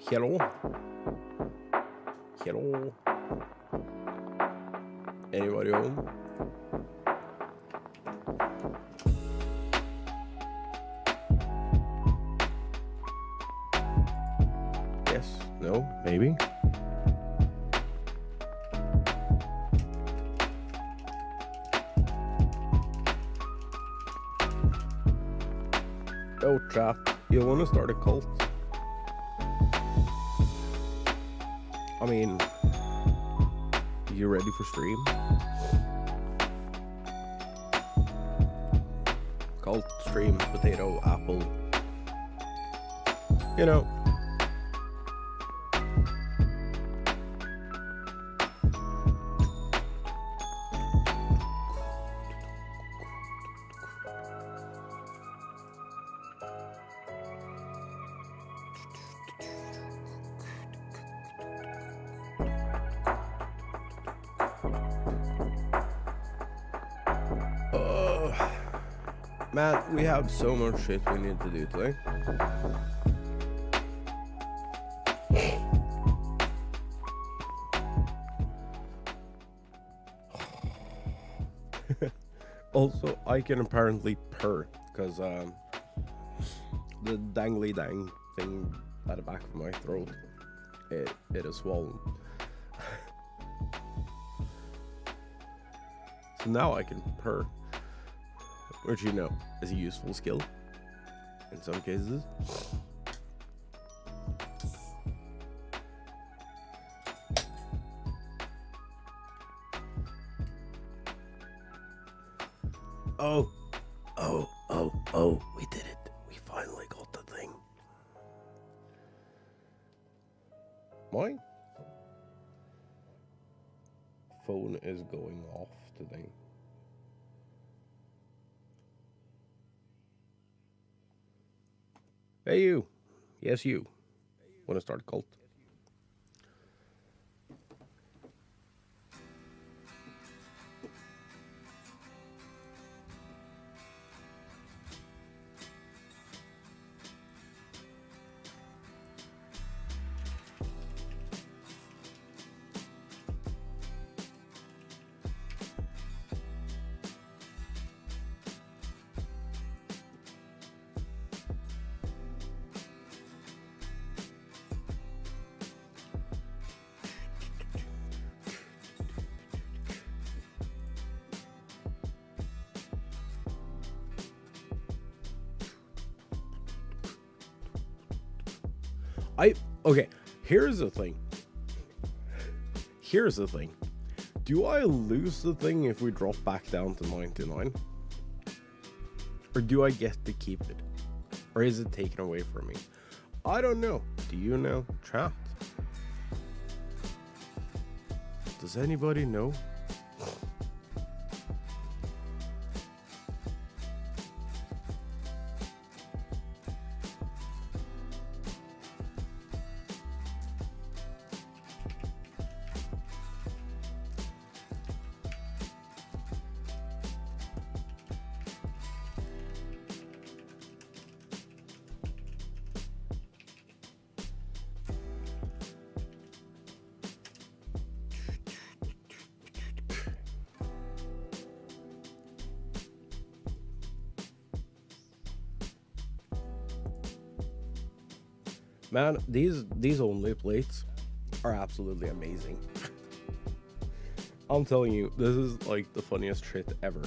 Hello? Hello? Anybody home? Yes, no, maybe. Oh, chat, you want to start a cult? I mean, you ready for stream? Cult, stream, potato, apple. You know. Man, we have so much shit we need to do today. Also, I can apparently purr because the dangly dang thing at the back of my throat, it is swollen. So now I can purr, which, you know, is a useful skill in some cases. Oh, we did it. We finally got the thing. My phone is going off today. Hey, you. Yes, you. Want to start a cult? Okay, here's the thing. Do I lose the thing if we drop back down to 99? Or do I get to keep it? Or is it taken away from me? I don't know. Do you know? Chat? Does anybody know? Man, these only plates are absolutely amazing. I'm telling you, this is like the funniest shit ever.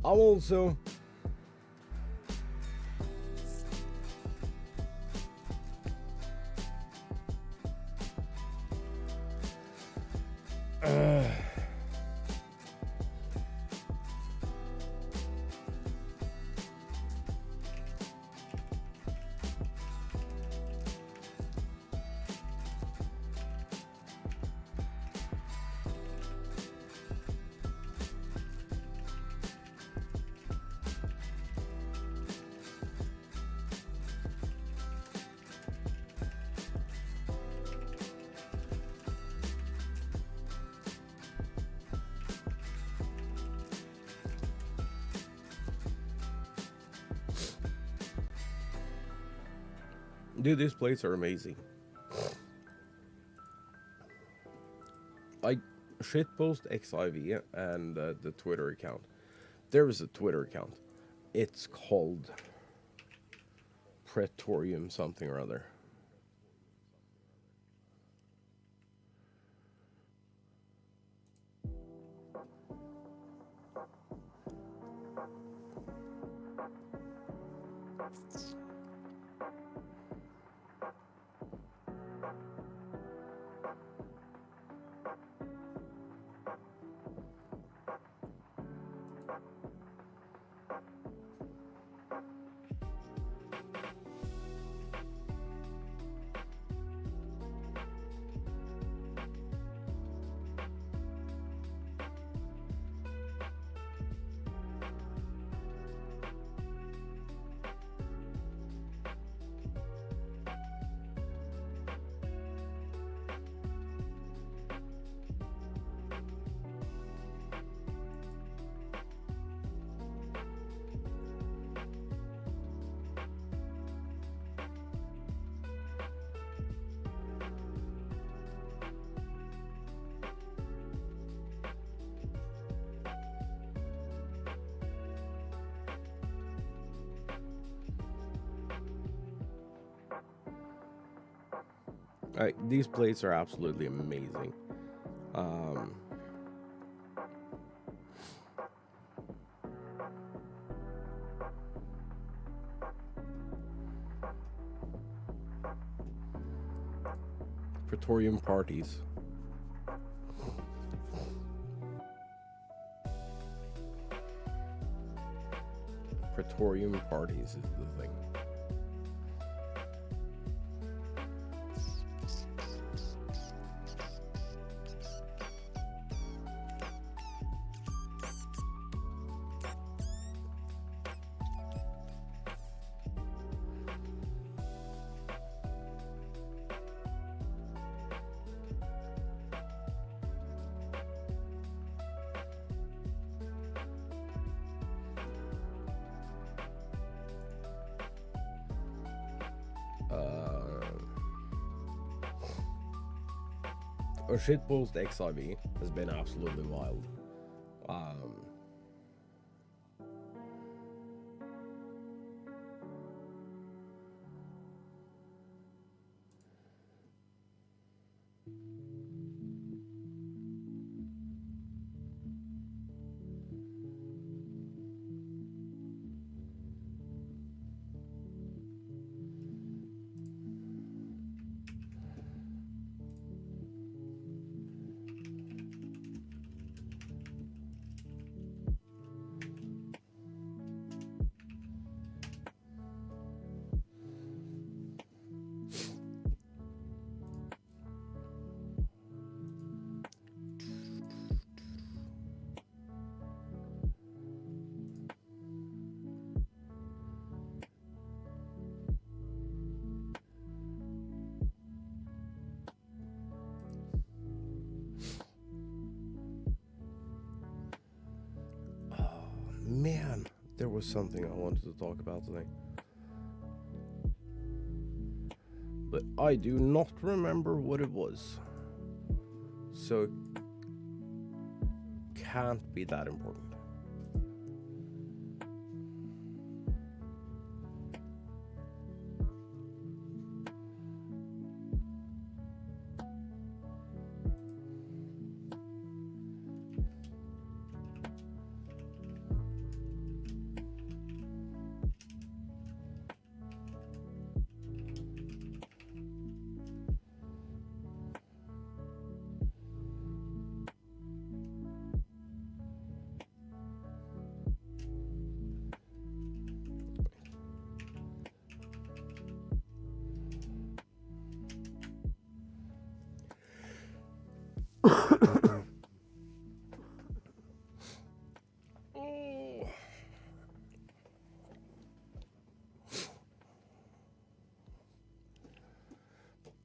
I'm also Dude, these plates are amazing. Like, shitpost XIV and the Twitter account. There is a Twitter account. It's called Praetorium something or other. These plates are absolutely amazing. Praetorium parties. Praetorium parties is the thing. Or shitpost XIV has been absolutely wild. Man, there was something I wanted to talk about today. But I do not remember what it was. So it can't be that important.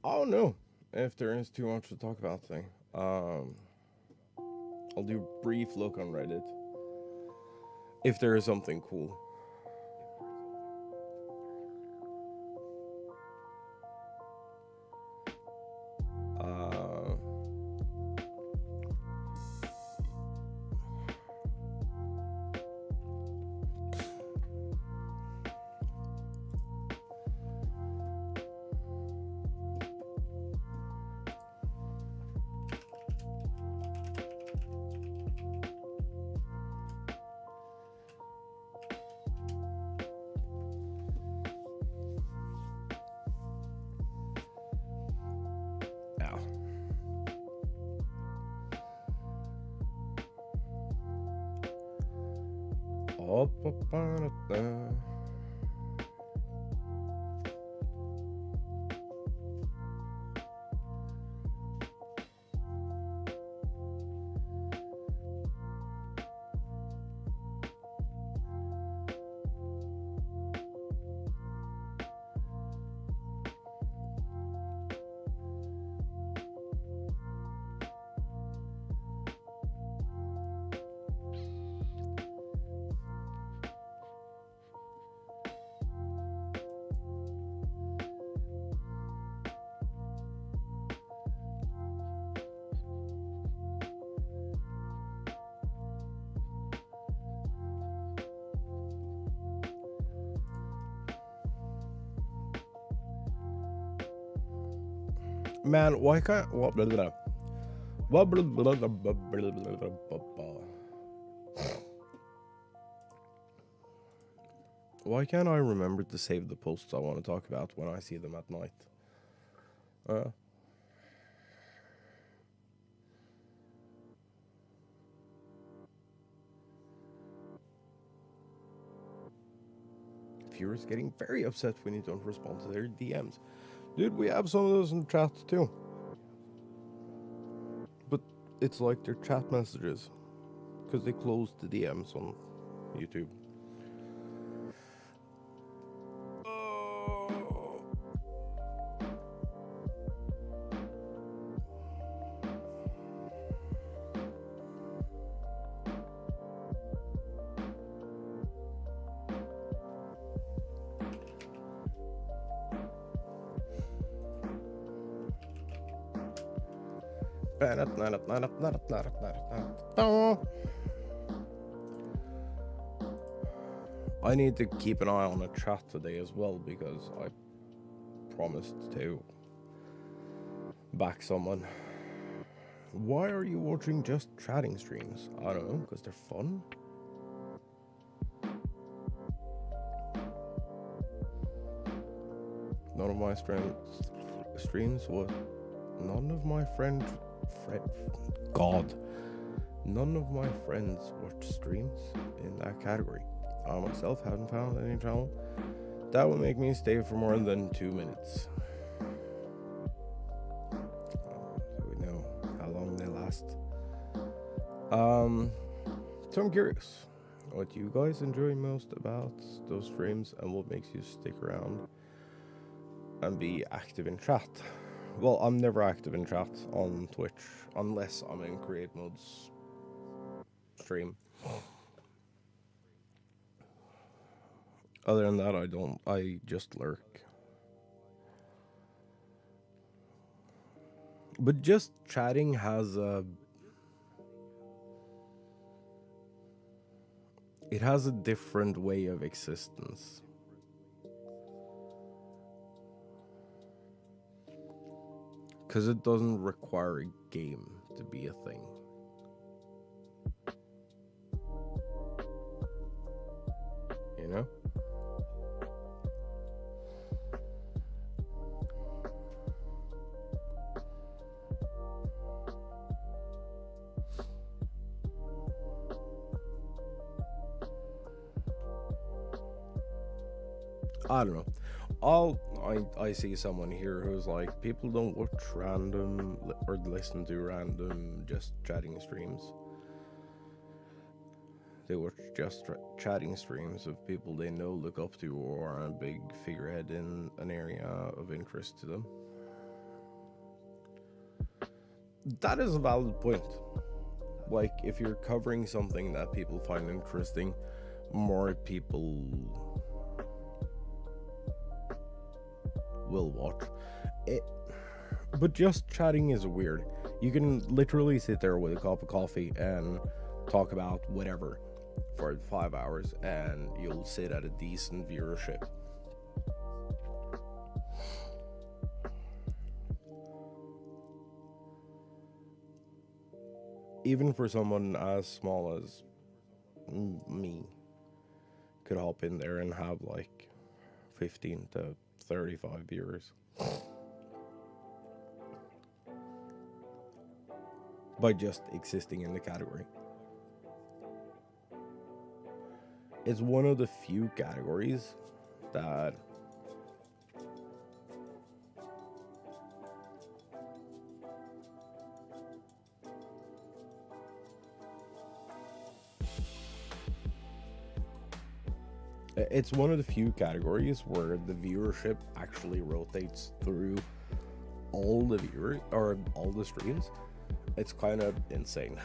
I don't know if there is too much to talk about today. I'll do a brief look on Reddit if there is something cool. Man, why can't what? Why can't I remember to save the posts I want to talk about when I see them at night? Viewers getting very upset when you don't respond to their DMs. Dude, we have some of those in the chat too. But it's like their chat messages. Because they closed the DMs on YouTube. I need to keep an eye on the chat today as well because I promised to back someone. Why are you watching just chatting streams? I don't know, because they're fun. None of my streams what? None of my none of my friends watch streams in that category. I myself haven't found any channel that would make me stay for more than 2 minutes. So we know how long they last. So I'm curious what you guys enjoy most about those streams and what makes you stick around and be active in chat. Well, I'm never active in chat on Twitch unless I'm in create mode's stream. Other than that, I just lurk. But just chatting has it has a different way of existence. Because it doesn't require a game to be a thing. You know? I don't know. I see someone here who's like, people don't watch random or listen to random just chatting streams. They watch just chatting streams of people they know, look up to, or are a big figurehead in an area of interest to them. That is a valid point. Like, if you're covering something that people find interesting, more people will watch it. But just chatting is weird. You can literally sit there with a cup of coffee and talk about whatever for 5 hours and you'll sit at a decent viewership. Even for someone as small as me could hop in there and have like 15 to 35 viewers by just existing in the category. it's one of the few categories that it's one of the few categories where the viewership actually rotates through all the viewers or all the streams. It's kind of insane.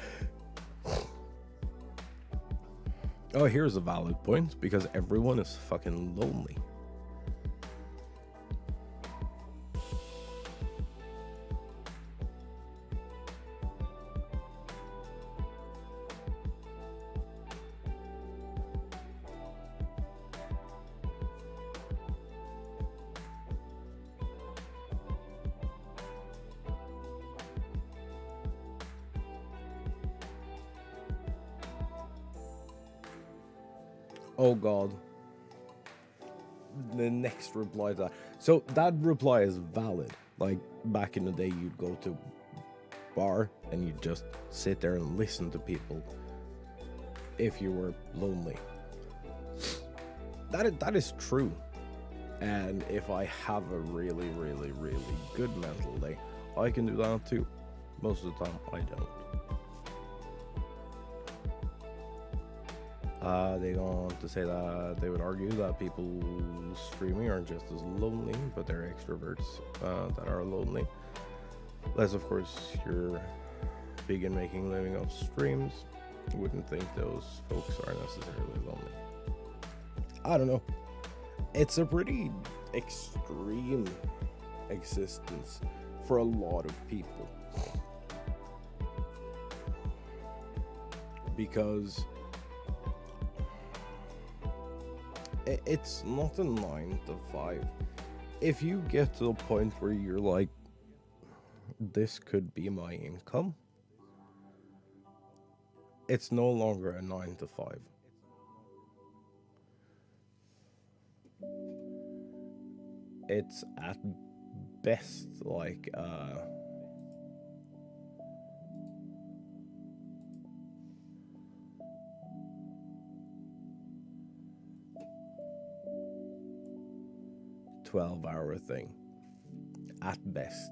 Oh, here's a valid point, because everyone is fucking lonely. Oh god. The next reply to that. So that reply is valid. Like back in the day, you'd go to bar and you'd just sit there and listen to people if you were lonely. That is true. And if I have a really, really, really good mental day, I can do that too. Most of the time, I don't. They go on to say that they would argue that people streaming are just as lonely, but they're extroverts that are lonely. Unless, of course, you're big in making a living off streams. Wouldn't think those folks are necessarily lonely. I don't know. It's a pretty extreme existence for a lot of people. Because it's not a 9 to 5. If you get to the point where you're like, this could be my income, it's no longer a 9 to 5. It's at best like 12-hour thing at best.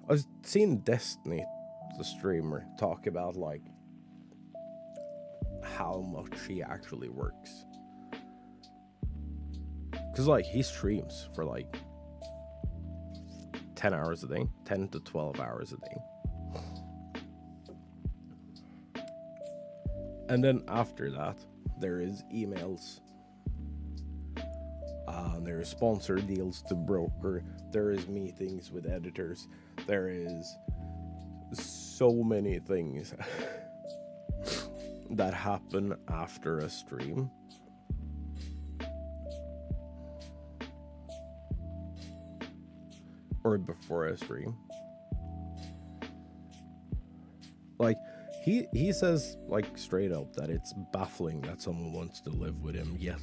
I've seen Destiny, the streamer, talk about like how much he actually works, because like he streams for like 10 hours a day, 10 to 12 hours a day, and then after that there is emails, there is sponsor deals to broker, there is meetings with editors, there is so many things that happen after a stream. Or before a stream. Like, he says, like, straight up that it's baffling that someone wants to live with him, let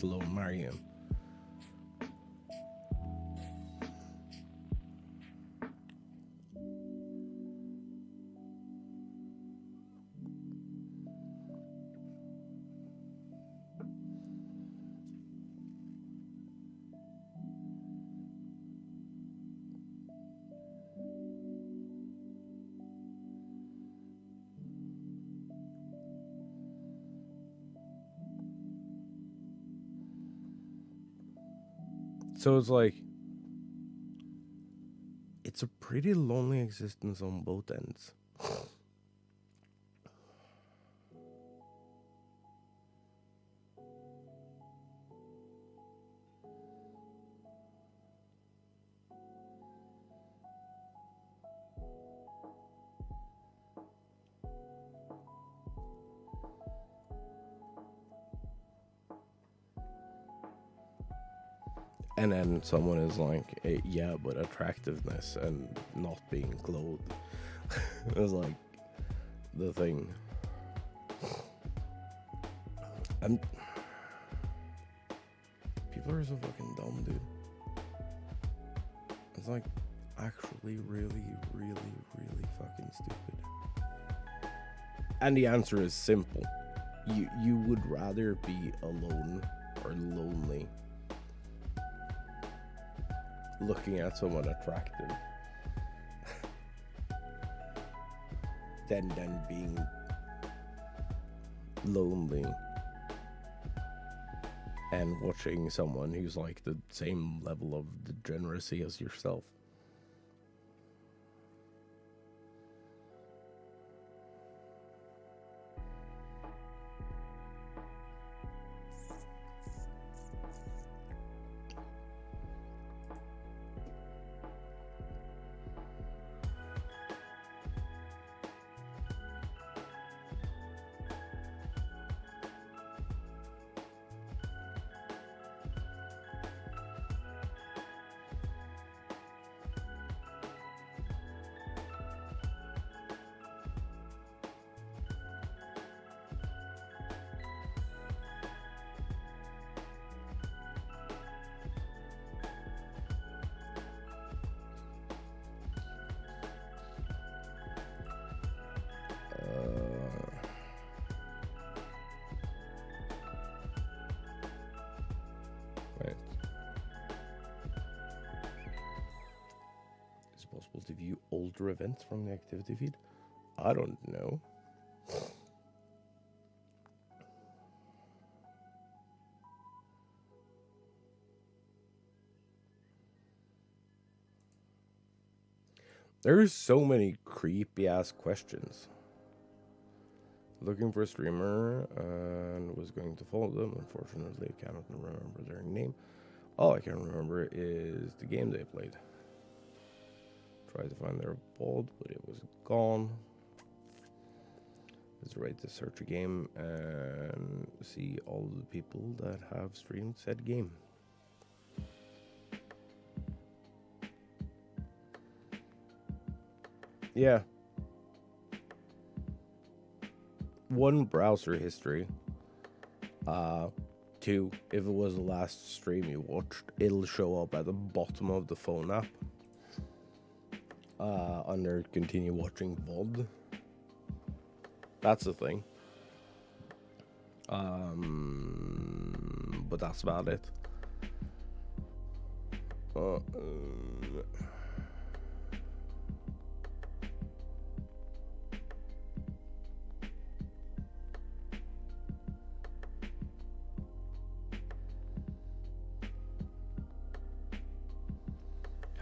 alone marry him. So it's like, it's a pretty lonely existence on both ends. And then someone is like, yeah, but attractiveness and not being clothed is like the thing. And people are so fucking dumb, dude. It's like actually really, really, really fucking And the answer is simple. You would rather be alone or lonely looking at someone attractive than being lonely and watching someone who's like the same level of degeneracy as yourself. Right. Is it possible to view older events from the activity feed? I don't know. There's so many creepy ass questions. Looking for a streamer and was going to follow them. Unfortunately, I cannot remember their name. All I can remember is the game they played. Tried to find their vault, but it was gone. It's right to search a game and see all the people that have streamed said game. Yeah. 1, browser history. 2, if it was the last stream you watched, it'll show up at the bottom of the phone app. Under continue watching VOD. That's the thing. But that's about it.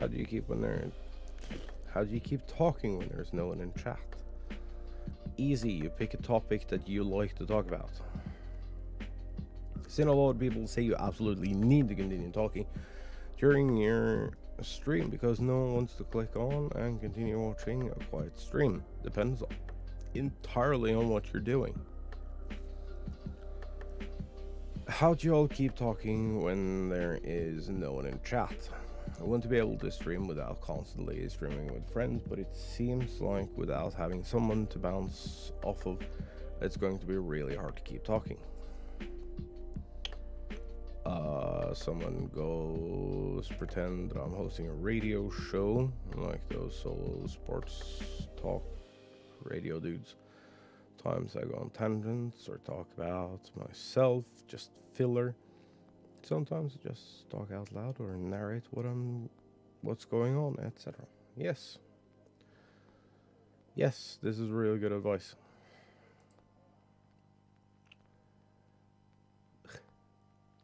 How do you keep talking when there's no one in chat? Easy, you pick a topic that you like to talk about. I've seen a lot of people say you absolutely need to continue talking during your stream because no one wants to click on and continue watching a quiet stream. Depends entirely on what you're doing. How do you all keep talking when there is no one in chat? I want to be able to stream without constantly streaming with friends, but it seems like without having someone to bounce off of, it's going to be really hard to keep talking. Someone goes pretend that I'm hosting a radio show, like those solo sports talk radio dudes. Times I go on tangents or talk about myself, just filler. Sometimes I just talk out loud or narrate what's going on, etc. Yes. Yes, this is really good advice.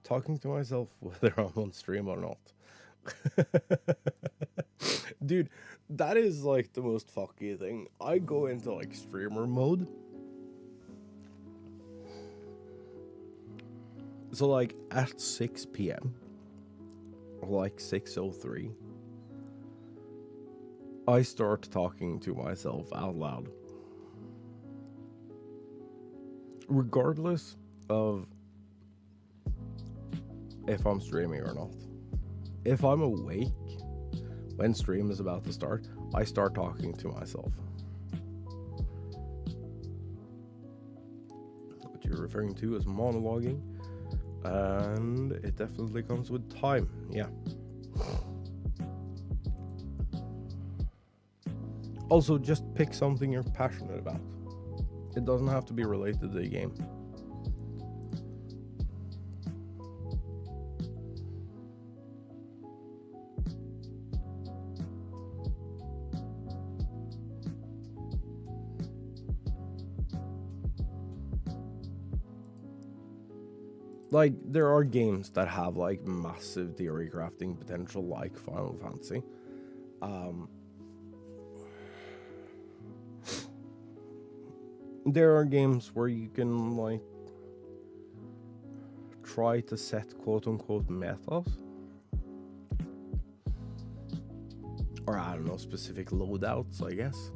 Talking to myself whether I'm on stream or not. Dude, that is like the most fucky thing. I go into like streamer mode. So like at 6 p.m. or like 6:03, I start talking to myself out loud. Regardless of if I'm streaming or not. If I'm awake when stream is about to start, I start talking to myself. What you're referring to is monologuing, and it definitely comes with time, yeah. Also, just pick something you're passionate about. It doesn't have to be related to the game. Like, there are games that have like massive theory crafting potential, like Final Fantasy. There are games where you can like try to set quote unquote metas, or I don't know, specific loadouts, I guess.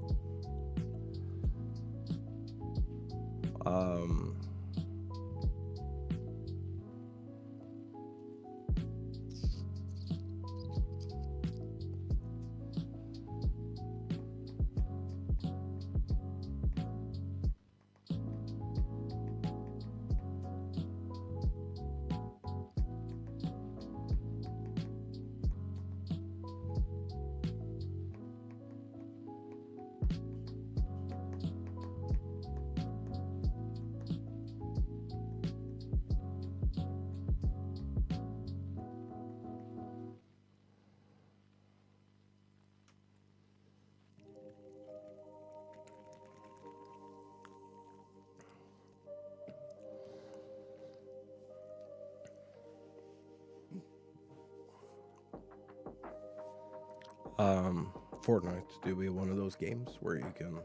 Fortnite do be one of those games where you can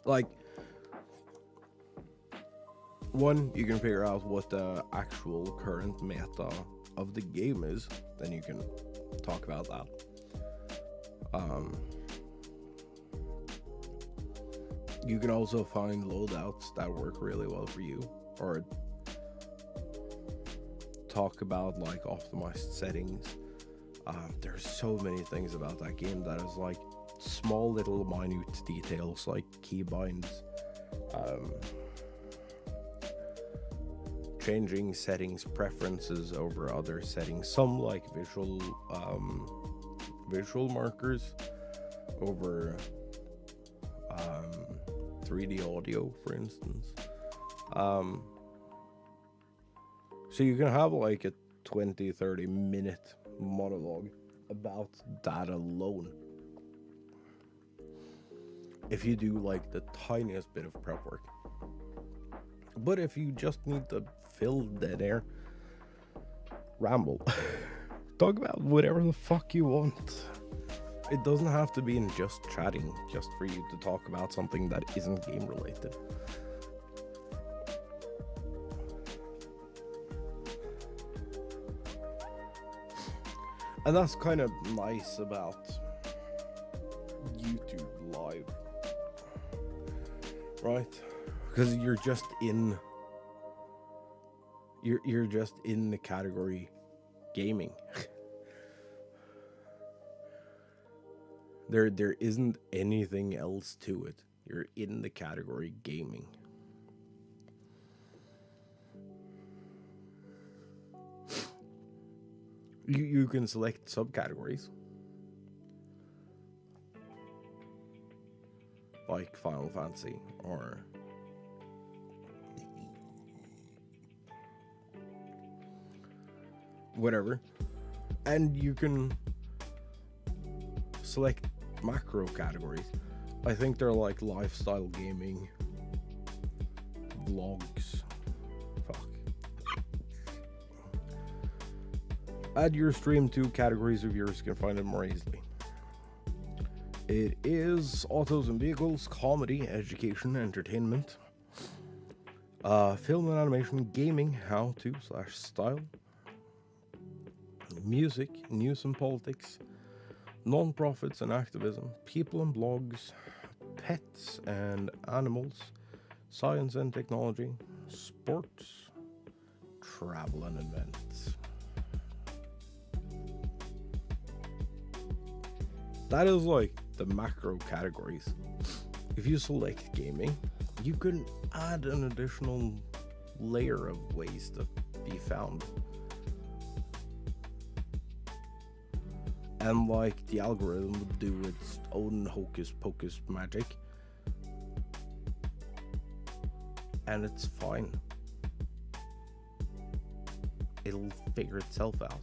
like, one, you can figure out what the actual current meta of the game is, then you can talk about that. You can also find loadouts that work really well for you, or talk about like optimized settings. There's so many things about that game that is like small little minute details, like keybinds, changing settings preferences over other settings, some like visual markers over 3D audio, for instance. So you can have like a 20-30 minute monologue about that alone, if you do like the tiniest bit of prep work. But if you just need to fill dead air, ramble, talk about whatever the fuck you want. It doesn't have to be in just chatting, just for you to talk about something that isn't game related. And that's kind of nice about YouTube Live, right? Because you're just in the category gaming. There isn't anything else to it. You're in the category gaming. You can select subcategories, like Final Fantasy or whatever, and you can select macro categories. I think they're like lifestyle gaming, vlogs. Add your stream to categories of viewers can find it more easily. It is autos and vehicles, comedy, education, entertainment, film and animation, gaming, how-to/style, music, news and politics, non-profits and activism, people and blogs, pets and animals, science and technology, sports, travel and events. That is like the macro categories. If you select gaming, you can add an additional layer of ways to be found. And like the algorithm would do its own hocus pocus magic, and it's fine. It'll figure itself out.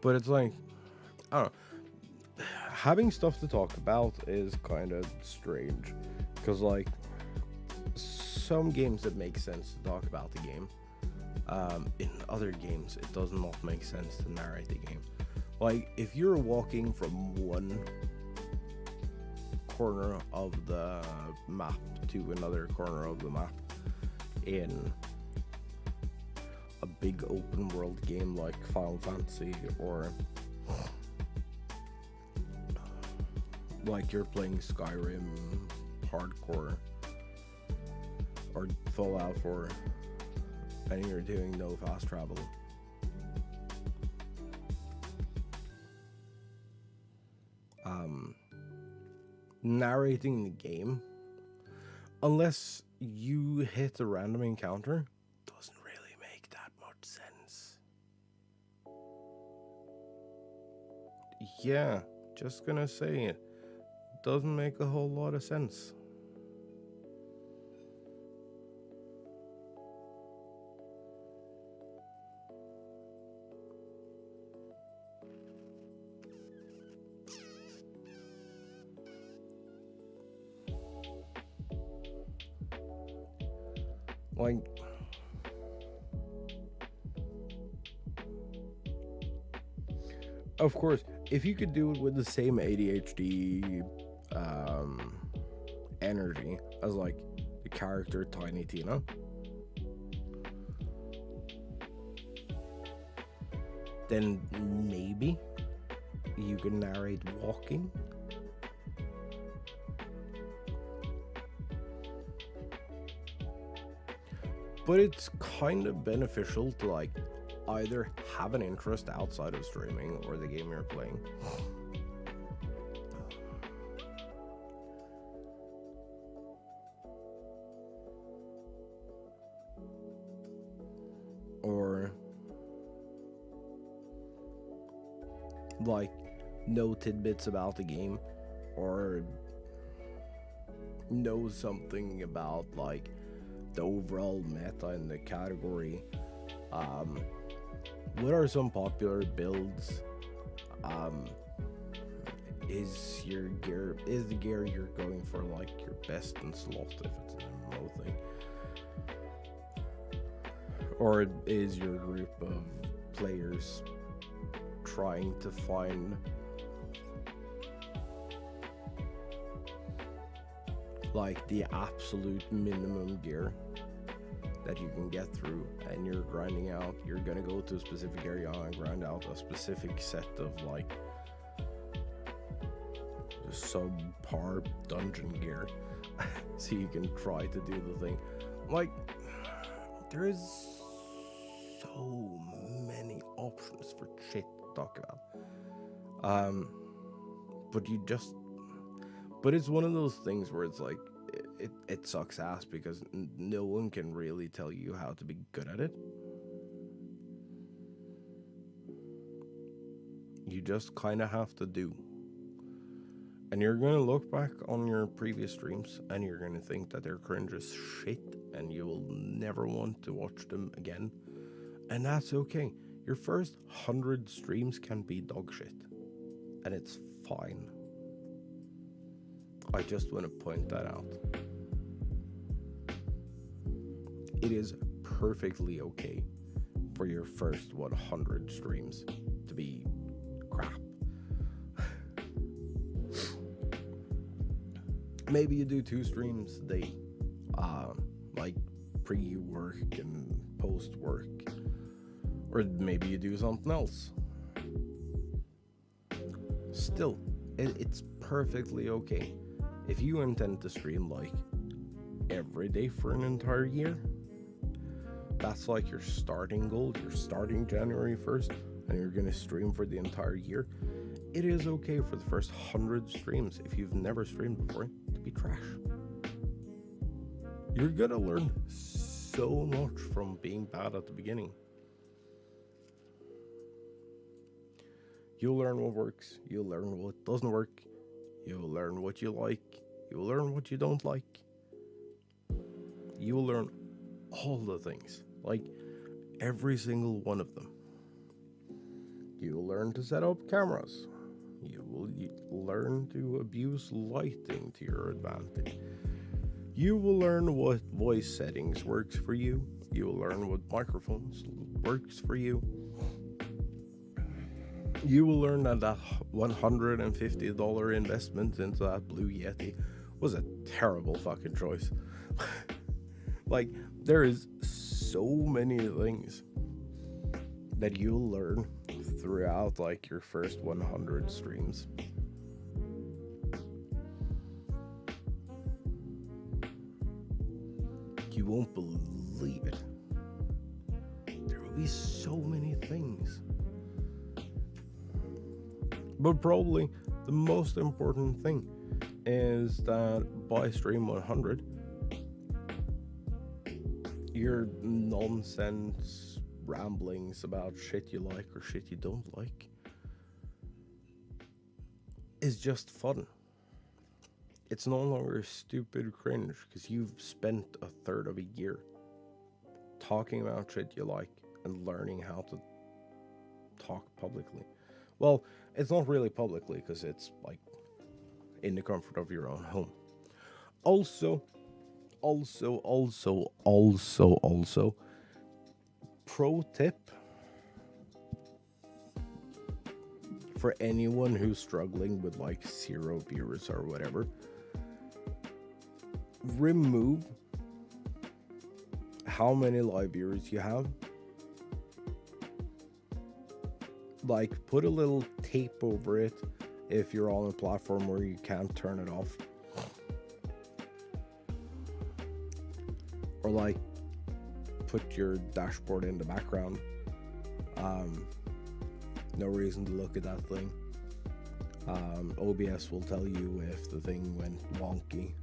But it's like, I don't know. Having stuff to talk about is kind of strange. Because, like, some games it makes sense to talk about the game. In other games, it does not make sense to narrate the game. Like, if you're walking from one corner of the map to another corner of the map in a big open world game like Final Fantasy, or like you're playing Skyrim hardcore or Fallout 4 and you're doing no fast travel, narrating the game, unless you hit a random encounter, doesn't really make that much sense. Yeah, just gonna say it. Doesn't make a whole lot of sense. Like, of course, if you could do it with the same ADHD energy as like the character Tiny Tina, then maybe you can narrate walking. But it's kind of beneficial to like either have an interest outside of streaming or the game you're playing. Or like know tidbits about the game, or know something about like the overall meta in the category. What are some popular builds? Is the gear you're going for like your best in slot if it's an MMO thing? Or is your group of players trying to find like the absolute minimum gear that you can get through, and you're grinding out, you're gonna go to a specific area and grind out a specific set of like subpar dungeon gear so you can try to do the thing. Like, there is so many options for shit to talk about. But it's one of those things where it's like it sucks ass because no one can really tell you how to be good at it. You just kind of have to do. And you're going to look back on your previous streams and you're going to think that they're cringe as shit and you will never want to watch them again. And that's okay. Your first 100 streams can be dog shit. And it's fine. I just want to point that out. It is perfectly okay for your first 100 streams to be crap. Maybe you do 2 streams a day, like pre-work and post-work, or maybe you do something else. Still, it's perfectly okay. If you intend to stream like every day for an entire year, that's like your starting goal. You're starting January 1st and you're going to stream for the entire year. It is okay for the first 100 streams, if you've never streamed before, to be trash. You're going to learn so much from being bad at the beginning. You'll learn what works. You'll learn what doesn't work. You'll learn what you like. You'll learn what you don't like. You'll learn all the things. Like, every single one of them. You'll learn to set up cameras. You will learn to abuse lighting to your advantage. You will learn what voice settings works for you. You will learn what microphones works for you. You will learn that $150 investment into that Blue Yeti was a terrible fucking choice. Like, there is so many things that you'll learn throughout, like, your first 100 streams. You won't believe it. There will be so many things. But probably the most important thing is that by stream 100, your nonsense ramblings about shit you like or shit you don't like is just fun. It's no longer stupid cringe because you've spent a third of a year talking about shit you like and learning how to talk publicly. Well, it's not really publicly because it's like in the comfort of your own home. Also, pro tip for anyone who's struggling with like 0 viewers or whatever, remove how many live viewers you have. Like, put a little tape over it if you're on a platform where you can't turn it off. Or like, put your dashboard in the background. No reason to look at that thing. OBS will tell you if the thing went wonky.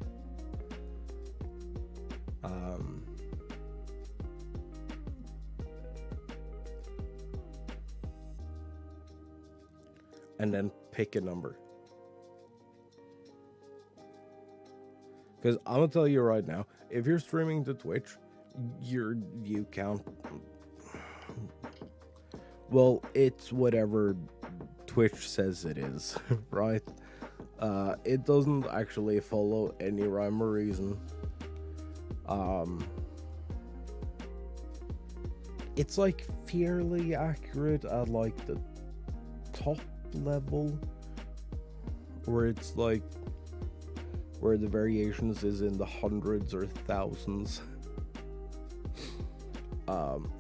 And then pick a number. Because I'm gonna tell you right now, if you're streaming to Twitch, you can't. Well, it's whatever Twitch says it is, right? It doesn't actually follow any rhyme or reason. It's like fairly accurate at like the top level, where it's like where the variations is in the hundreds or thousands.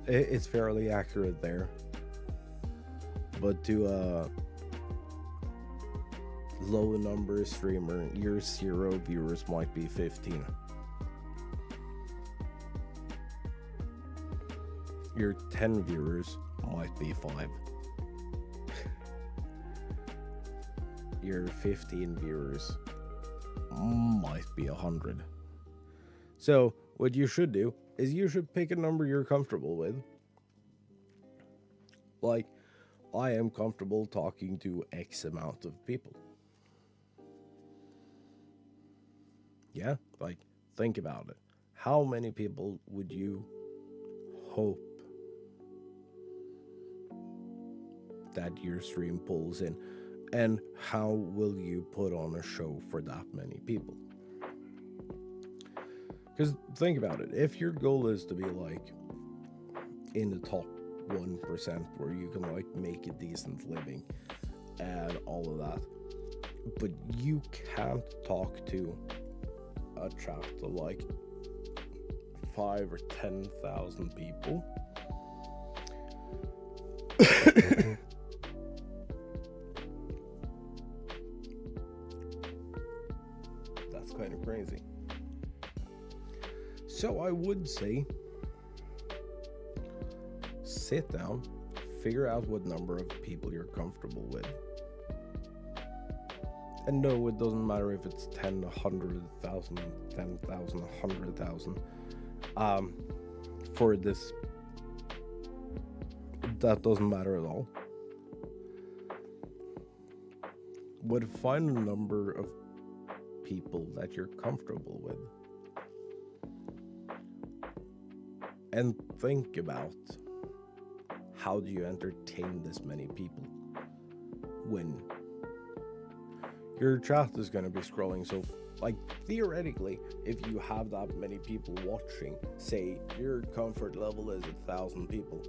It's fairly accurate there, but to a low number streamer, your 0 viewers might be 15. Your 10 viewers might be 5. Your 15 viewers might be 100. So what you should do is you should pick a number you're comfortable with. Like, I am comfortable talking to X amount of people. Yeah, like, think about it. How many people would you hope that your stream pulls in? And how will you put on a show for that many people? Because think about it. If your goal is to be like in the top 1% where you can like make a decent living and all of that, but you can't talk to a chat of like 5 or 10,000 people, that's kind of crazy. So I would say sit down, figure out what number of people you're comfortable with. And no, it doesn't matter if it's 10, 100,000, 10,000, 100,000. For this, that doesn't matter at all. But find a number of people that you're comfortable with. And think about, how do you entertain this many people when your chat is going to be scrolling? So like theoretically, if you have that many people watching, say your comfort level is 1,000 people,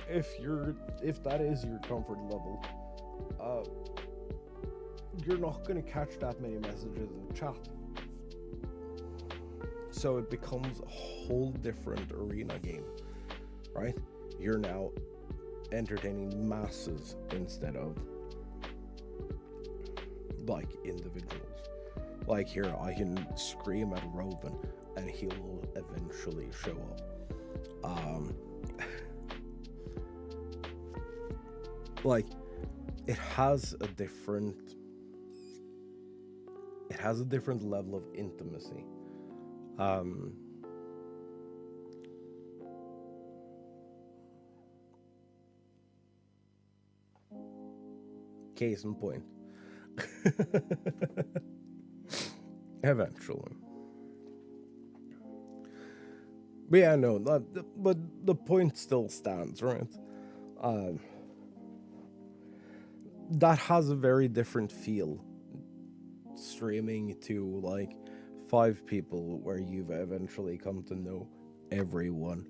if that is your comfort level, you're not going to catch that many messages in the chat. So it becomes a whole different arena game, right? You're now entertaining masses instead of like individuals. Like here, I can scream at Roven and he will eventually show up. Like it has a different level of intimacy. Case in point. Eventually. But yeah, no, but the point still stands, right? That has a very different feel. Streaming to like 5 people where you've eventually come to know everyone,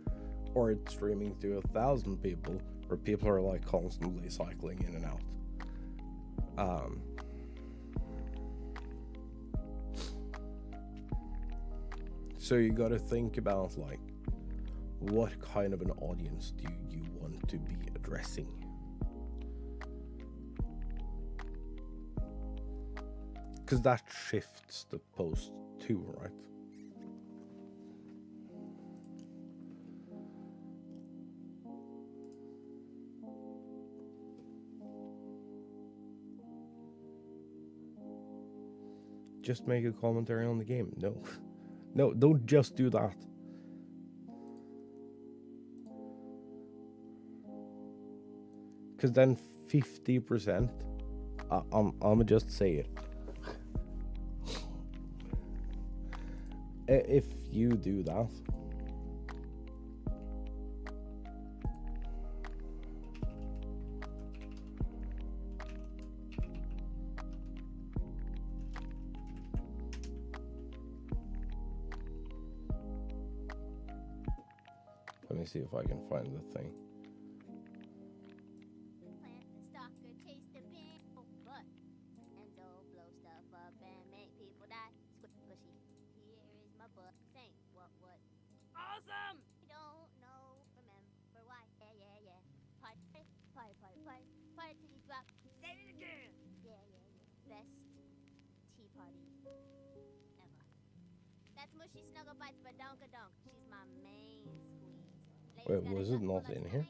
or it's streaming to 1,000 people where people are like constantly cycling in and out. So you got to think about like, what kind of an audience do you want to be addressing? Because that shifts the post too, right? Just make a commentary on the game. No, don't just do that. Because then 50%, I'ma just say it. If you do that, let me see if I can find the thing. Wait, was it not in here?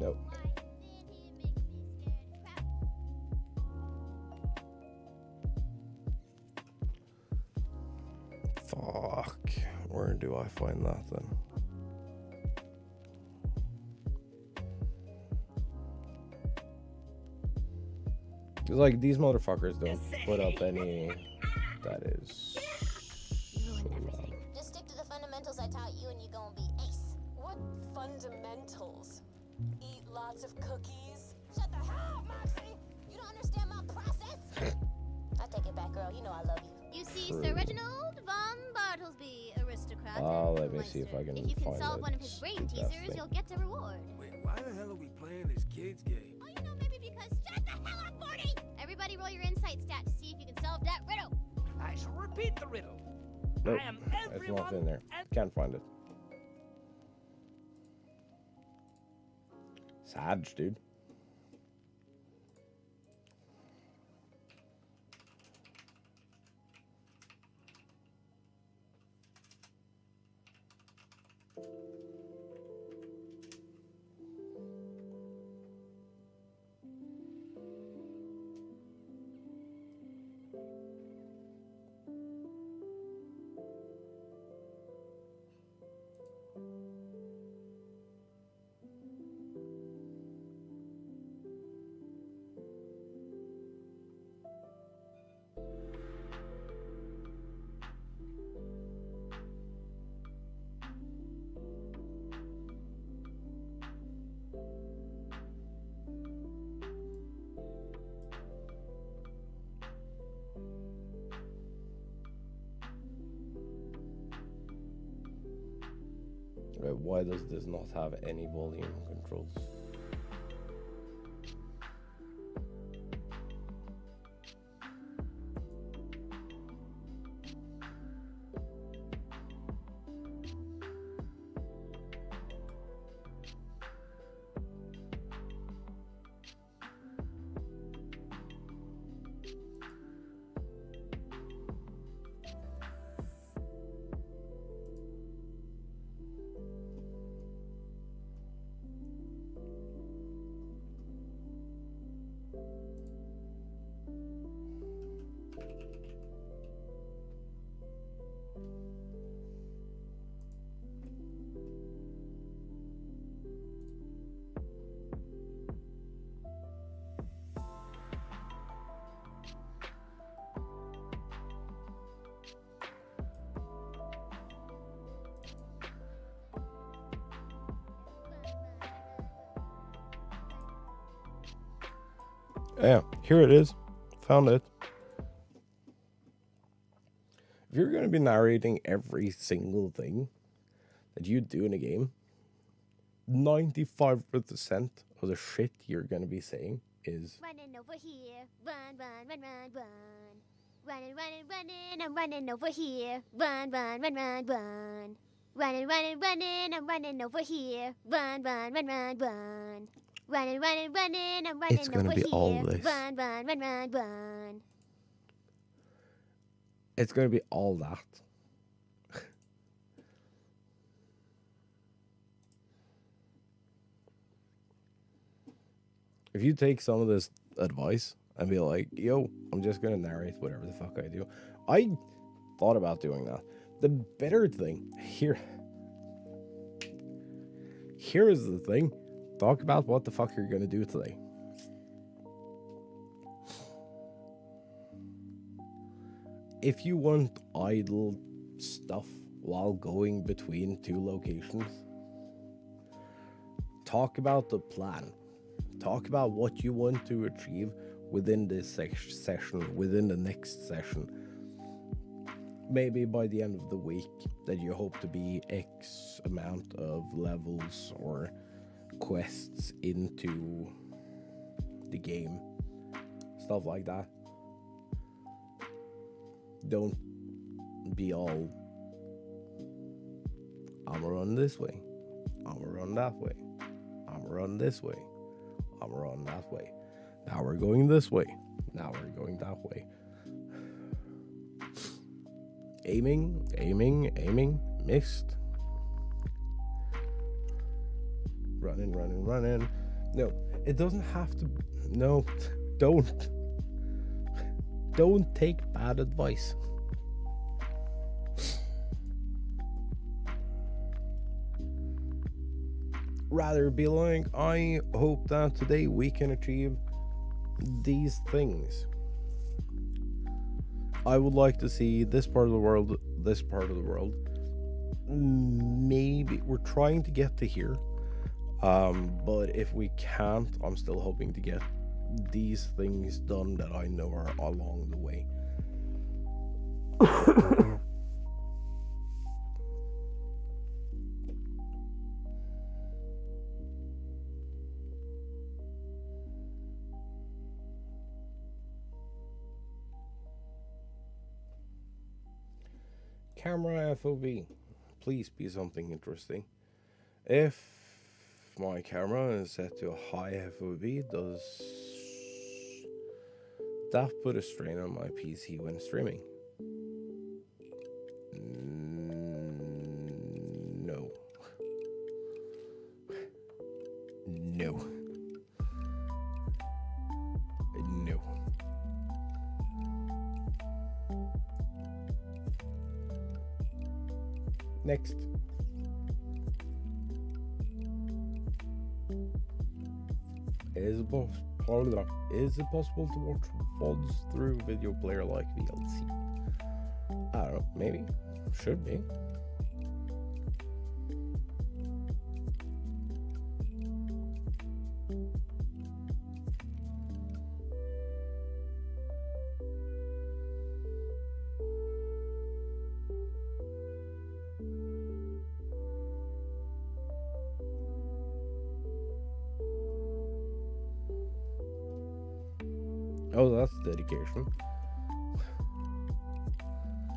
Nope. Fuck. Where do I find that then? Because, like, these motherfuckers don't put up any... That is... Just stick to the fundamentals I taught you and you're gonna be ace. What fundamentals? Eat lots of cookies? Shut the hell up, Moxie! You don't understand my process? I take it back, girl. You know I love you. You see, Sir Reginald von Bartlesby, aristocrat. let me see if I can If you can find solve it. one of his brain teasers, you'll get a reward. Wait, why the hell are we playing this kids game? Oh, you know, maybe because Shut the hell up, Morty! Everybody roll your insight stat to see if you can solve that riddle. I shall repeat the riddle. Nope, I am it's everyone not in there. and Can't find it. Sad, dude. Why does this not have any volume controls? Yeah, here it is. Found it. If you're going to be narrating every single thing that you do in a game, 95% of the shit you're going to be saying is Running over here, run, run, run, run, run. Running, running, running, I'm running over here. Run, run, run, run, run. Running, running, running, I'm running over here. Run, run, run, run, run. Running, running, running, I'm running It's gonna over be here. all this. Run, run, run, run, run. it's going to be all that. If you take some of this advice and be like, yo, I'm just going to narrate whatever the fuck I do. I thought about doing that. The better thing here is the thing. Talk about what the fuck you're going to do today. If you want idle stuff while going between two locations, talk about the plan. Talk about what you want to achieve within this session, within the next session. Maybe by the end of the week that you hope to be X amount of levels or quests into the game. Stuff like that. Don't be all, I'm gonna run this way, I'm gonna run that way, I'm gonna run this way, I'm gonna run that way. Now we're going this way, now we're going that way. Aiming, missed. Running. No, it doesn't have to. No, don't take bad advice. Rather be like, I hope that today we can achieve these things. I would like to see this part of the world, this part of the world. Maybe we're trying to get to here. But if we can't, I'm still hoping to get these things done that I know are along the way. camera FOV. Please be something interesting. If my camera is set to a high FOV, does that put a strain on my PC when streaming? No. No. No. Next. Is it possible to watch VODs through video player like VLC? I don't know, maybe. Should be. Oh, that's dedication.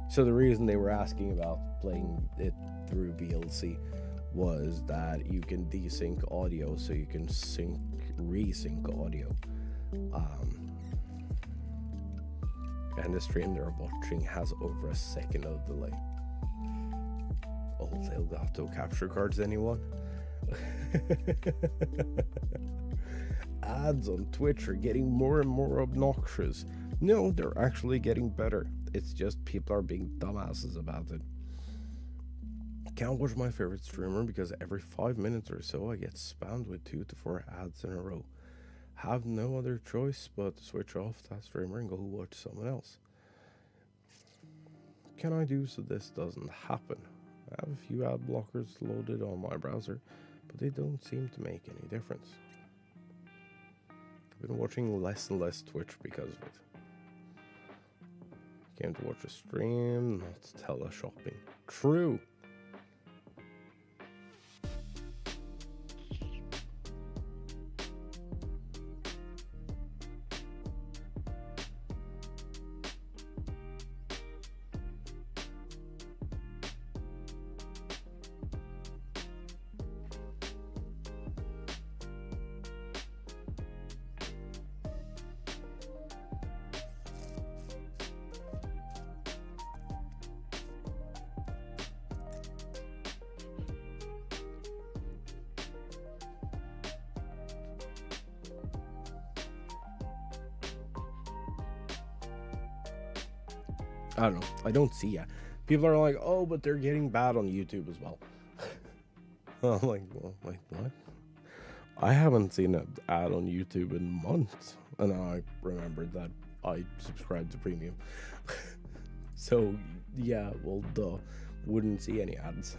So the reason they were asking about playing it through VLC was that you can desync audio, so you can resync audio. And the stream they're watching has over a second of delay. Oh, Elgato capture cards, anyone? Ads on Twitch are getting more and more obnoxious. No, they're actually getting better. It's just people are being dumbasses about it. Can't watch my favorite streamer because every 5 minutes or so I get spammed with 2 to 4 ads in a row. Have no other choice but to switch off that streamer and go watch someone else. Can I do so this doesn't happen? I have a few ad blockers loaded on my browser, but they don't seem to make any difference. I've been watching less and less Twitch because of it. Came to watch a stream, not teleshopping. True. I don't know. I don't see it. People are like, oh, but they're getting bad on YouTube as well. I'm like, well, like what? I haven't seen an ad on YouTube in months. And I remembered that I subscribed to Premium. So, yeah, well, duh. Wouldn't see any ads.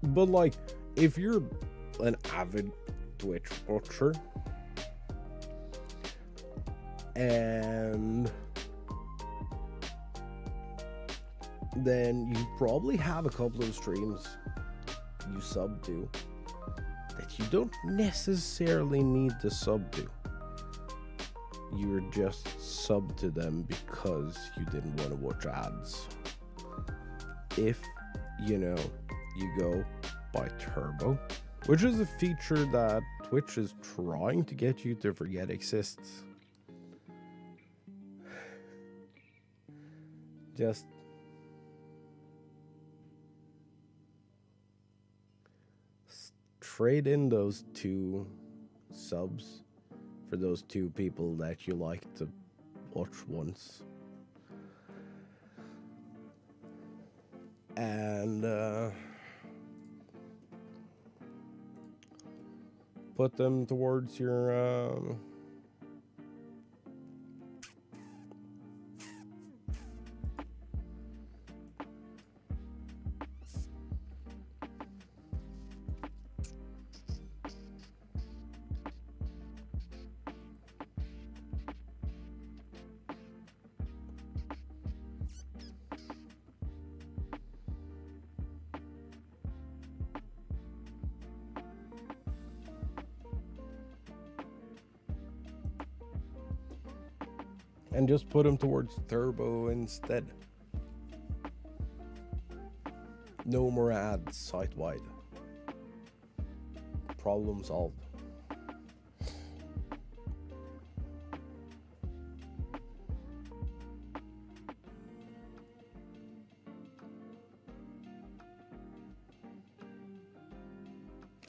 But, like, if you're an avid Twitch watcher and then you probably have a couple of streams you sub to that you don't necessarily need to sub to. You're just sub to them because you didn't want to watch ads. If, you know, you go by Turbo, which is a feature that Twitch is trying to get you to forget exists. Just trade in those 2 subs for those 2 people that you like to watch once. And put them towards your and just put them towards turbo instead. No more ads site-wide. Problem solved.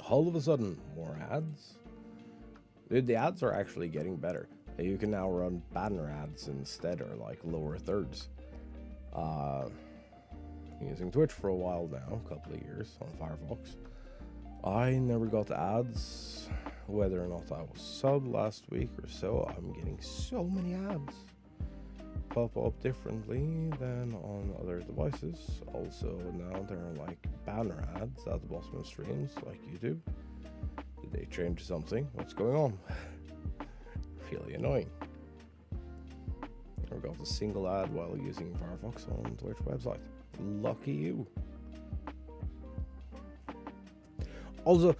All of a sudden, more ads. Dude, the ads are actually getting better. You can now run banner ads instead, or like lower thirds. Using Twitch for a while now, a couple of years on Firefox. I never got ads, whether or not I was subbed last week or so. I'm getting so many ads. Pop up differently than on other devices. Also, now there are like banner ads at the bottom of streams, like YouTube. Did they change something? What's going on? Really annoying. Never got a single ad while using Firefox on the Twitch website. Lucky you. Also,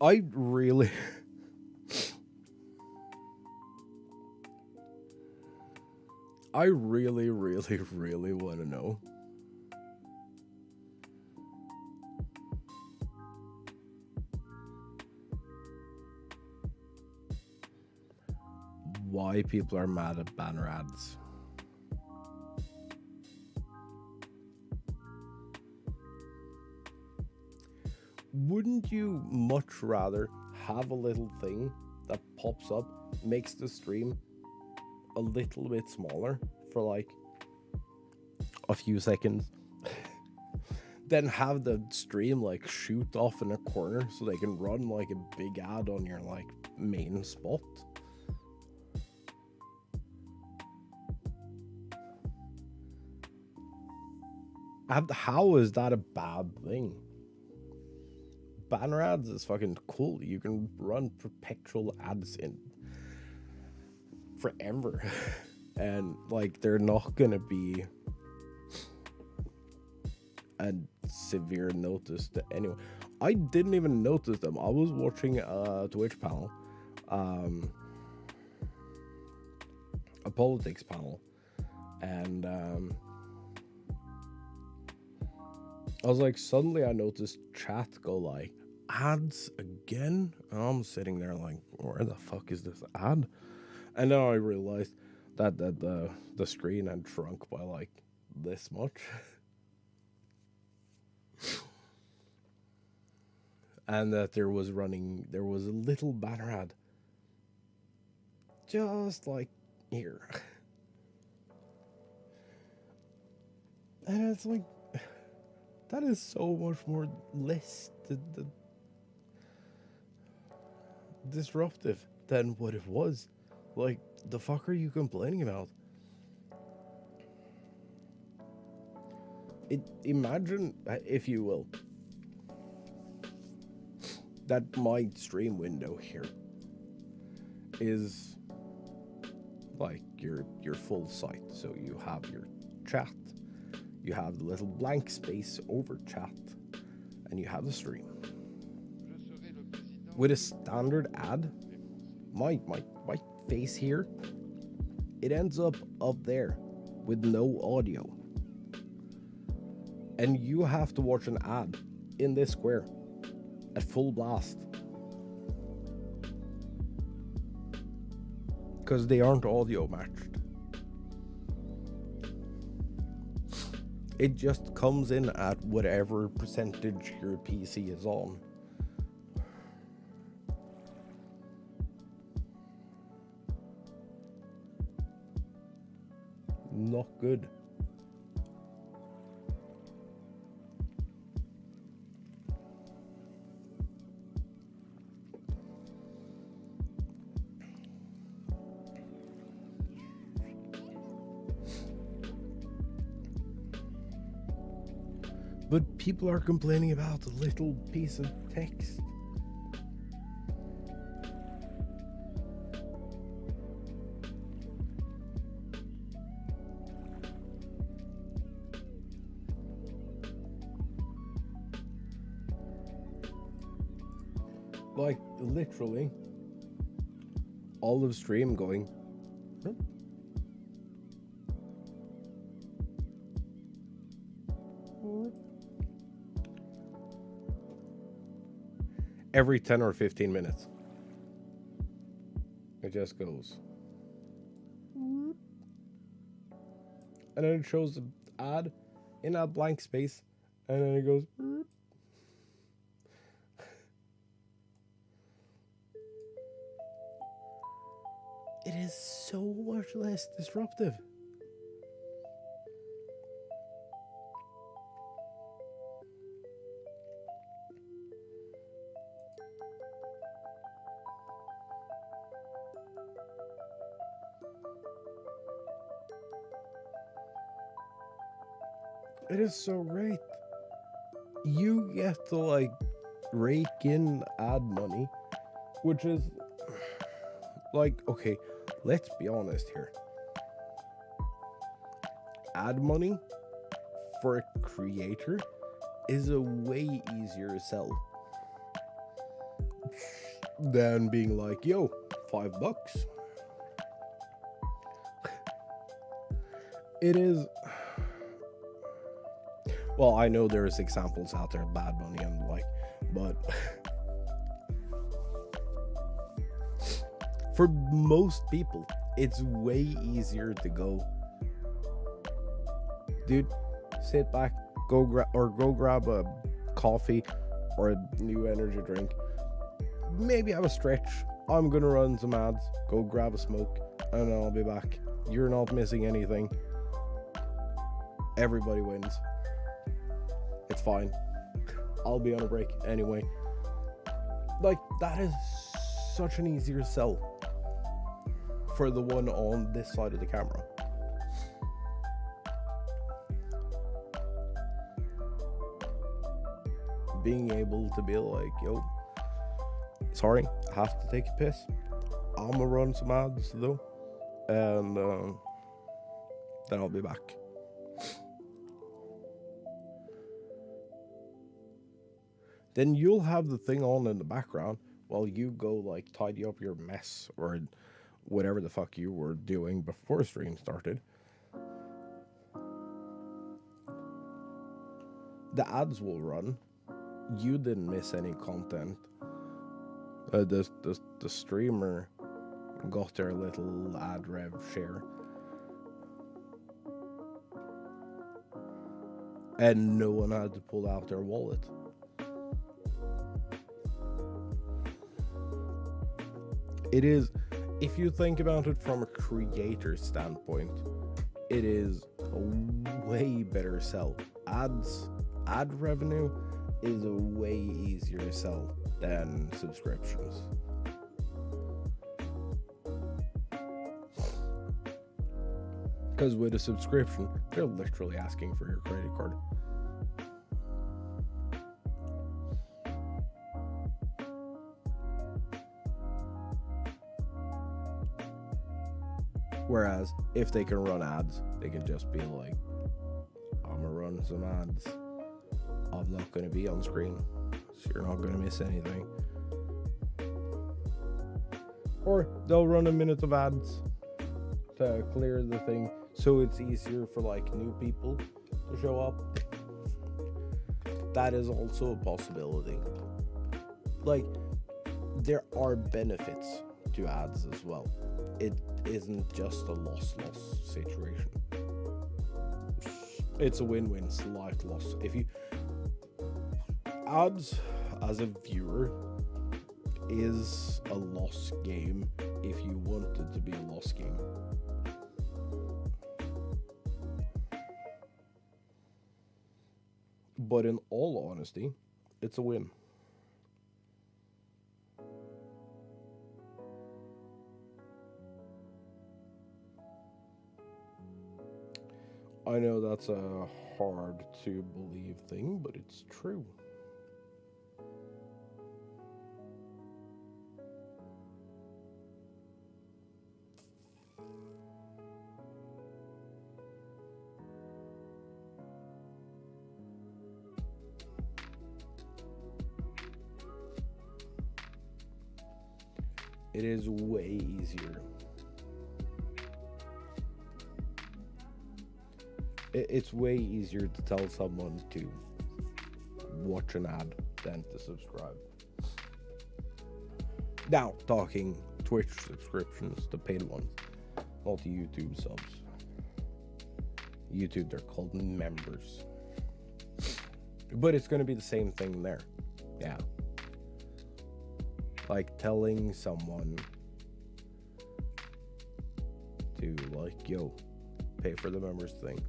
I really really want to know why people are mad at banner ads. Wouldn't you much rather have a little thing that pops up, makes the stream a little bit smaller for like a few seconds, then have the stream like shoot off in a corner so they can run like a big ad on your like main spot? And how is that a bad thing? Banner ads is fucking cool. You can run perpetual ads in forever. And like they're not gonna be a severe notice to anyone. I didn't even notice them. I was watching a Twitch panel, a politics panel, and I was like, suddenly I noticed chat go like, ads again? And I'm sitting there like, where the fuck is this ad? And then I realized that the screen had shrunk by like this much. And that there was a little banner ad just like here. And it's like, that is so much more less disruptive than what it was. Like, the fuck are you complaining about? Imagine, if you will, that my stream window here is like your full site. So you have your chat, you have the little blank space over chat, and you have the stream. With a standard ad, my face here, it ends up there with no audio. And you have to watch an ad in this square at full blast. Because they aren't audio matched. It just comes in at whatever percentage your PC is on. Not good. But people are complaining about a little piece of text. Like, literally, all of stream going, huh? Every 10 or 15 minutes. It just goes. And then it shows the ad in a blank space. And then it goes. It is so much less disruptive. It is so great. You get to like rake in ad money, which is like, okay, let's be honest here. Ad money for a creator is a way easier sell than being like, yo, $5. It is. Well, I know there's examples out there, bad money and the like, but for most people, it's way easier to go, dude, sit back, go grab a coffee or a new energy drink, maybe have a stretch. I'm gonna run some ads, go grab a smoke, and then I'll be back. You're not missing anything. Everybody wins. It's fine. I'll be on a break anyway. Like, that is such an easier sell for the one on this side of the camera. Being able to be like, yo, sorry, I have to take a piss. I'm gonna run some ads though, and then I'll be back. Then you'll have the thing on in the background while you go like tidy up your mess or whatever the fuck you were doing before stream started. The ads will run. You didn't miss any content. The streamer got their little ad rev share. And no one had to pull out their wallet. It is, if you think about it from a creator standpoint, it is a way better sell. Ad revenue is a way easier sell than subscriptions. Because with a subscription, they're literally asking for your credit card. Whereas, if they can run ads, they can just be like, I'm gonna run some ads. I'm not gonna be on screen, so you're not gonna miss anything. Or they'll run a minute of ads to clear the thing, so it's easier for like new people to show up. That is also a possibility. Like, there are benefits to ads as well. It isn't just a loss-loss situation. It's a win-win, slight loss. If you ads as a viewer is a loss game if you want it to be a loss game. But in all honesty, it's a win. I know that's a hard to believe thing, but it's true. It is way easier. It's way easier to tell someone to watch an ad than to subscribe. Now, talking Twitch subscriptions, the paid ones, not YouTube subs. YouTube, they're called members. But it's going to be the same thing there. Yeah. Like telling someone to, like, yo, pay for the members thing.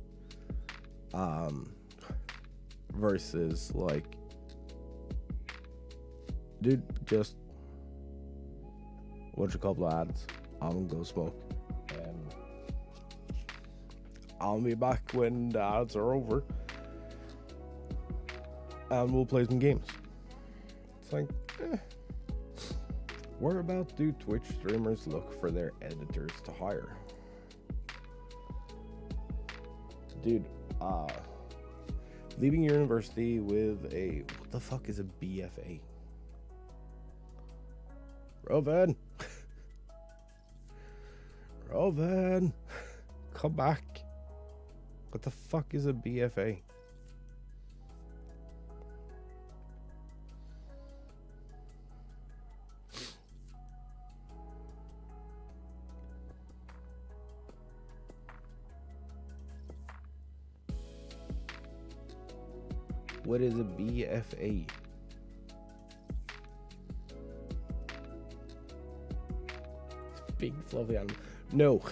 Versus, like, dude, just watch a couple of ads. I'm gonna go smoke. And I'll be back when the ads are over. And we'll play some games. It's like, whereabout do Twitch streamers look for their editors to hire? Dude, leaving university with a, what the fuck is a BFA? Rovan! Rovan! Come back. What the fuck is a BFA? What is a BFA? Big fluffy animal. No.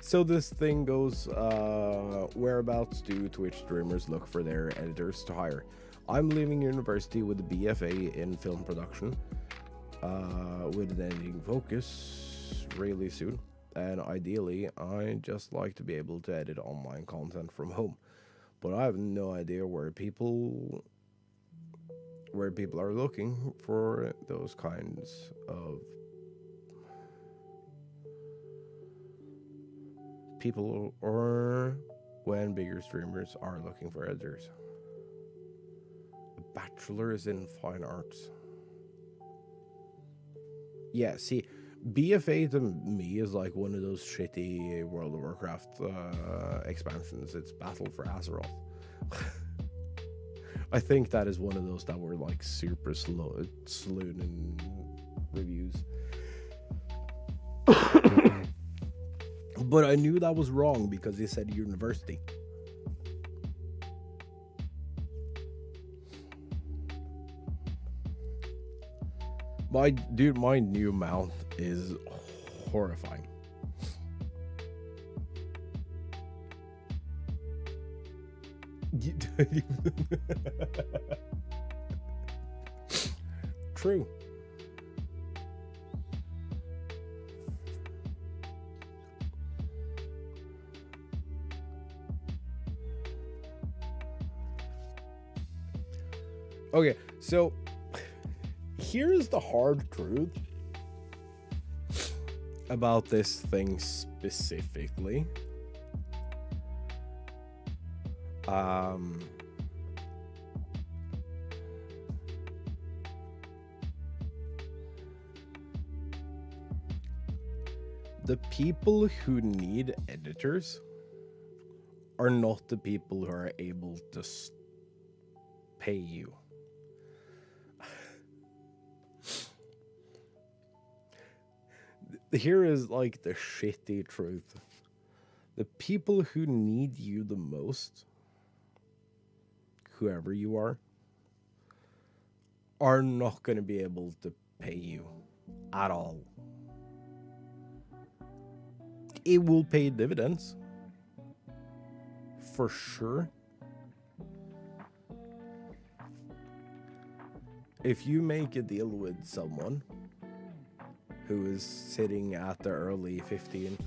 So this thing goes, whereabouts do Twitch streamers look for their editors to hire? I'm leaving university with a BFA in film production, with an editing focus really soon. And ideally, I just like to be able to edit online content from home. But I have no idea where people are looking for those kinds of people, or when bigger streamers are looking for editors. A bachelor's in fine arts. Yeah, see, BFA to me is like one of those shitty World of Warcraft expansions. It's Battle for Azeroth. I think that is one of those that were like super slow in reviews. But I knew that was wrong because they said university. My new mount is horrifying. True. Okay, so here's the hard truth about this thing specifically. The people who need editors are not the people who are able to pay you. Here is like the shitty truth. The people who need you the most, whoever you are not going to be able to pay you at all. It will pay dividends, for sure. If you make a deal with someone who is sitting at the early 15,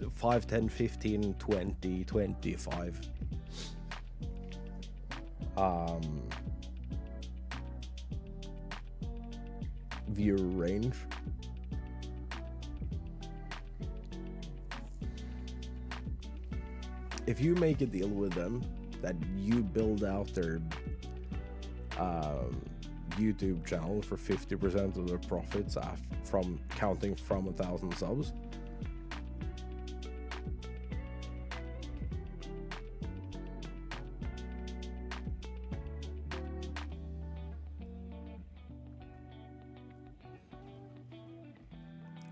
5, 10, 15, 20, 25 viewer range. If you make a deal with them that you build out their YouTube channel for 50% of their profits from counting from 1,000 subs,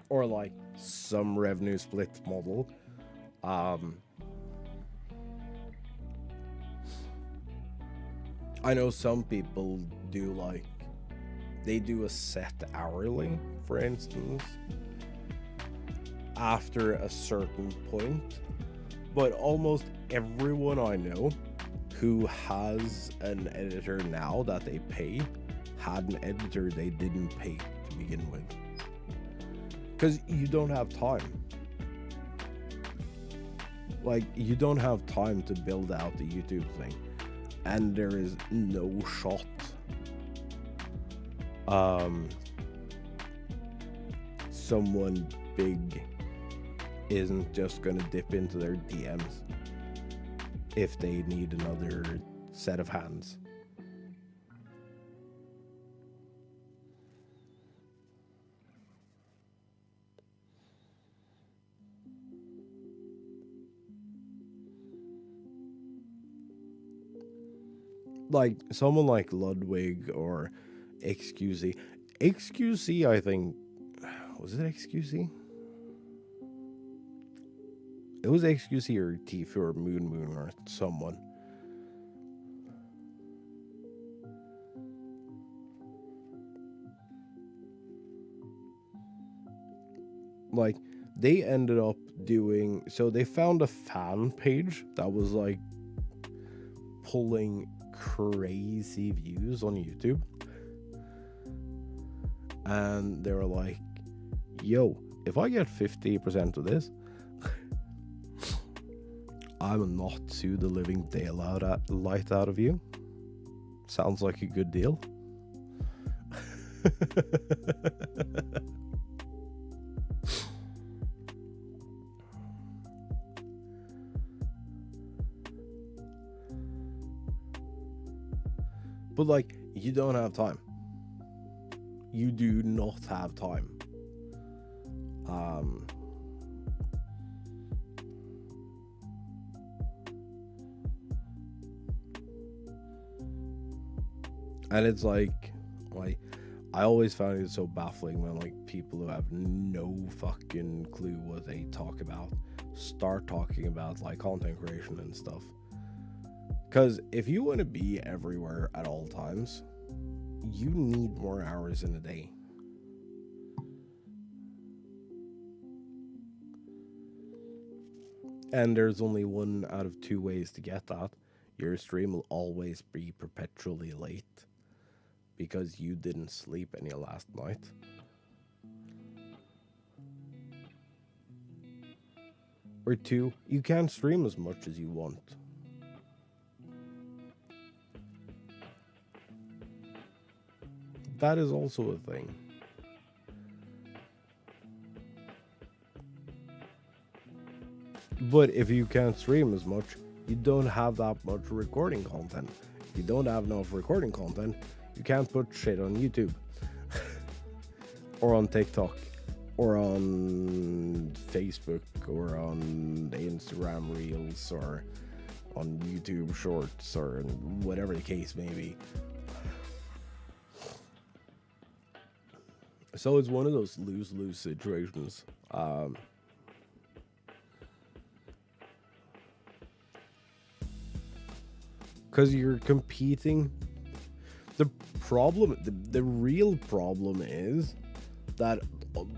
or like some revenue split model, I know some people do like, they do a set hourly, for instance, after a certain point, but almost everyone I know who has an editor now that they pay had an editor they didn't pay to begin with. Because you don't have time. Like, you don't have time to build out the YouTube thing. And there is no shot someone big isn't just gonna dip into their DMs if they need another set of hands. Like someone like Ludwig or XQC. XQC, I think, was it XQC? It was XQC or Tifu or Moon or someone. Like, they ended up doing, so they found a fan page that was like pulling crazy views on YouTube, and they were like, yo, if I get 50% of this, I will not sue the living daylight out of you. Sounds like a good deal. But like, you don't have time. You do not have time. And it's like I always found it so baffling when like people who have no fucking clue what they talk about start talking about like content creation and stuff. Because if you want to be everywhere at all times, you need more hours in a day. And there's only one out of two ways to get that. Your stream will always be perpetually late because you didn't sleep any last night. Or two, you can't stream as much as you want. That is also a thing. But if you can't stream as much, you don't have that much recording content. If you don't have enough recording content, you can't put shit on YouTube. Or on TikTok. Or on Facebook. Or on Instagram Reels. Or on YouTube Shorts. Or whatever the case may be. So it's one of those lose-lose situations. Because you're competing. The problem, the real problem is that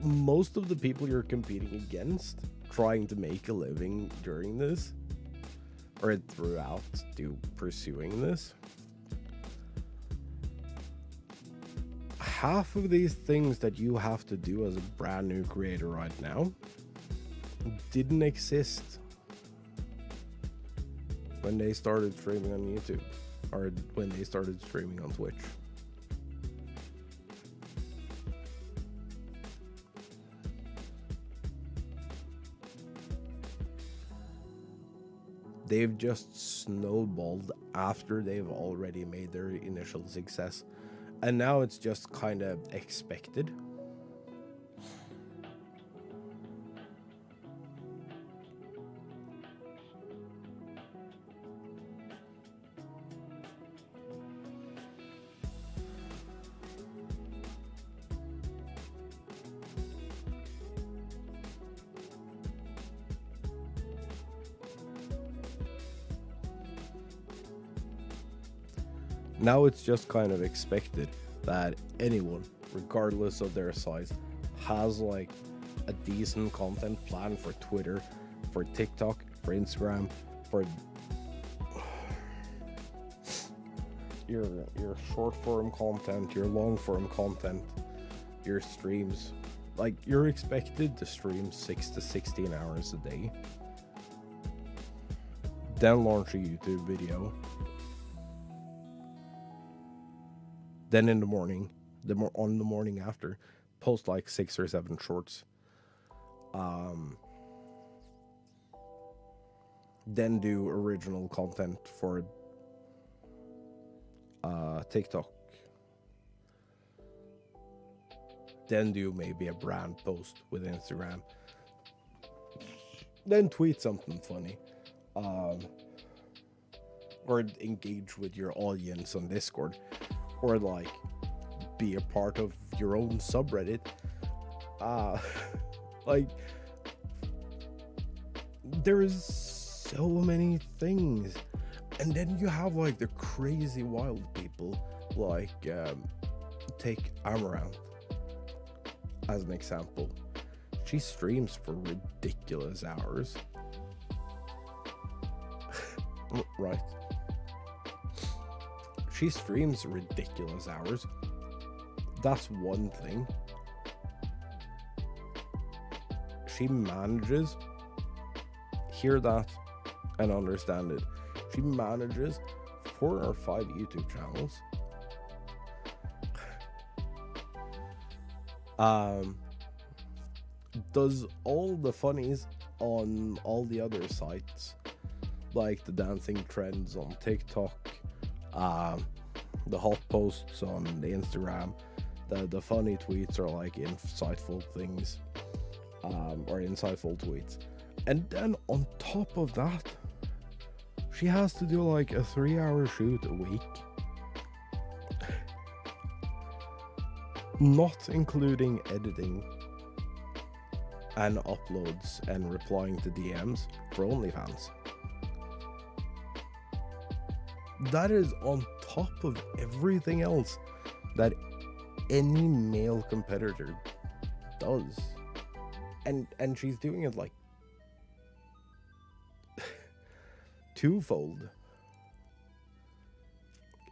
most of the people you're competing against trying to make a living during this, or throughout pursuing this, half of these things that you have to do as a brand new creator right now didn't exist when they started streaming on YouTube, or when they started streaming on Twitch. They've just snowballed after they've already made their initial success. And now it's just kind of expected. Now it's just kind of expected that anyone, regardless of their size, has like a decent content plan for Twitter, for TikTok, for Instagram, for your short form content, your long form content, your streams. Like, you're expected to stream 6 to 16 hours a day, then launch a YouTube video. Then in the morning, on the morning after, post like 6 or 7 shorts. Then do original content for TikTok. Then do maybe a brand post with Instagram. Then tweet something funny. Or engage with your audience on Discord. Or like be a part of your own subreddit. Like, there is so many things. And then you have like the crazy wild people, like take Amaranth as an example. She streams for ridiculous hours. Right. She streams ridiculous hours. That's one thing. She manages, hear that and understand it. She manages 4 or 5 YouTube channels. Does all the funnies on all the other sites, like the dancing trends on TikTok, the hot posts on the Instagram, the funny tweets are like insightful things, or insightful tweets. And then on top of that, she has to do like a 3-hour shoot a week, not including editing and uploads and replying to DMs for OnlyFans. That is on top of everything else that any male competitor does. And she's doing it like twofold.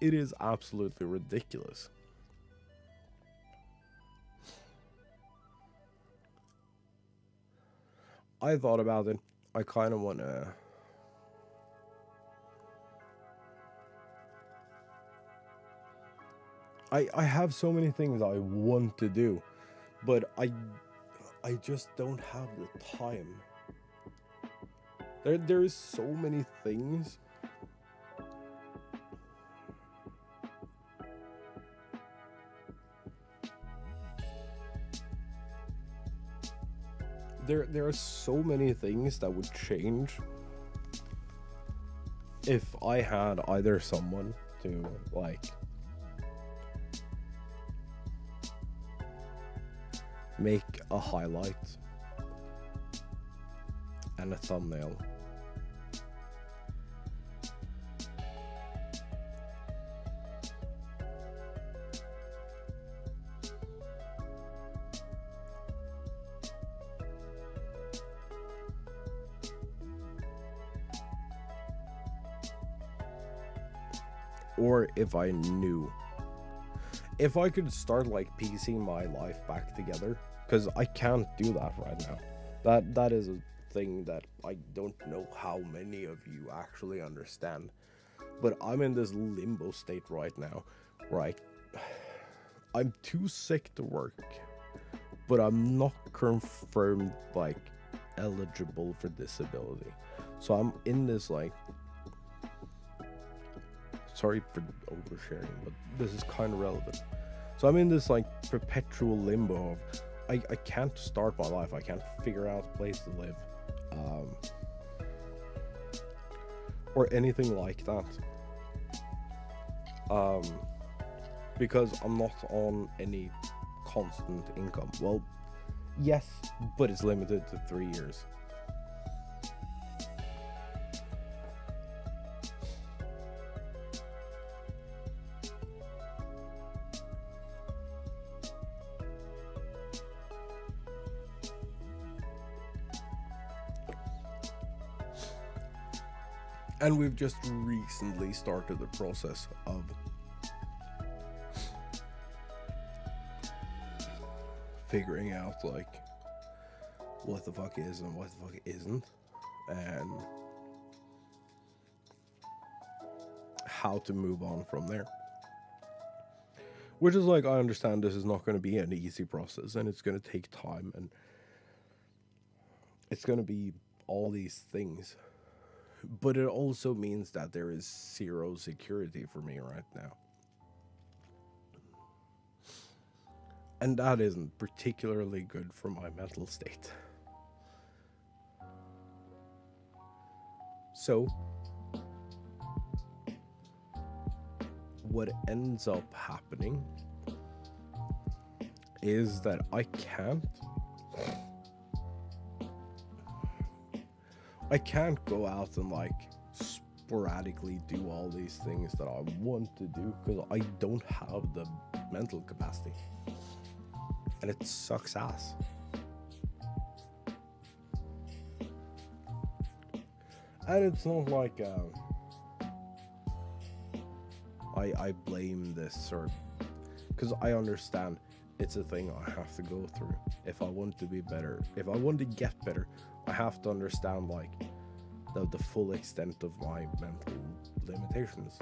It is absolutely ridiculous. I thought about it. I kind of want to... I have so many things I want to do, but I just don't have the time. There is so many things. There are so many things that would change if I had either someone to like make a highlight and a thumbnail, or if I knew, if I could start like piecing my life back together, because I can't do that right now. That is thing that I don't know how many of you actually understand, but I'm in this limbo state right now where I'm too sick to work, but I'm not confirmed like eligible for disability. So I'm in this like, sorry for oversharing, but this is kind of relevant. So I'm in this like perpetual limbo of I can't start my life. I can't figure out a place to live, or anything like that, because I'm not on any constant income. Well, yes, but it's limited to 3 years. And we've just recently started the process of figuring out like what the fuck is and what the fuck isn't, and how to move on from there. Which is like, I understand this is not going to be an easy process, and it's going to take time, and it's going to be all these things. But it also means that there is zero security for me right now. And that isn't particularly good for my mental state. So, what ends up happening is that I can't go out and like sporadically do all these things that I want to do because I don't have the mental capacity, and it sucks ass. And it's not like I blame this, or because I understand it's a thing I have to go through if I want to be better. If I want to get better, I have to understand like the full extent of my mental limitations.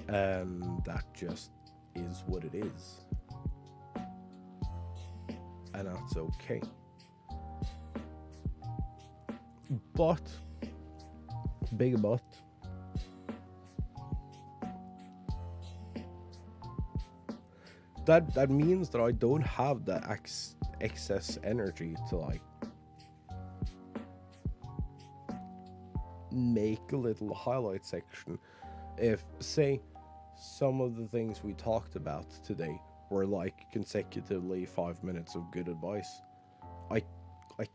And that just is what it is. And that's okay. But, big but, that means that I don't have the excess energy to like make a little highlight section. If, say, some of the things we talked about today were like consecutively 5 minutes of good advice, I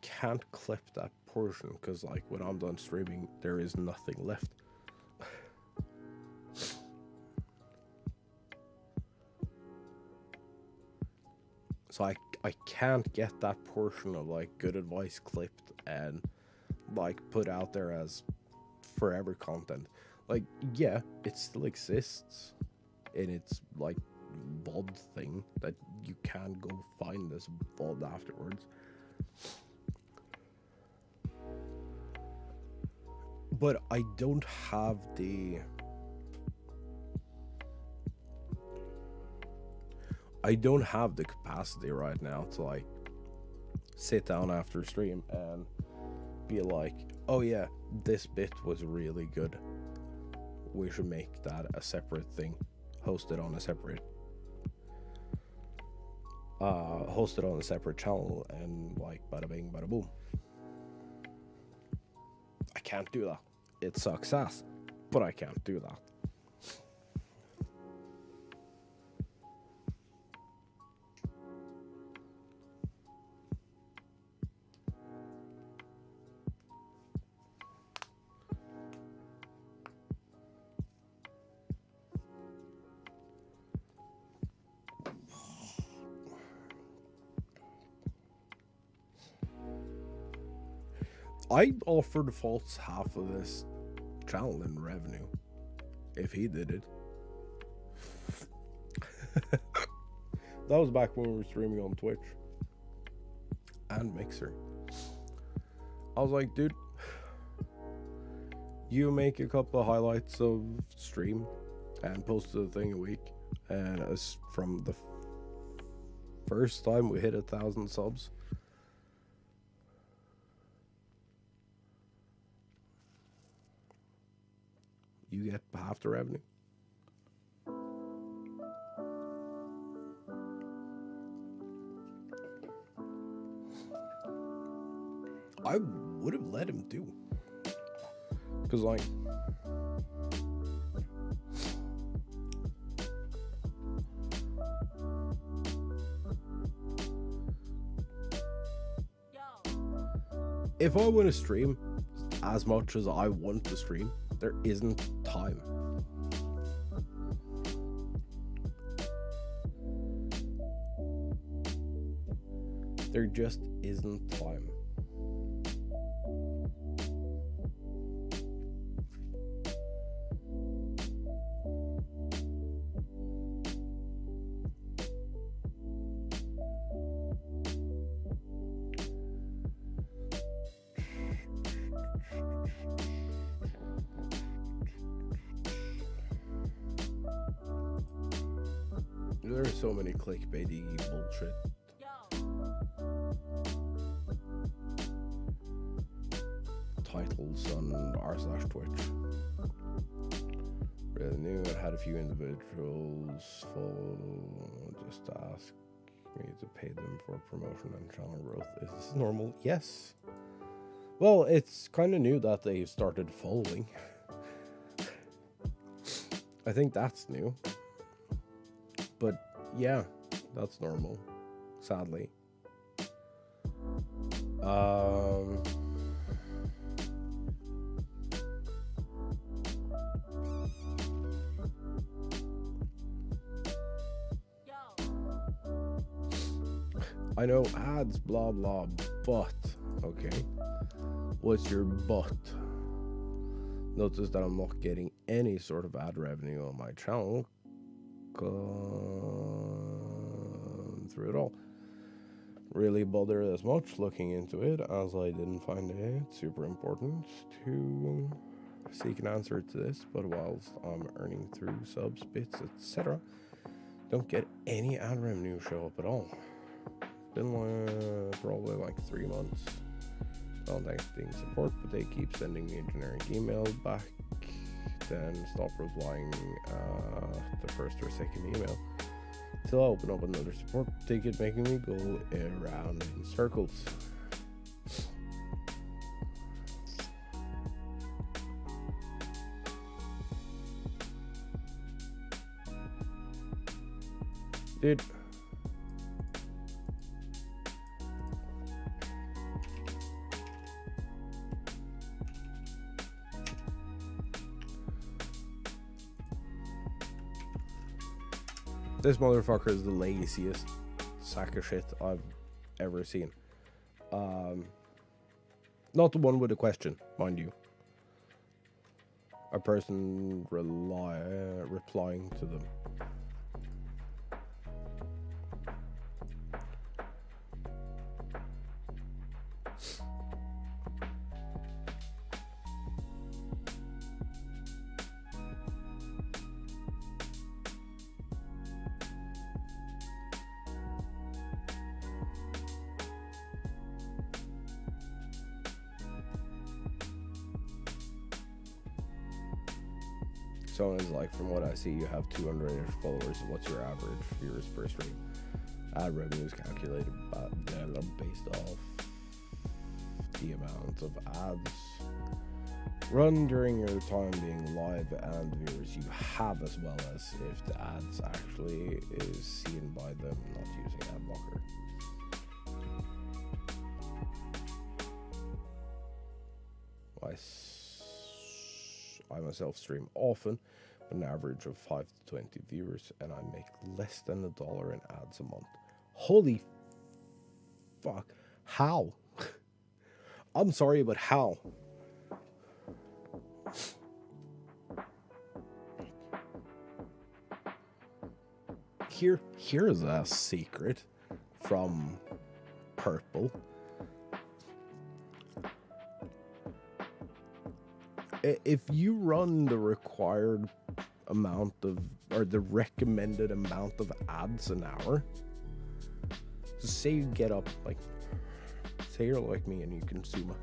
can't clip that portion because like when I'm done streaming there is nothing left. So I can't get that portion of like good advice clipped and like put out there as forever content. Like, yeah, it still exists in its like VOD thing that you can go find this VOD afterwards. But I don't have the capacity right now to like sit down after stream and be like, oh yeah, this bit was really good, we should make that a separate thing, hosted on a separate channel, and like bada bing bada boom. I can't do that. It sucks ass, but I can't do that. I offered False half of this channel in revenue if he did it. That was back when we were streaming on Twitch and Mixer. I was like, dude, you make a couple of highlights of stream and post the thing a week, and as from the first time we hit 1,000 subs, you get half the revenue. I would have let him do, because like, if I want to stream as much as I want to stream, there isn't time. There just isn't time. There are so many clickbaity bullshit. Titles on r/Twitch. Really new. I had a few individuals just ask me to pay them for promotion and channel growth. Is this normal? Yes. Well, it's kind of new that they started following. I think that's new. But yeah, that's normal, sadly. I know ads, blah blah, but okay, what's your but? Notice that I'm not getting any sort of ad revenue on my channel. Through it all. Really bother as much looking into it, as I didn't find it super important to seek an answer to this. But whilst I'm earning through subs, bits, etc., don't get any ad revenue show up at all. It's been probably like 3 months contacting support, but they keep sending me a generic email back, then stop replying the first or second email till I open up another support ticket, making me go around in circles. Dude, this motherfucker is the laziest sack of shit I've ever seen. Not the one with a question, mind you. A person replying to them. Someone is like, from what I see, you have 200 followers. What's your average viewers per stream? Ad revenue is calculated based off the amount of ads run during your time being live and viewers you have, as well as if the ads actually is seen by them not using ad blocker. I myself stream often, with an average of 5 to 20 viewers, and I make less than $1 in ads a month. Holy fuck. How? I'm sorry, but how? Here's a secret from Purple. If you run the required amount of, or the recommended amount of ads an hour, so say you get up, like, say you're like me and you consume an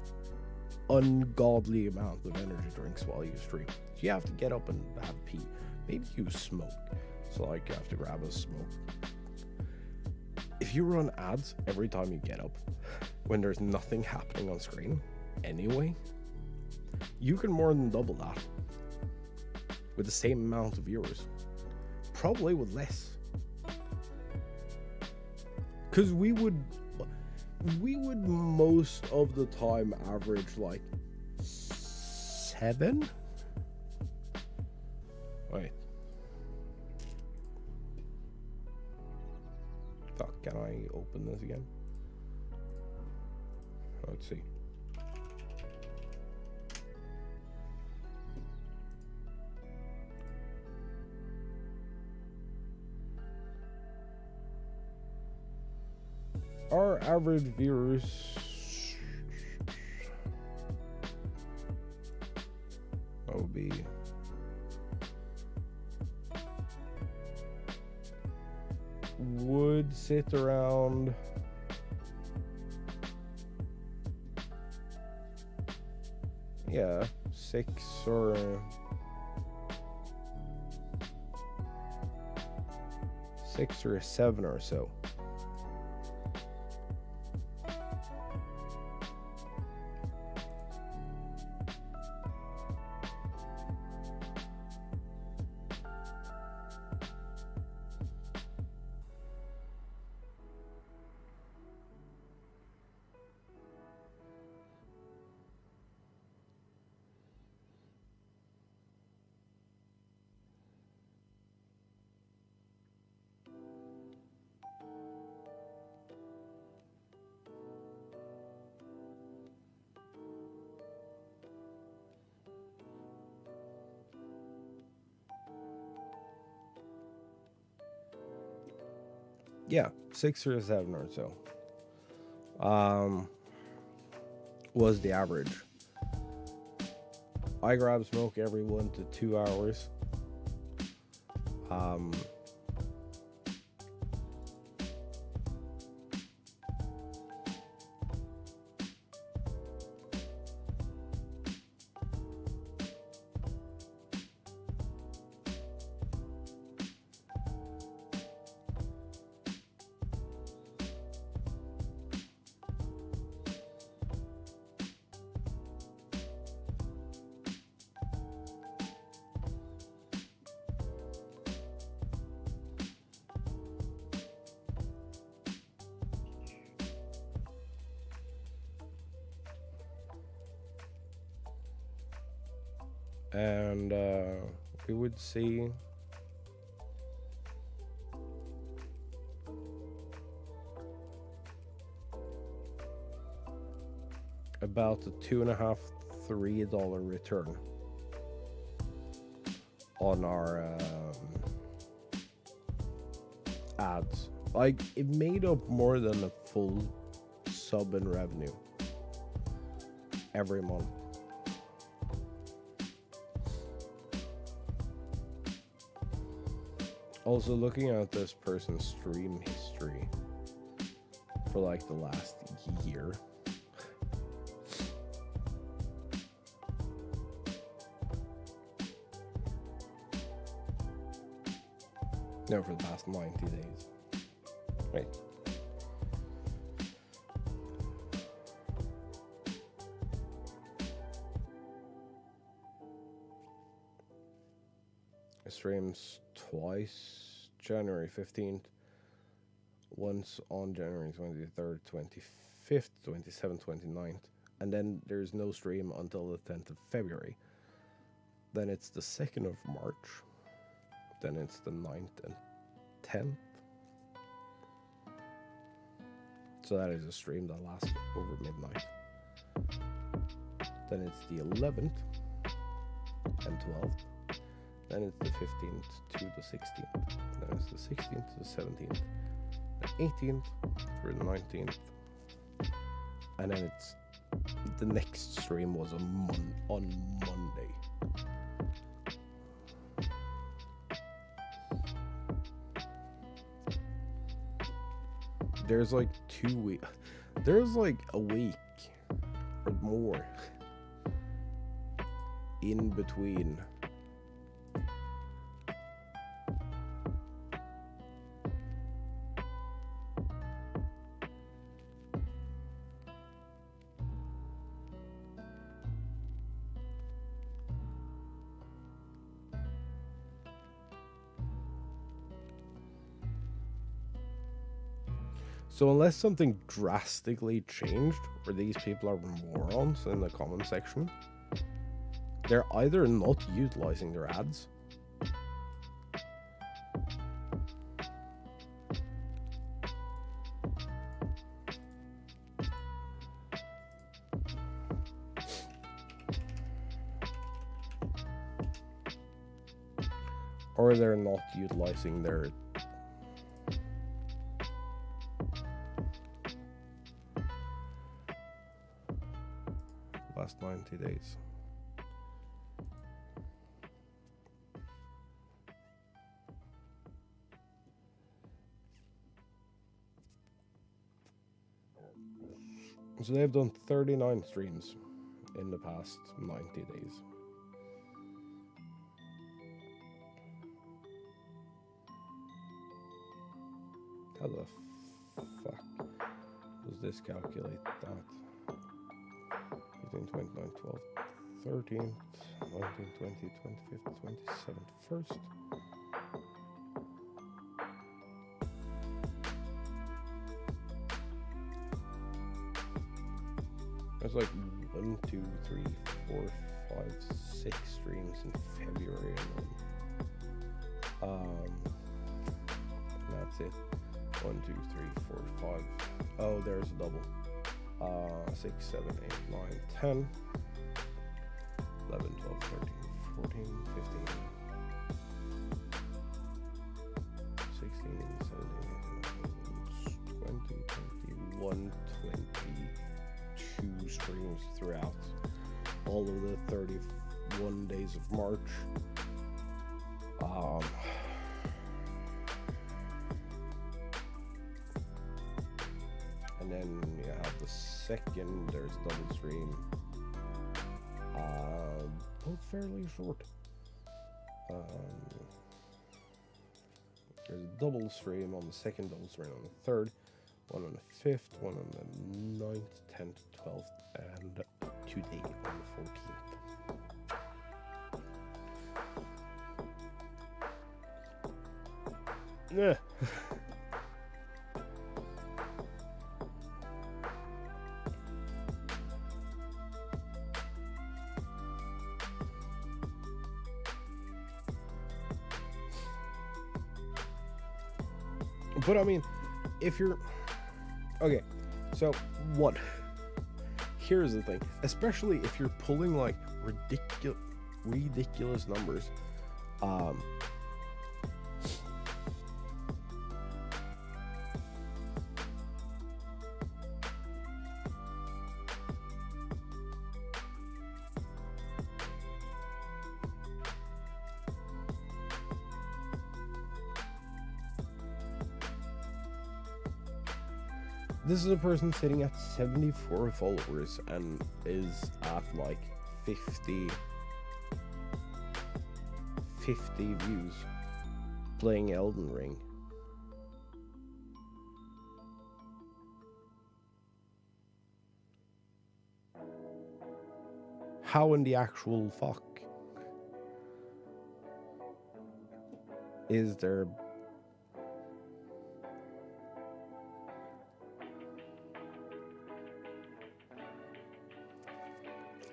ungodly amount of energy drinks while you stream. So you have to get up and have pee. Maybe you smoke. So like you have to grab a smoke. If you run ads every time you get up, when there's nothing happening on screen anyway, you can more than double that with the same amount of viewers. Probably with less. Because we would most of the time average like 7. Wait. Fuck, can I open this again? Let's see. Our average viewers that would be would sit around yeah 6 or 7 or so. Yeah, 6 or 7 or so. Was the average. I grab smoke every 1 to 2 hours. And we would see about a $2.5–3 return on our ads. Like, it made up more than a full sub in revenue every month. Also, looking at this person's stream history for like the last year, no, for the past 90 days. Wait. Streams twice, January 15th, once on January 23rd, 25th, 27th, 29th, and then there's no stream until the 10th of February. Then it's the 2nd of March, then it's the 9th and 10th. So that is a stream that lasts over midnight. Then it's the 11th and 12th. Then it's the 15th to the 16th. Then it's the 16th to the 17th. The 18th through the 19th. And then it's the next stream was on Monday. There's like 2 weeks. There's like a week or more in between. So unless something drastically changed, or these people are morons in the comment section, they're either not utilizing their ads, or they're not utilizing their last 90 days. So they've done 39 streams in the past 90 days. How the fuck does this calculate that? 15, 29, 12, 13th, 19, 20, 25th, 27th, 1st. There's like 1, 2, 3, 4, 5, 6 streams in February and that's it. 1, 2, 3, 4, 5. Oh, there's a double. 6, 7, 8, 9, 10, 11, 12, 13, 14, 15, 16, 17, 18, 20, 21, 22 streams throughout all of the 31 days of March. And then you have the second, there's double stream. Both fairly short. There's a double stream on the second, double stream on the third, one on the 5th, one on the 9th, 10th, 12th, and today on the 14th. Yeah. But I mean, if you're okay, so what? Here's the thing, especially if you're pulling like ridiculous numbers, this is a person sitting at 74 followers and is at like 50 views playing Elden Ring. How in the actual fuck is there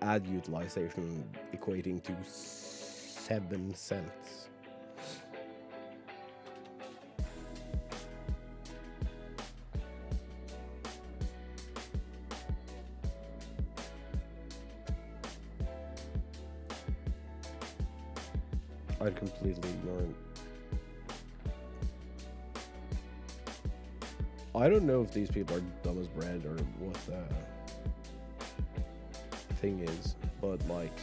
ad utilization equating to 7 cents? I'd completely ignore it. I don't know if these people are dumb as bread or what the thing is, but like,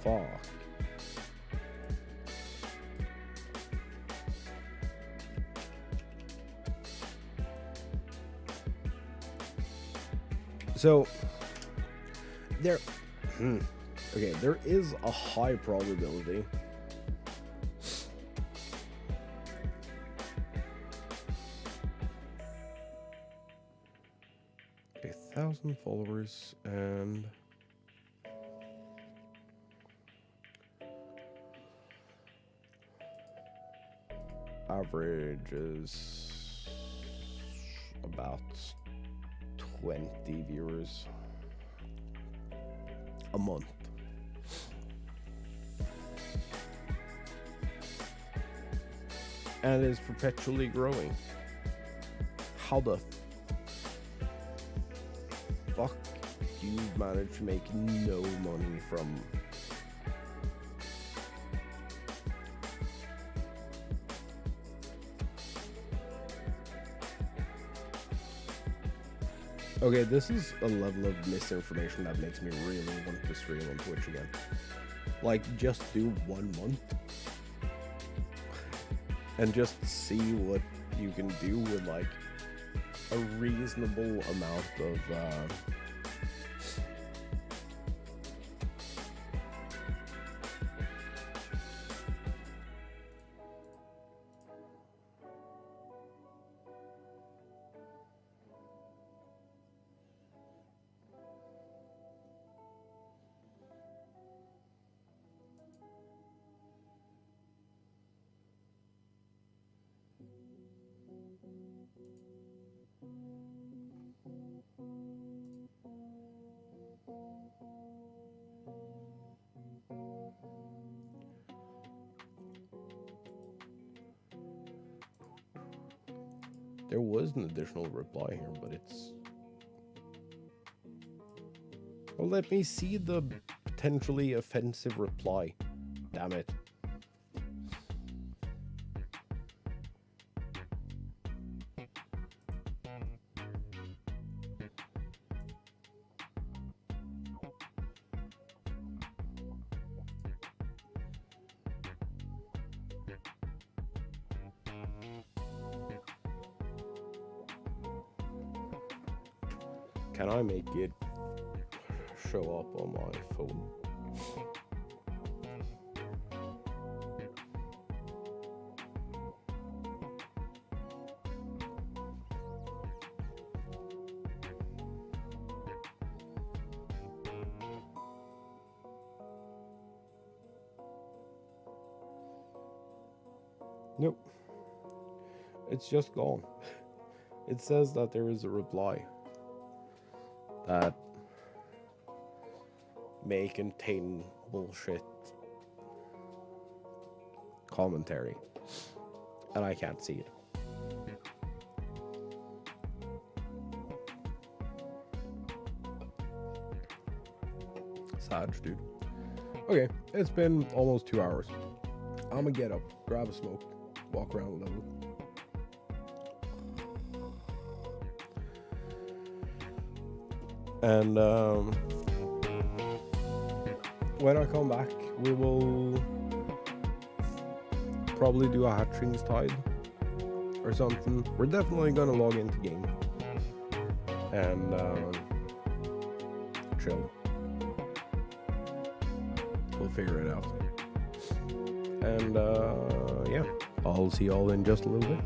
fuck. So, there, okay, there is a high probability okay, 1,000 followers and average is about 20 viewers a month. And is perpetually growing. How the fuck do you manage to make no money from Okay, this is a level of misinformation that makes me really want to stream on Twitch again. Like, just do 1 month and just see what you can do with like a reasonable amount of There was an additional reply here, but it's... Well, let me see the potentially offensive reply. Damn it. Can I make it show up on my phone? Nope. It's just gone. It says that there is a reply that may contain bullshit commentary, and I can't see it. Sad, dude. Okay, it's been almost 2 hours. I'm gonna get up, grab a smoke, walk around a little. And when I come back, we will probably do a Hatchings Tide or something. We're definitely gonna log into game and chill. We'll figure it out. And yeah, I'll see y'all in just a little bit.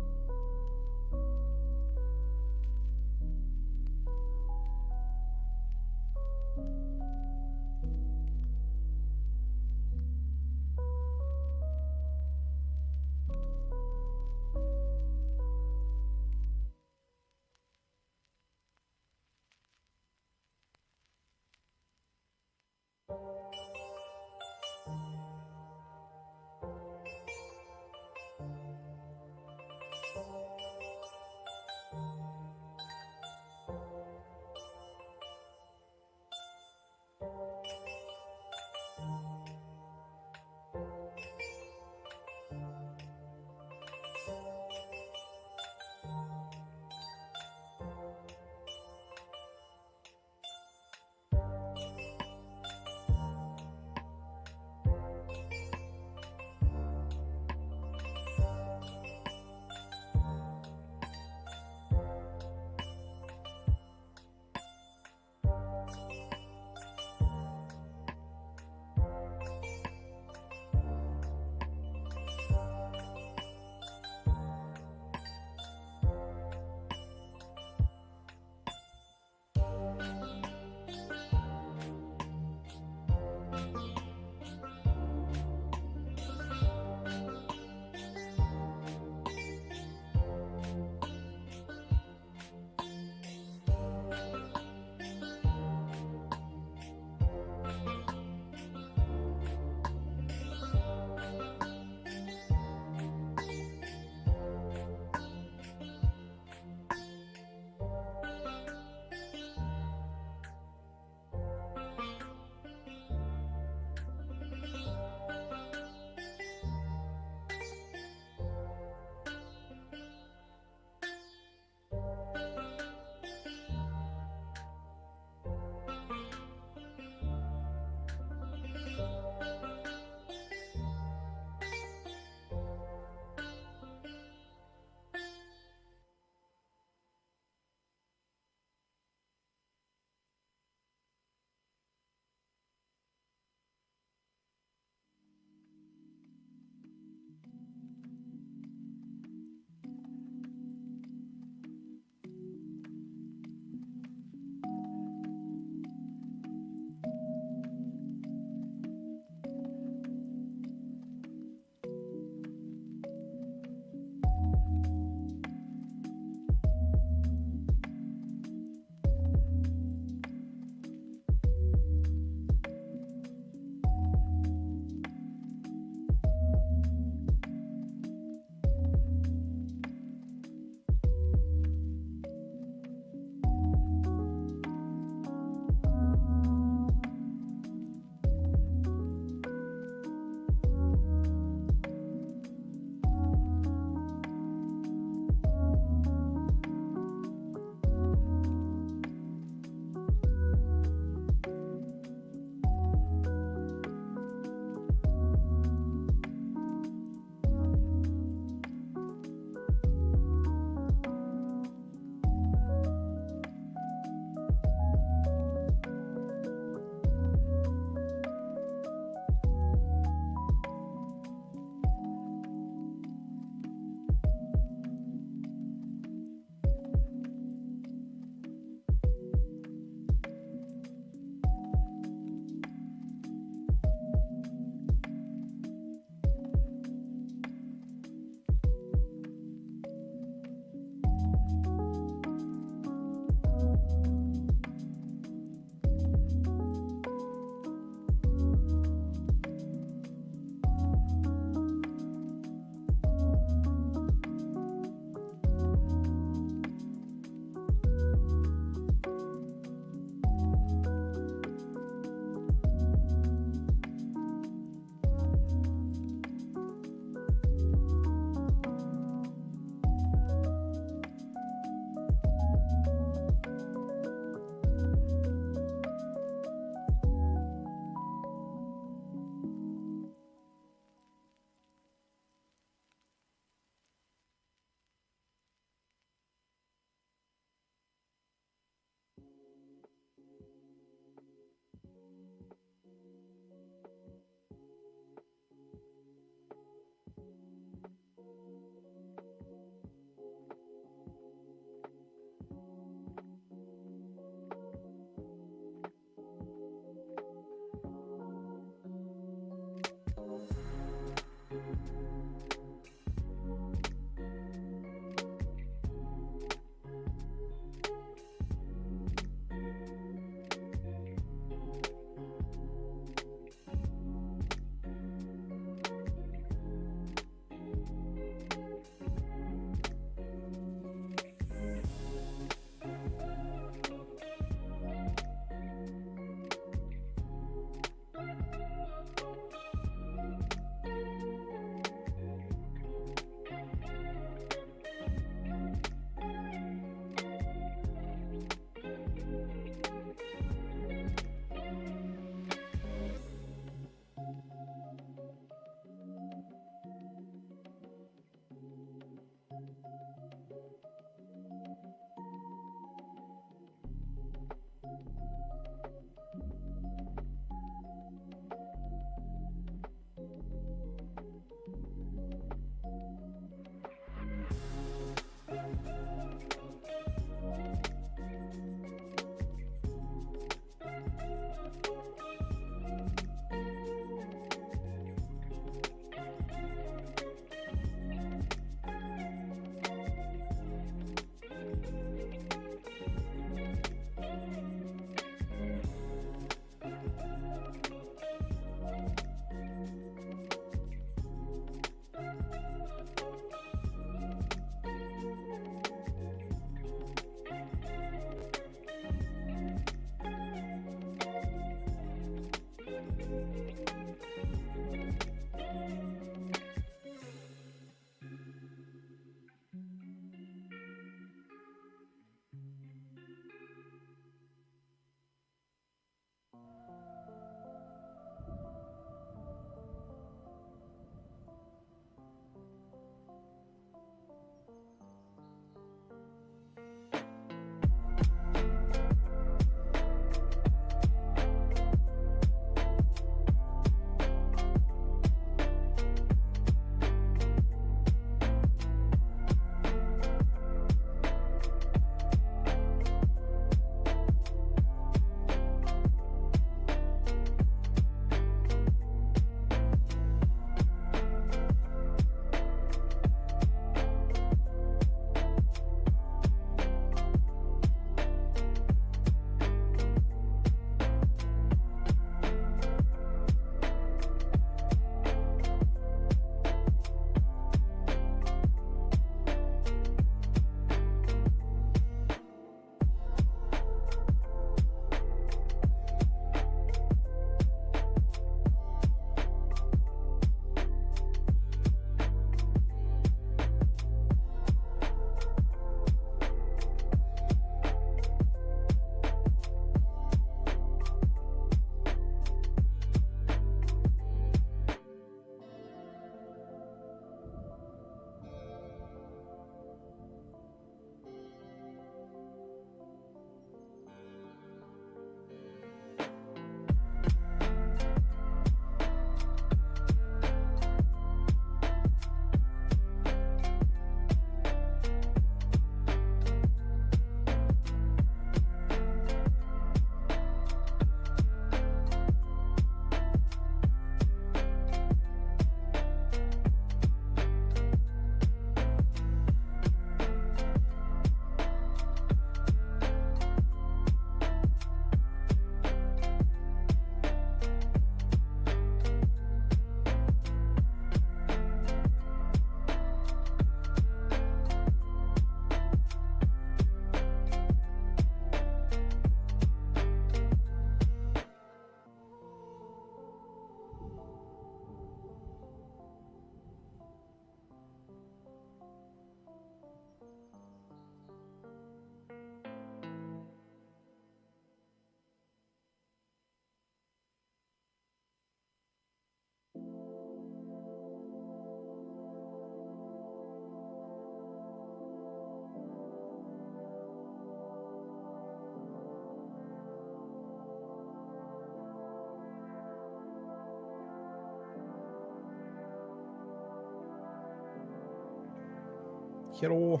Hello.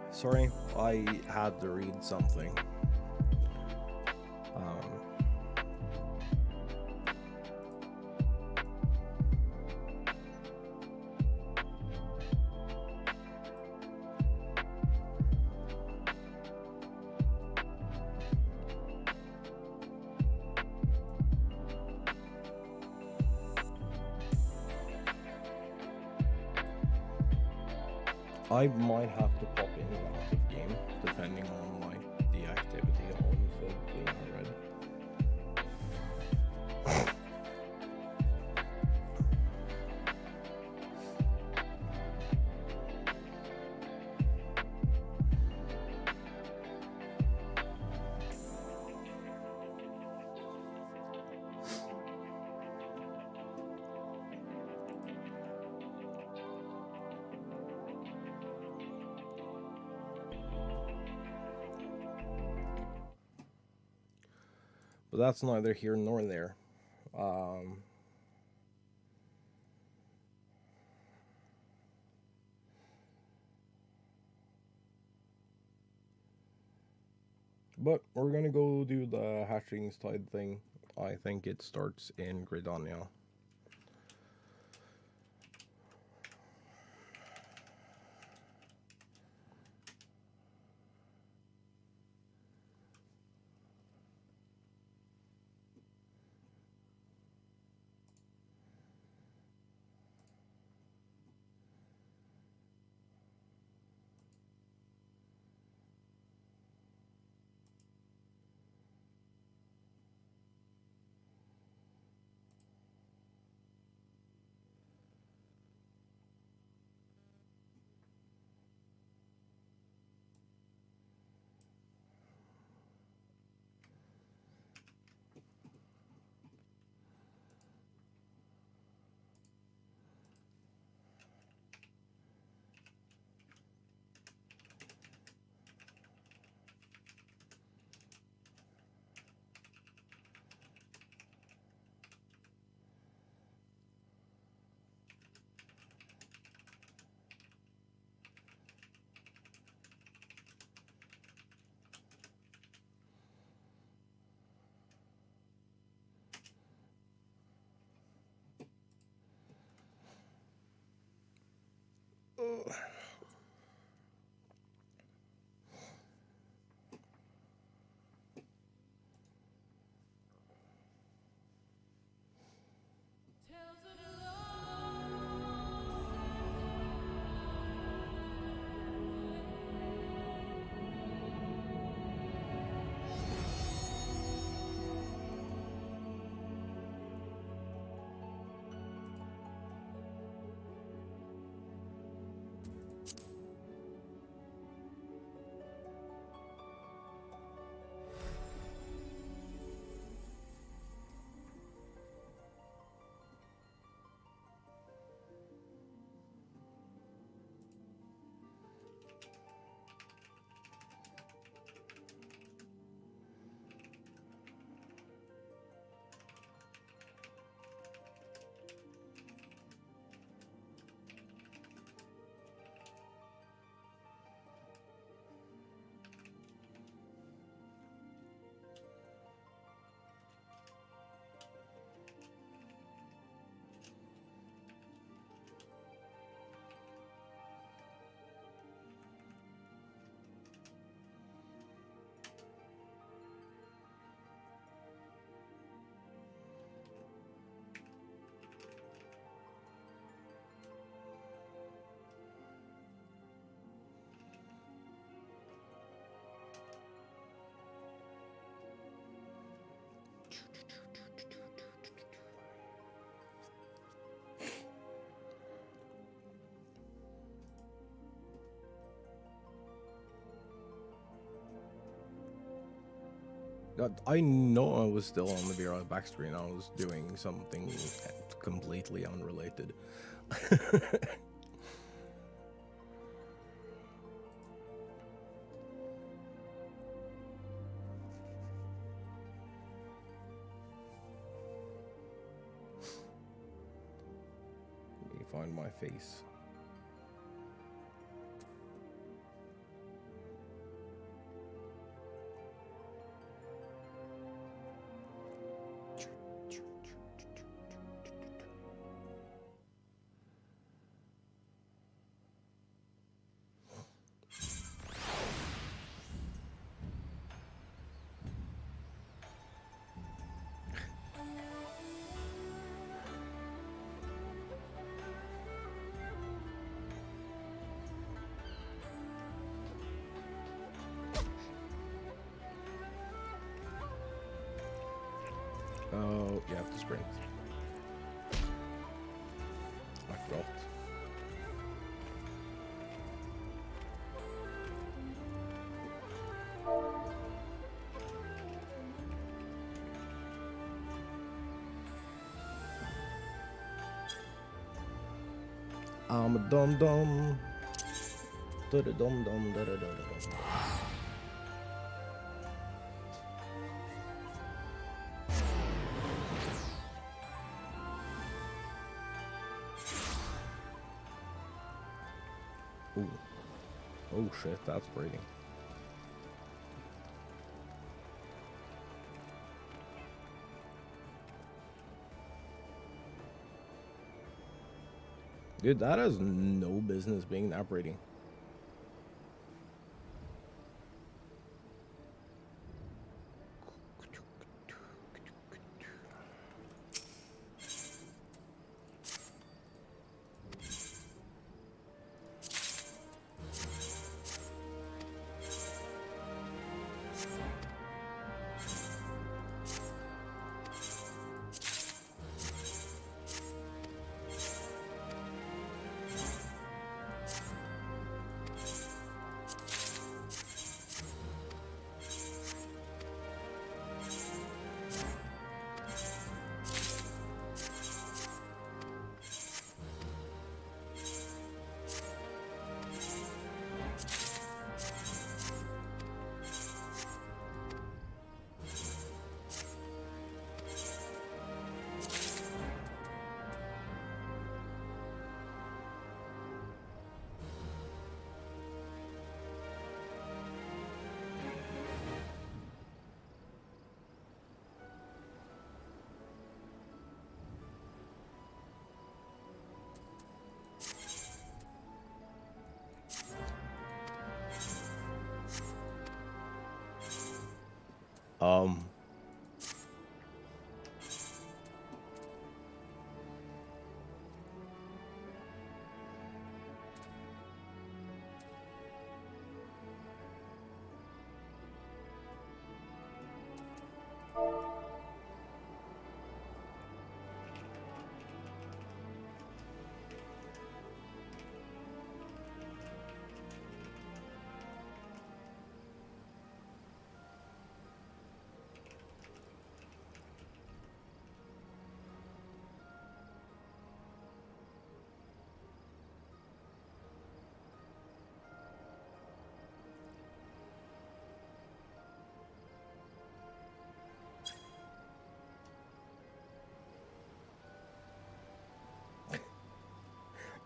Sorry, I had to read something. I might have to pop in and out of game depending on like the activity on the thing I read. But that's neither here nor there. But we're gonna go do the hatchings tide thing. I think it starts in Gridania. I know I was still on the VR back screen. I was doing something completely unrelated. Let me find behind my face. Oh, you have to sprint. I forgot. I'm a dum dum. Da da dum dum da da da da. Ooh. Oh shit, that's breeding. Dude, that has no business being that breeding. Um.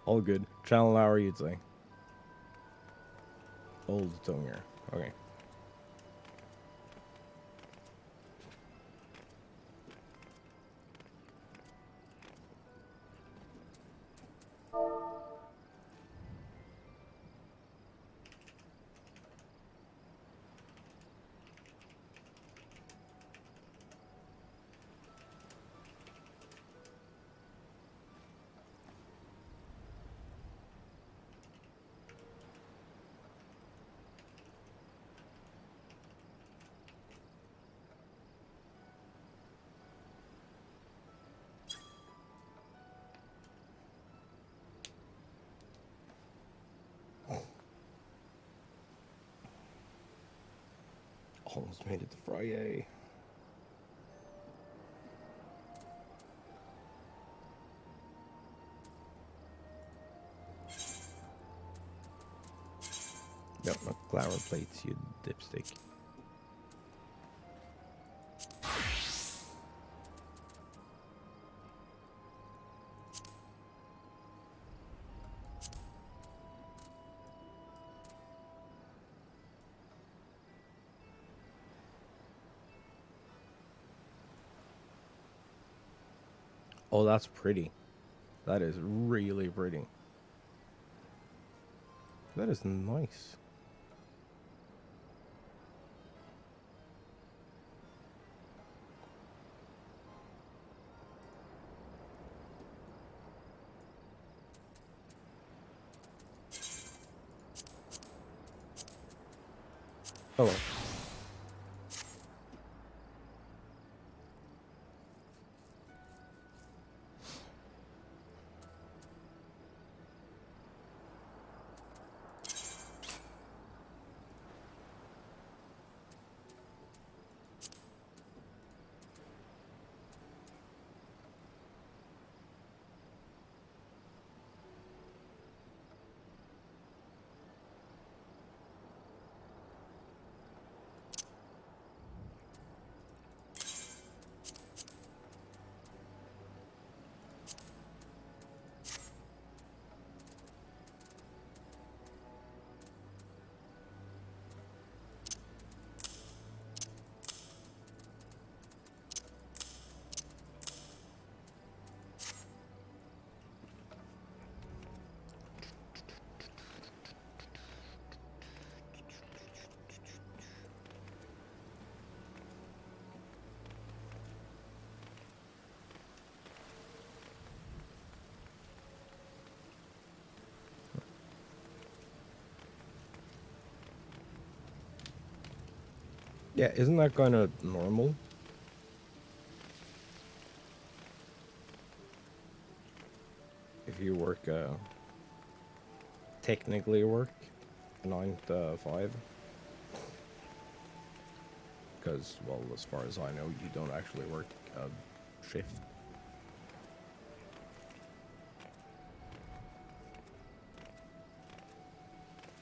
All good. Channel hour, you'd say. Old tongue here. Okay. Almost made it to Friday. Yep, not glamour plates, you dipstick. Oh, that's pretty. That is really pretty. That is nice. Hello. Yeah, isn't that kind of normal? If you work, technically work 9 to 5. Because, well, as far as I know, you don't actually work a shift.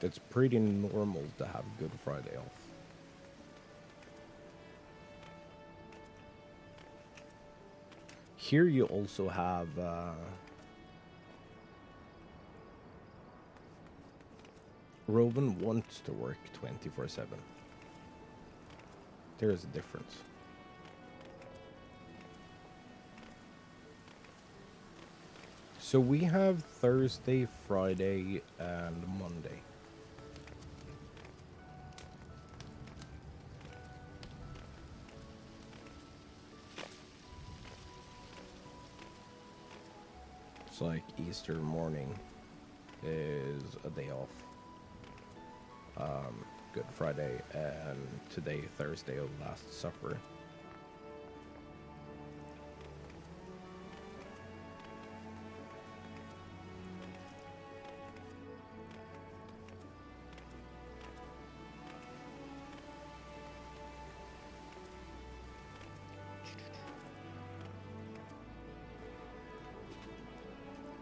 It's pretty normal to have Good Friday off. Here you also have Roven wants to work 24/7. There is a difference. So we have Thursday, Friday, and Monday. It's like Easter morning is a day off. Good Friday, and today, Thursday, of Last Supper.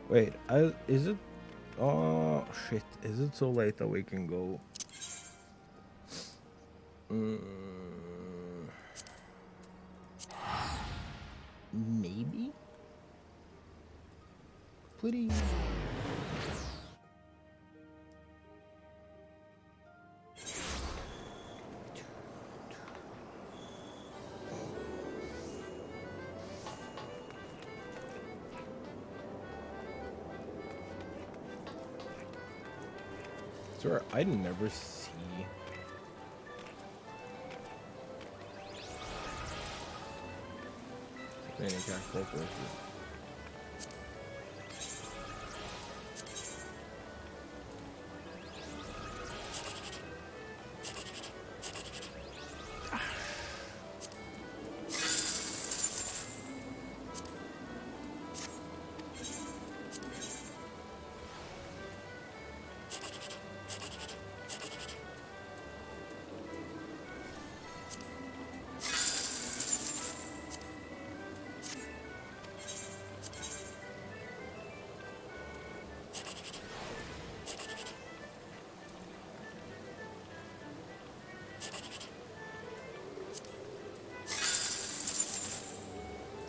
Wait, is it? Oh shit! Is it so late that we can go? Maybe. Please. Sir, I never see. Any cat corporation.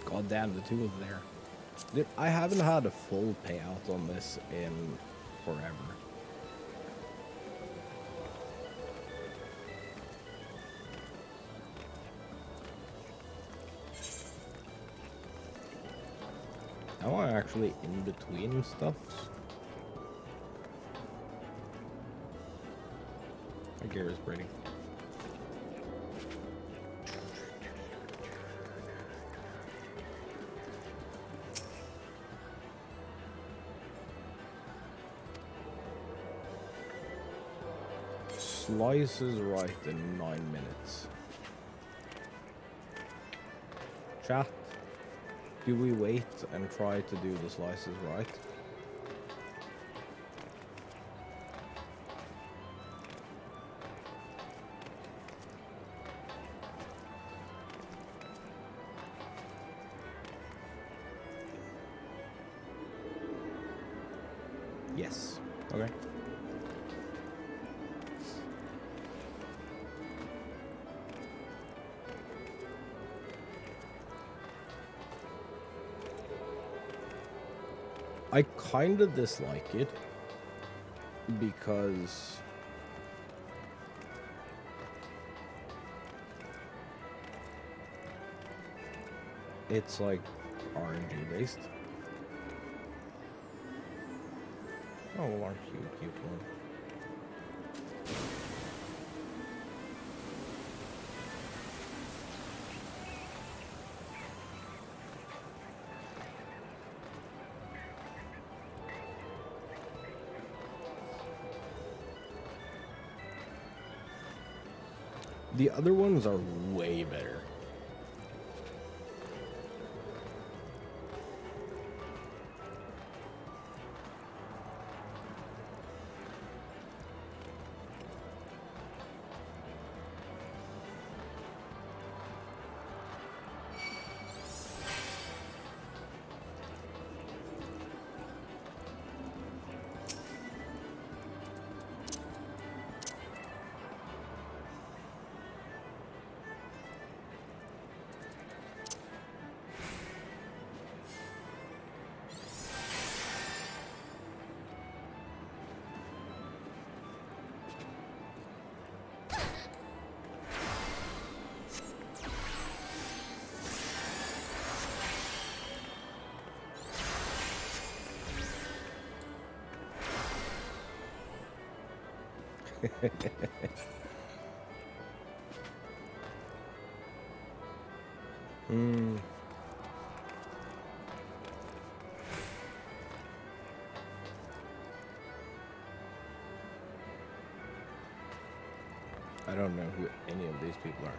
God damn, the two of there. Dude, I haven't had a full payout on this in forever. Am I actually in between stuffs? My gear is pretty. Slice is right in 9 minutes. Chat, do we wait and try to do the slices right? Yes. Okay. I kind of dislike it because it's like RNG based. Oh, well, aren't you a cute one? The other ones are way better. I don't know who any of these people are.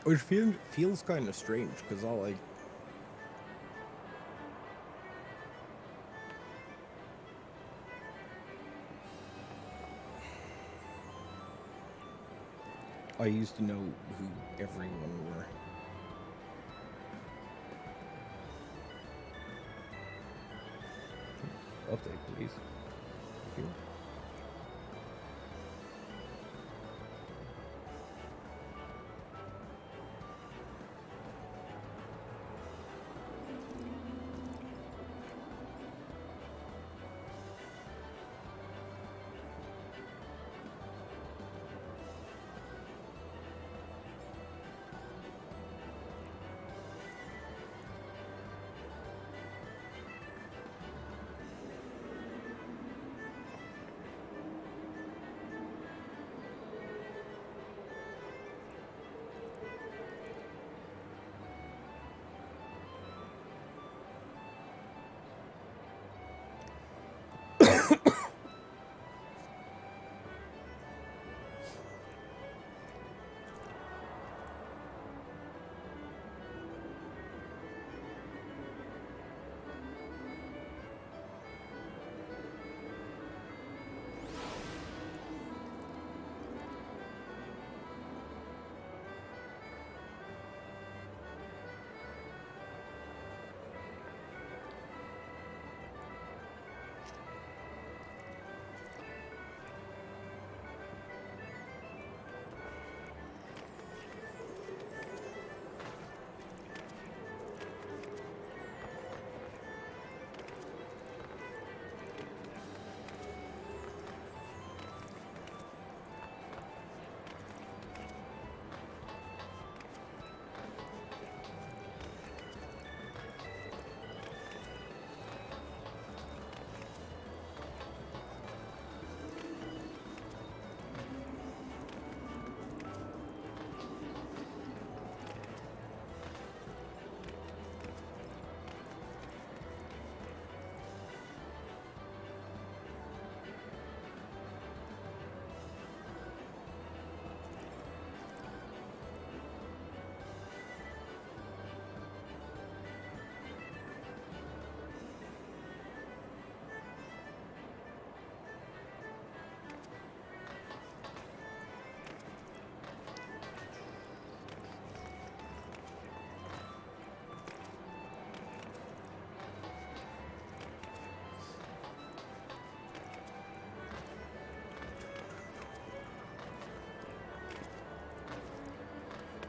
Which feels kind of strange, because I'll like... I used to know who everyone were. Update, please. Thank you.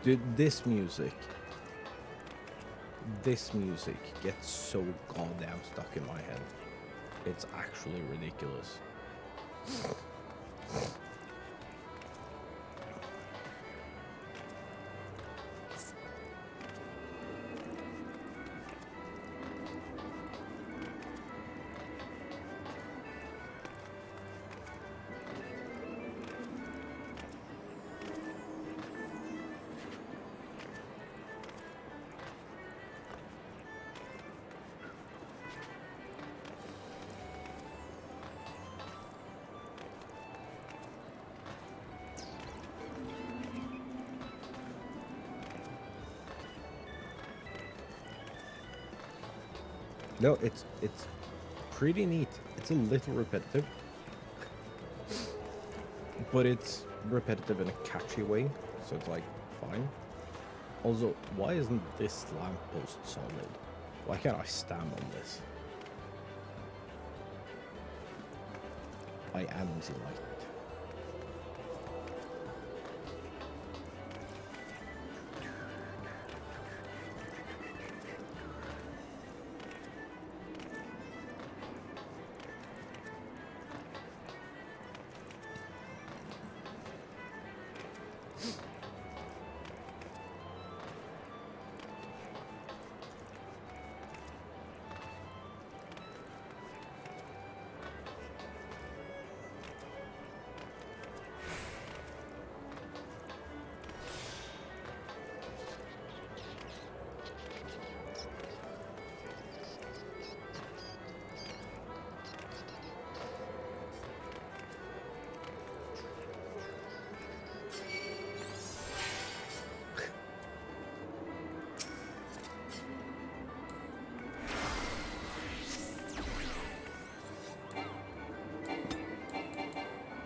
Dude, this music gets so goddamn stuck in my head. It's actually ridiculous. No, it's pretty neat. It's a little repetitive, but it's repetitive in a catchy way, so it's like fine. Also, why isn't this lamppost solid? Why can't I stand on this? I am delighted.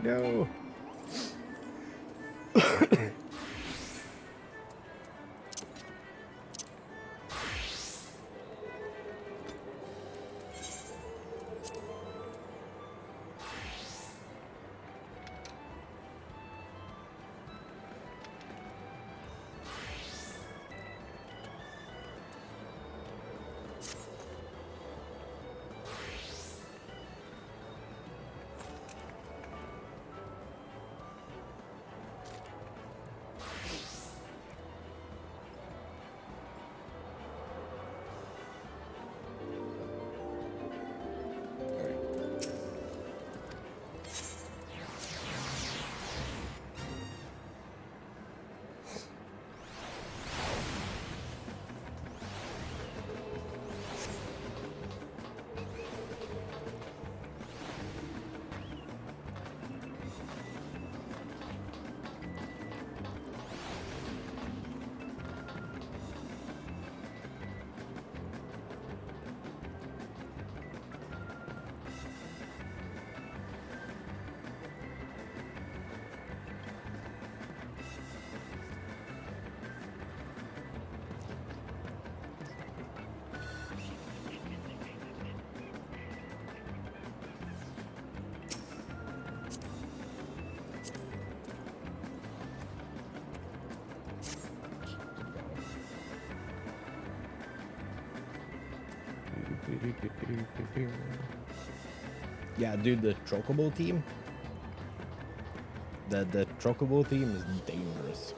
No. Yeah, dude, the Chocobo team. The Chocobo team is dangerous.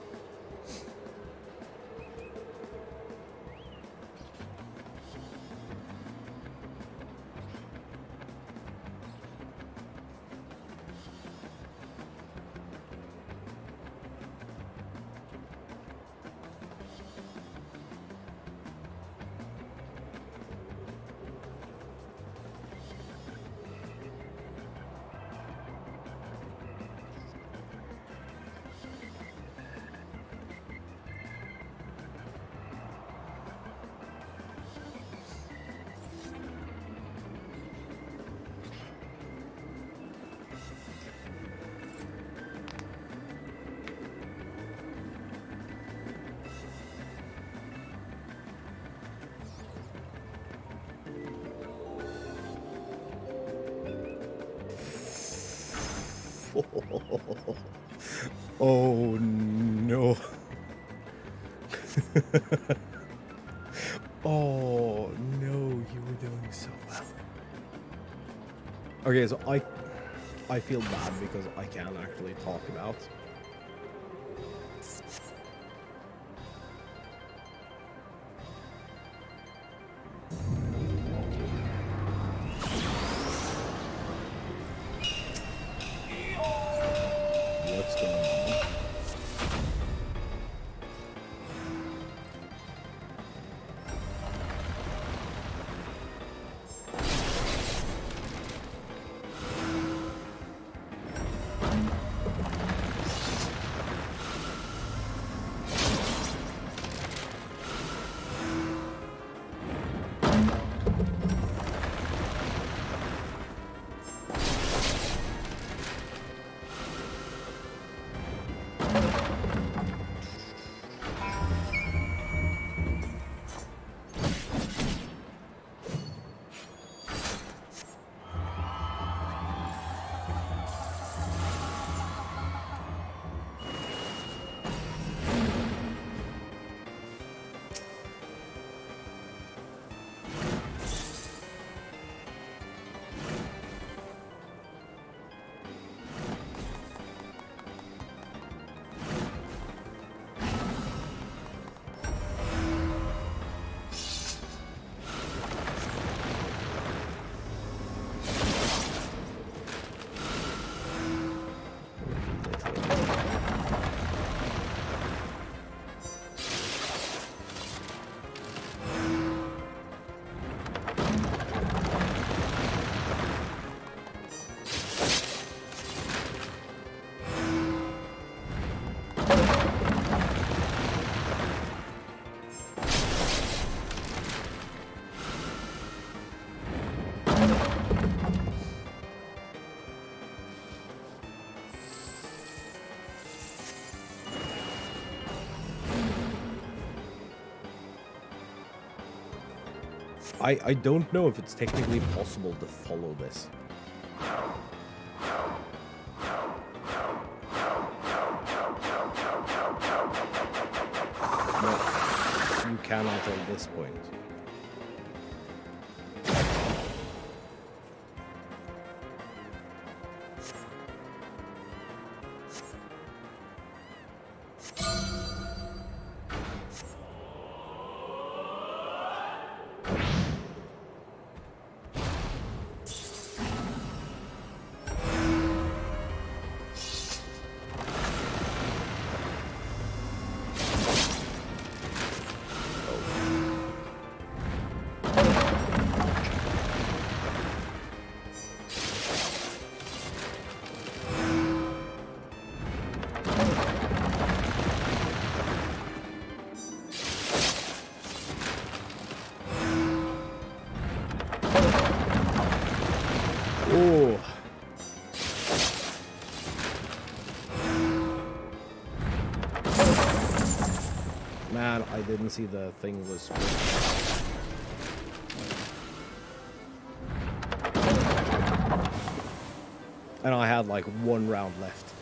Oh no. Oh no, you were doing so well. Okay, so I feel bad because I can't actually talk about. What's going on? I don't know if it's technically possible to follow this. But you cannot at this point. Oh. Man, I didn't see the thing was split. And I had like one round left.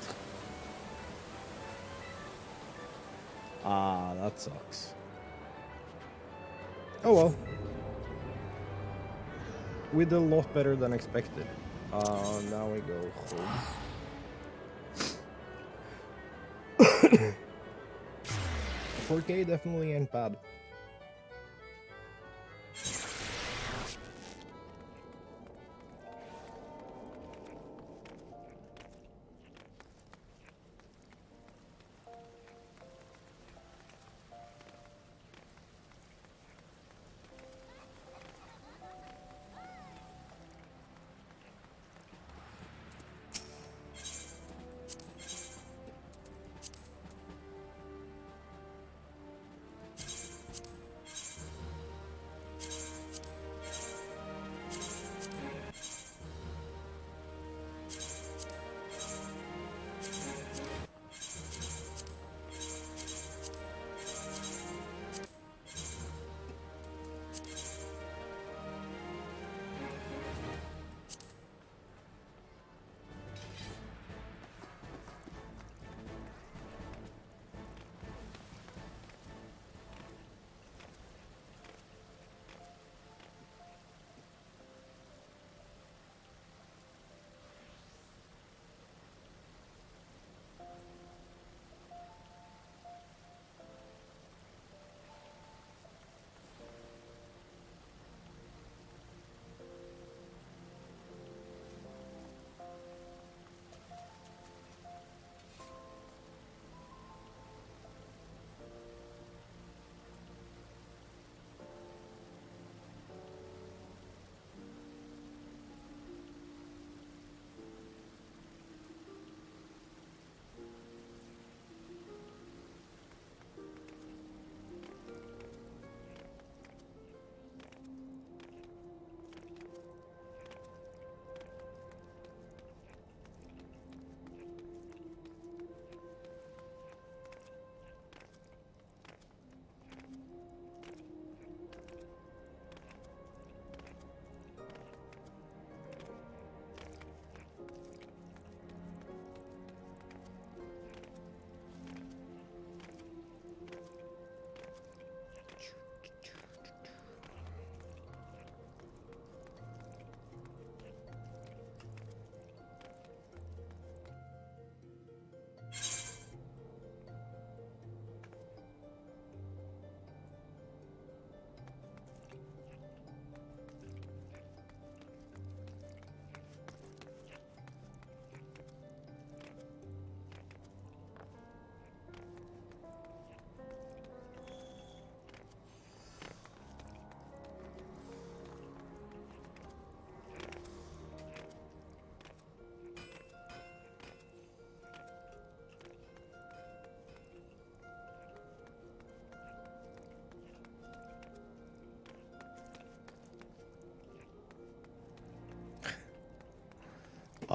Ah, that sucks. Oh well. We did a lot better than expected. Now we go home. 4K definitely ain't bad.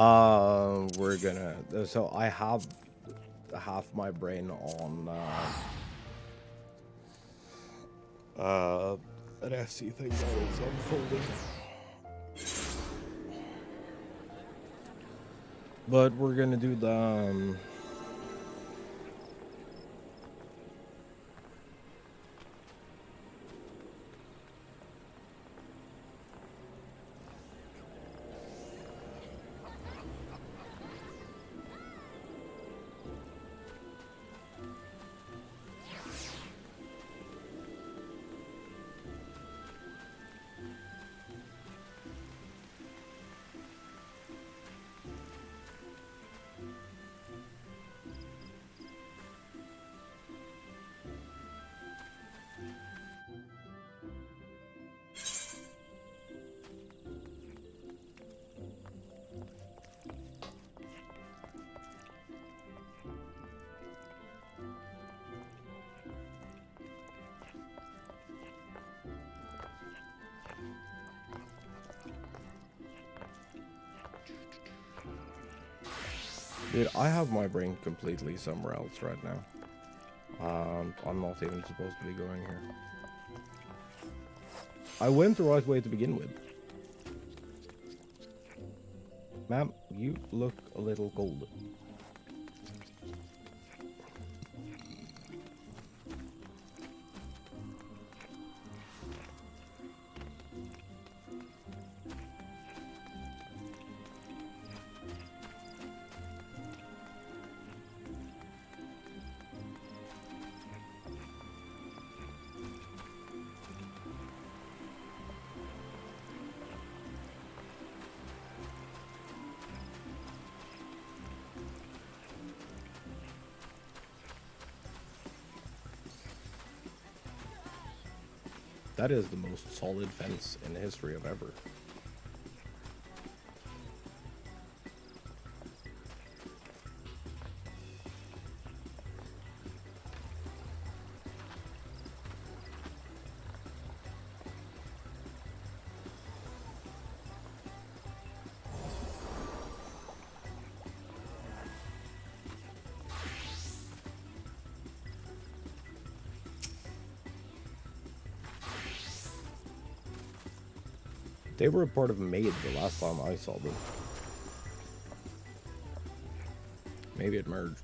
We're gonna. So I have half my brain on an SC thing that is unfolding. But we're gonna do the. Dude, I have my brain completely somewhere else right now. I'm not even supposed to be going here. I went the right way to begin with. Ma'am, you look a little cold. That is the most solid fence in the history of ever. They were a part of Maid the last time I saw them. Maybe it merged.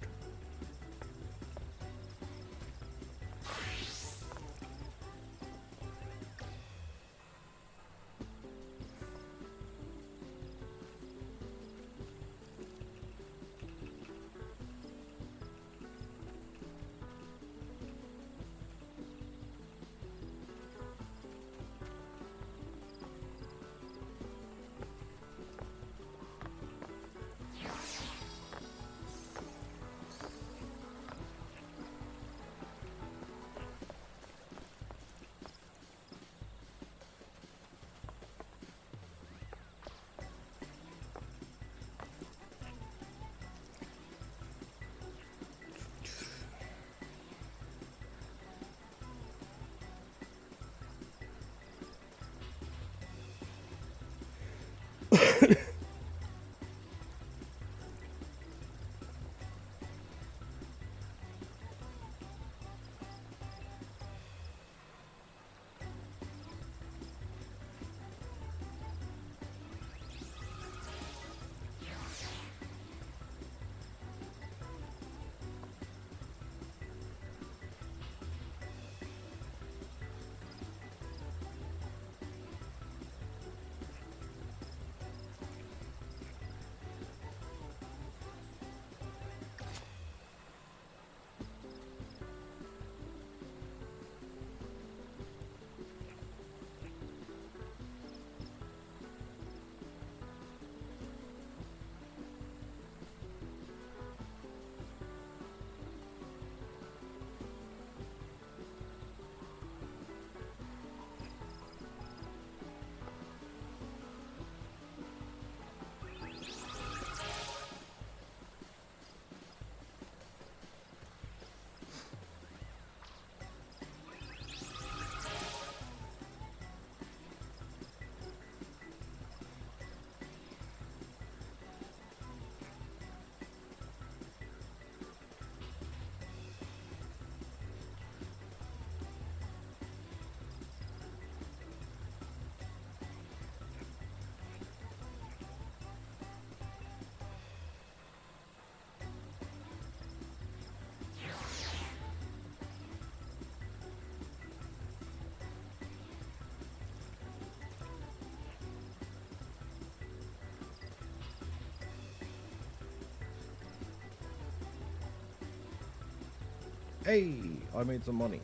Hey, I made some money.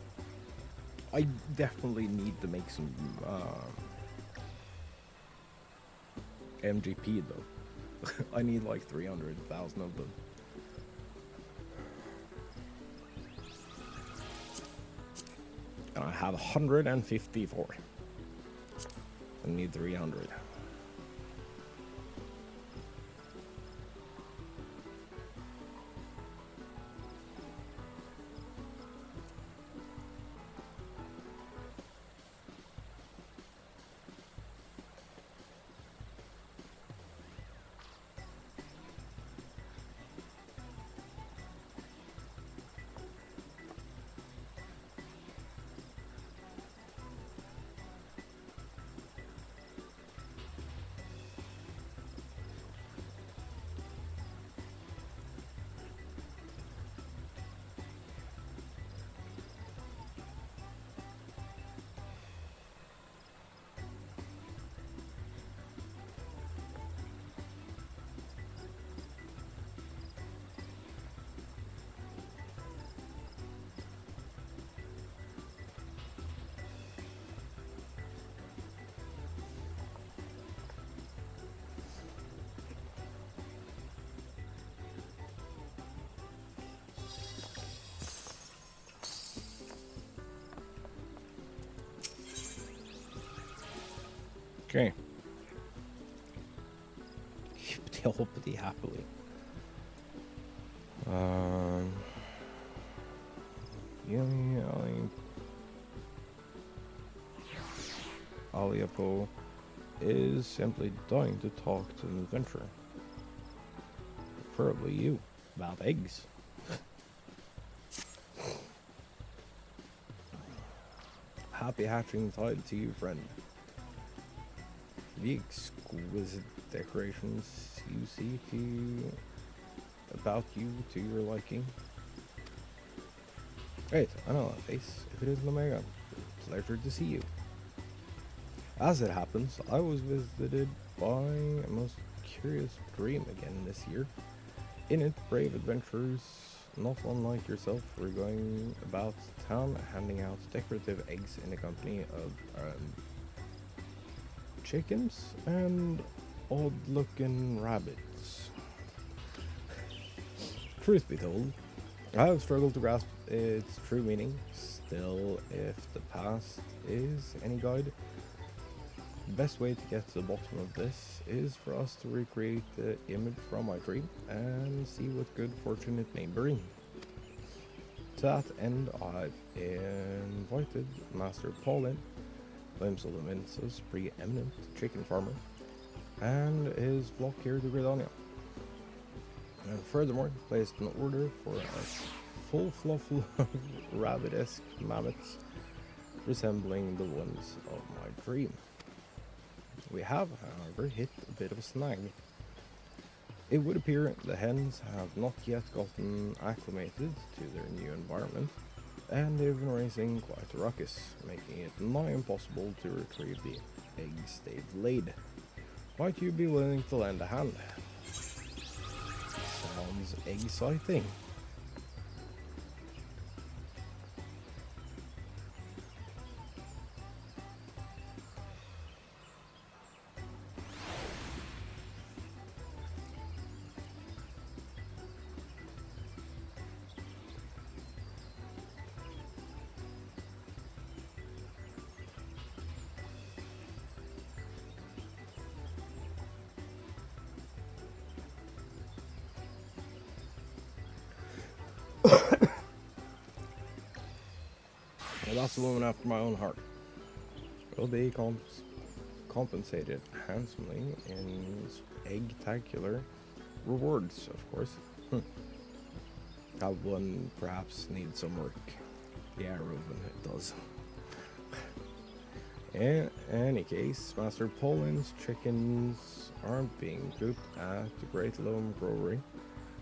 I definitely need to make some MGP though. I need like 300,000 of them. And I have 154. I need 300. Okay. Hippity happily. Aliapo is simply dying to talk to an adventurer. Preferably you, about eggs. Happy hatching tide to you, friend. The exquisite decorations you see about you to your liking. Wait, I know that face. If it isn't Omega, pleasure to see you. As it happens, I was visited by a most curious dream again this year. In it, brave adventurers, not unlike yourself, were going about town handing out decorative eggs in the company of chickens and odd-looking rabbits. Truth be told, I have struggled to grasp its true meaning. Still, if the past is any guide, the best way to get to the bottom of this is for us to recreate the image from my dream and see what good fortune it may bring. To that end, I've invited Master Paul in, Limbs of the Mince's preeminent chicken farmer, and his flock here to Gridania. And furthermore, placed an order for a full fluff of rabbit-esque mammoths resembling the ones of my dream. We have, however, hit a bit of a snag. It would appear the hens have not yet gotten acclimated to their new environment, and they've been raising quite a ruckus, making it nigh impossible to retrieve the eggs they've laid. Might you be willing to lend a hand? Sounds exciting. Well, that's a woman after my own heart. Will be compensated handsomely in egg-tacular rewards, of course. That one perhaps needs some work. Yeah, Reuben, it does. In any case, Master Poland's chickens aren't being cooped at the Great Loam Brewery.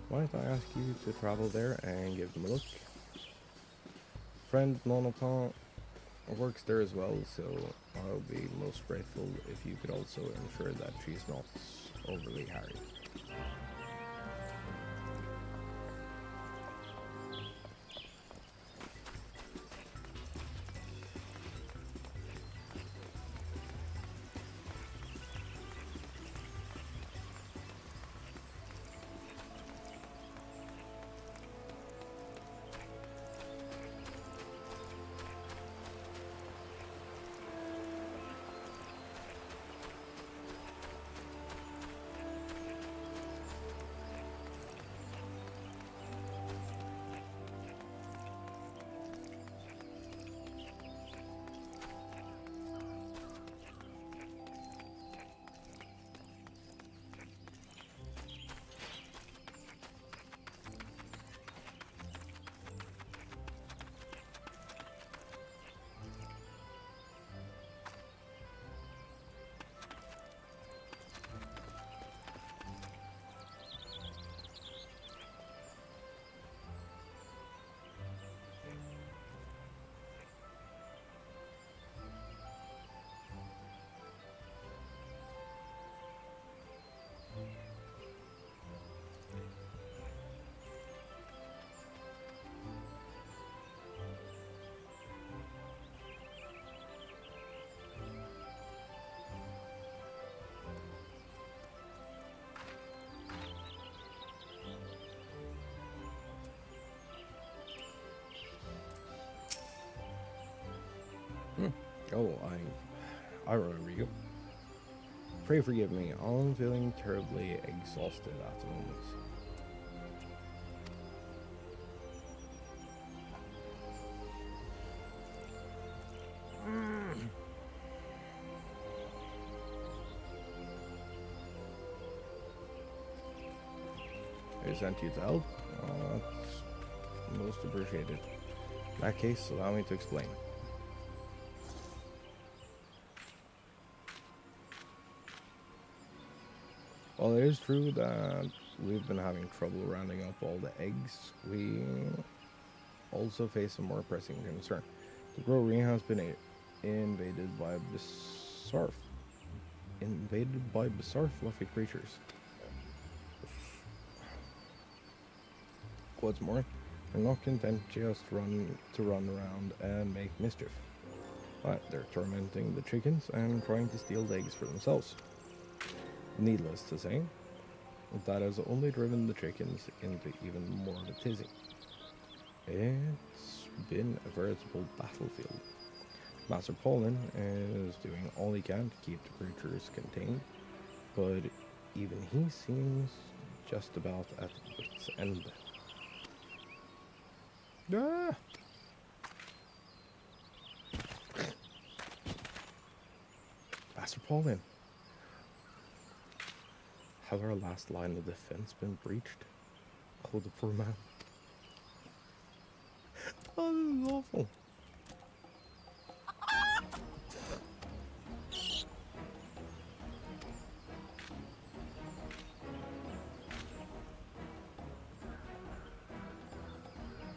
Might I ask you to travel there and give them a look? Friend Nonotan works there as well, so I'll be most grateful if you could also ensure that she's not overly harried. Oh, I remember you. Pray forgive me. I'm feeling terribly exhausted at the moment. I sent you to help. That's most appreciated. In that case, allow me to explain. While it is true that we've been having trouble rounding up all the eggs, we also face a more pressing concern. The grocery has been invaded by bizarre fluffy creatures. What's more, they're not content just to run around and make mischief. But they're tormenting the chickens and trying to steal the eggs for themselves. Needless to say, that has only driven the chickens into even more of a tizzy. It's been a veritable battlefield. Master Paulin is doing all he can to keep the creatures contained, but even he seems just about at wit's end. Ah! Master Paulin. Has our last line of defense been breached? Oh, the poor man. Oh, this is awful.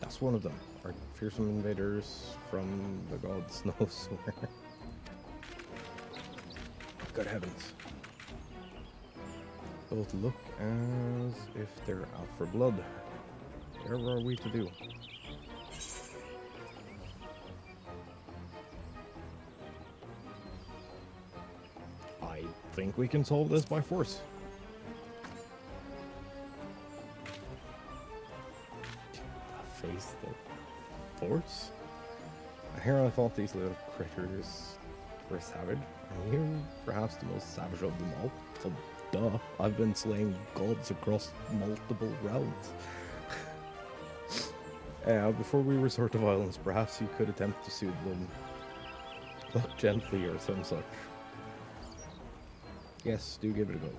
That's one of them. Our fearsome invaders from the gods knows where. Good heavens. Both look as if they're out for blood. Whatever are we to do? I think we can solve this by force. Face the force? Here I thought these little critters were savage, and you're perhaps the most savage of them all. So duh, I've been slaying gods across multiple realms. Before we resort to violence, perhaps you could attempt to soothe them. Look gently or some such. Yes, do give it a go.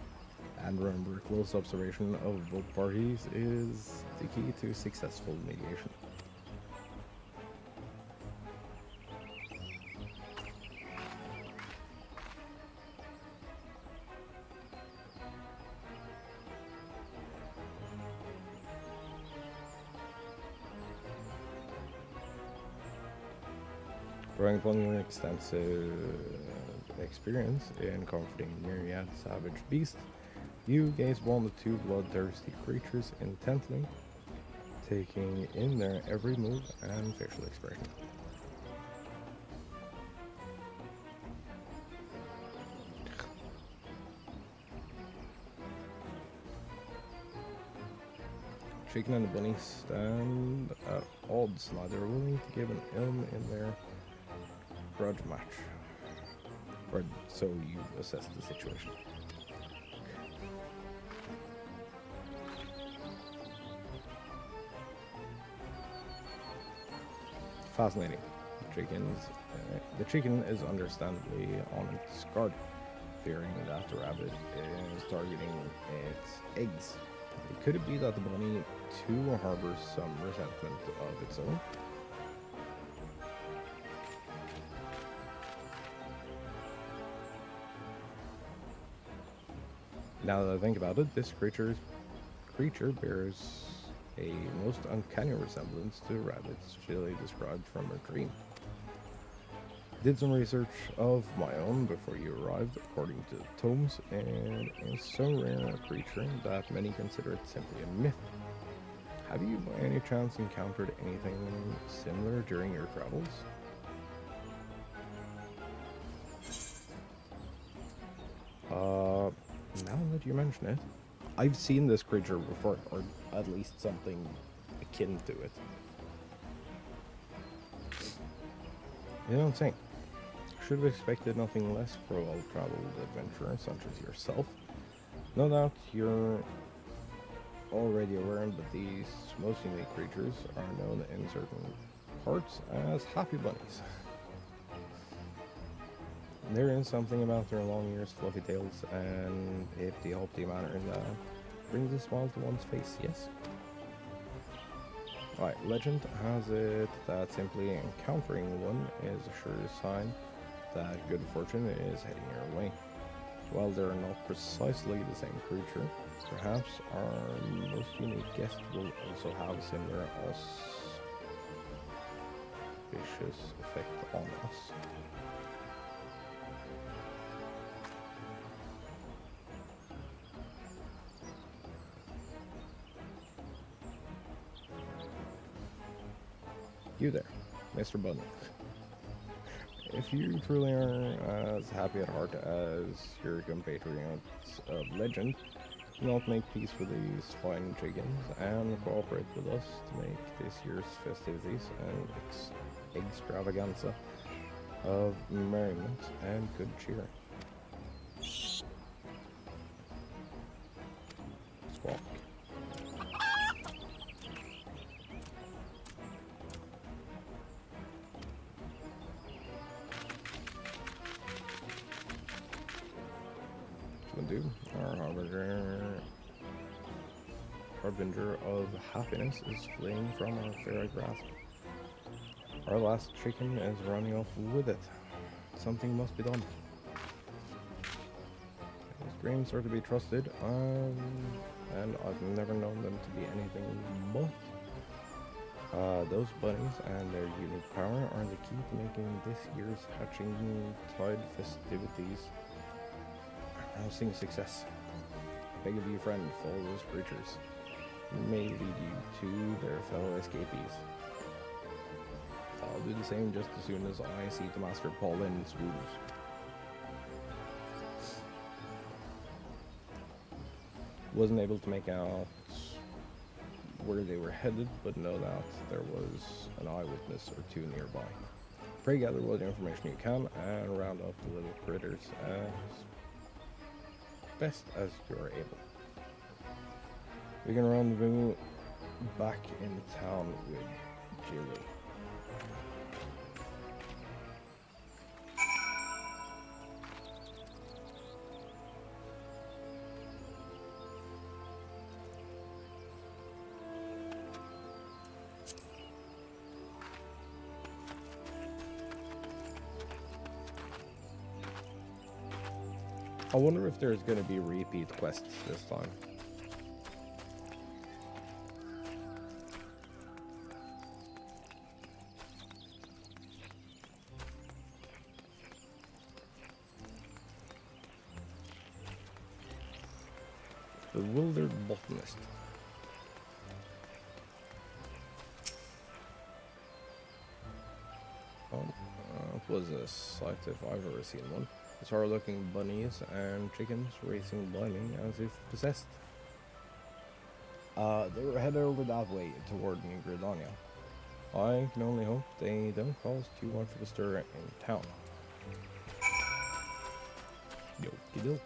And remember, close observation of both parties is the key to successful mediation. Drawing upon your extensive experience in comforting myriad savage beasts, you gaze upon the two bloodthirsty creatures intently, taking in their every move and facial expression. Chicken and the bunny stand at odds, neither willing to give an ilm in their grudge match. Or so you assess the situation. Fascinating. The chicken is understandably on its guard, fearing that the rabbit is targeting its eggs. Could it be that the bunny too harbors some resentment of its own? Now that I think about it, this creature bears a most uncanny resemblance to rabbits Shelley described from her dream. Did some research of my own before you arrived, according to the tomes, and is so rare a creature that many consider it simply a myth. Have you by any chance encountered anything similar during your travels? Now that you mention it, I've seen this creature before, or at least something akin to it. You don't say. should have expected nothing less for a well-traveled adventurer such as yourself. No doubt you're already aware that these most unique creatures are known in certain parts as happy bunnies. There is something about their long ears, fluffy tails, and the healthy manner that brings a smile to one's face, yes? Right, legend has it that simply encountering one is a sure sign that good fortune is heading your way. While they are not precisely the same creature, perhaps our most unique guest will also have a similar auspicious effect on us. You there, Mr. Bunny. If you truly are as happy at heart as your compatriots of legend, do not make peace with these fine chickens and cooperate with us to make this year's festivities an extravaganza of merriment and good cheer. Squawk. Our harbinger of happiness is fleeing from our fairy grasp. Our last chicken is running off with it. Something must be done. His dreams are to be trusted, and I've never known them to be anything but. Those bunnies and their unique power are the key to making this year's hatching tide festivities announcing success. I beg of you, friend, follow those creatures. It may lead you to their fellow escapees. I'll do the same just as soon as I see the Master Paulin's wounds. Wasn't able to make out where they were headed, but know that there was an eyewitness or two nearby. Pray gather what information you can and round up the little critters as best as you are able. We can rendezvous back in town with Jilly. I wonder if there's going to be repeat quests this time. Bewildered botanist. It was a sight if I've ever seen one. Bizarre looking bunnies and chickens racing blindly as if possessed. They were headed over that way toward New Gridania. I can only hope they don't cause too much of a stir in town. Yoki doke.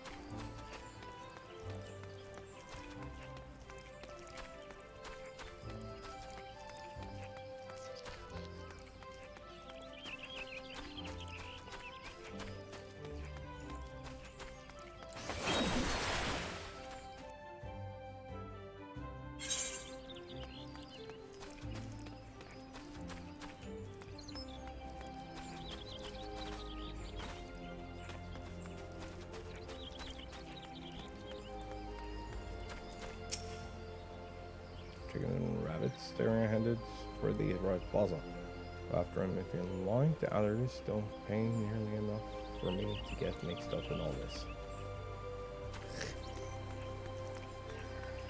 Chicken and rabbits, they were headed for the right plaza. After I'm in line, the others don't pay nearly enough for me to get mixed up in all this.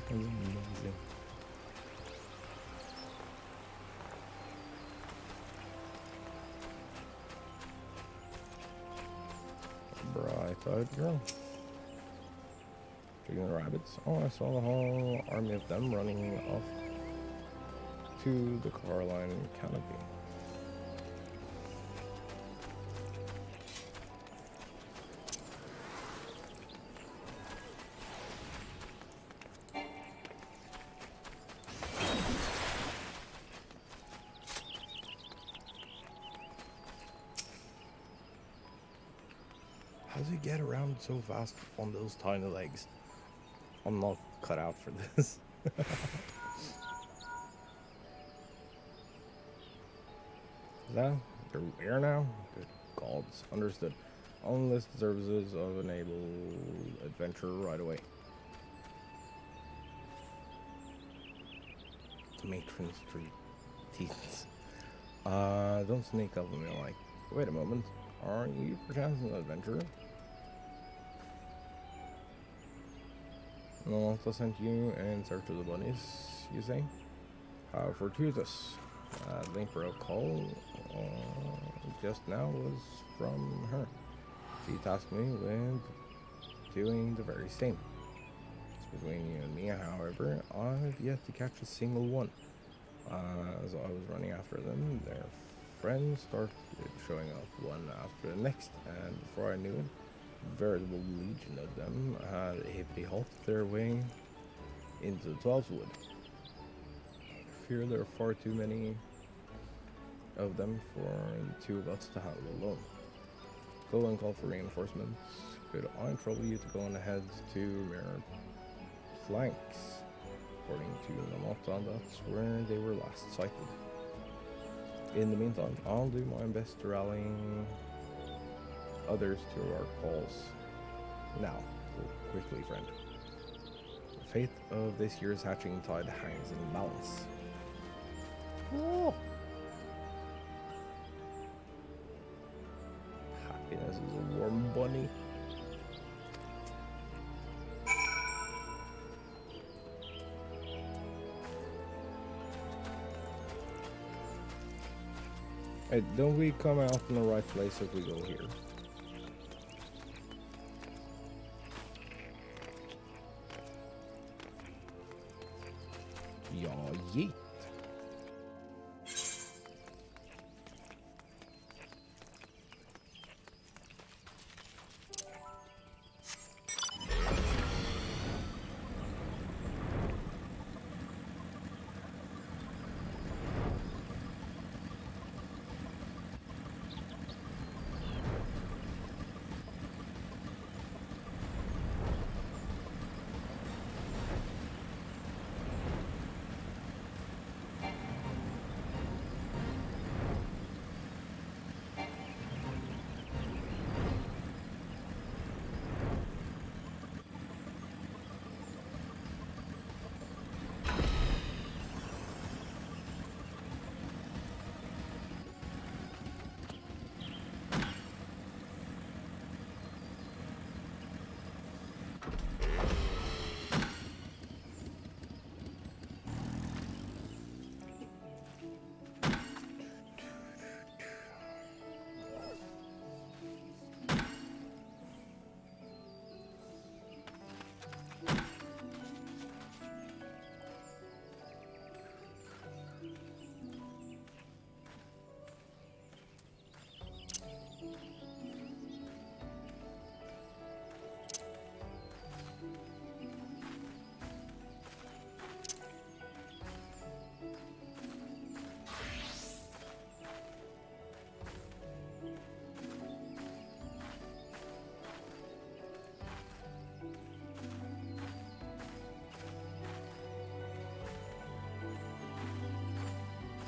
That was amazing. Bright-eyed girl. Chicken and rabbits. Oh, I saw the whole army of them running off to the car line canopy. How does he get around so fast on those tiny legs? I'm not cut out for this. Is that they're where now? Good gods. Understood. Unlisted services of enable adventure right away. Matron Street. Teens. Don't sneak up on me like, wait a moment. Aren't you perchance an adventurer? No, I sent you in search of the bunnies, you say? How fortuitous. Link for a call just now was from her. She tasked me with doing the very same. It's between you and me, however, I've yet to catch a single one. As I was running after them, their friends started showing up one after the next, and before I knew it, a veritable legion of them had hippity hopped their way into the 12th wood. I fear there are far too many of them for the two of us to handle alone. Go and call for reinforcements. Could I trouble you to go on ahead to rear flanks? According to Namata, that's where they were last sighted. In the meantime, I'll do my best to rally others to our calls. Now, quickly, friend. The fate of this year's hatching tide hangs in balance. Oh. Happiness is a warm bunny. Hey, don't we come out in the right place if we go here? Yeah, yeet.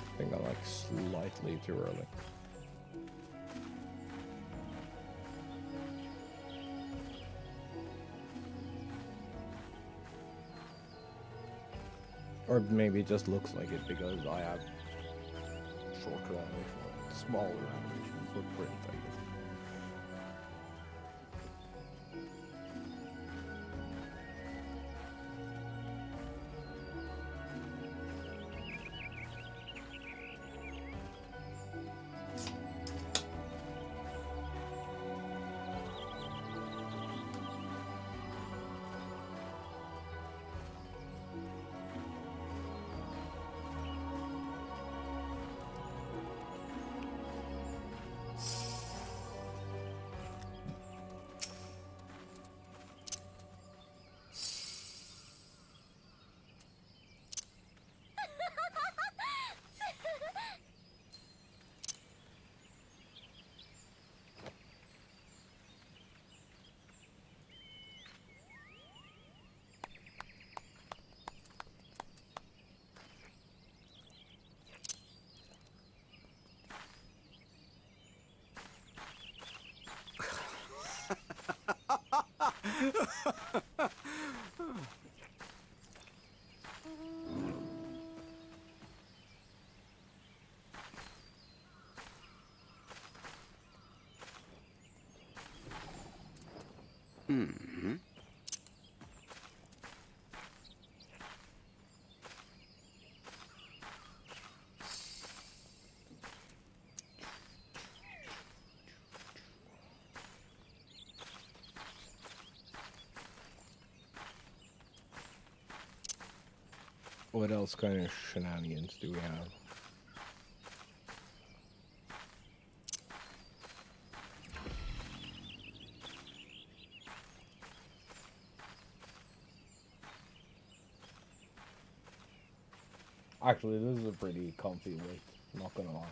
I think I'm like slightly too early. Or maybe it just looks like it because I have shorter animation, smaller animation footprint, I guess. What else kind of shenanigans do we have? Actually, this is a pretty comfy weight, not gonna lie.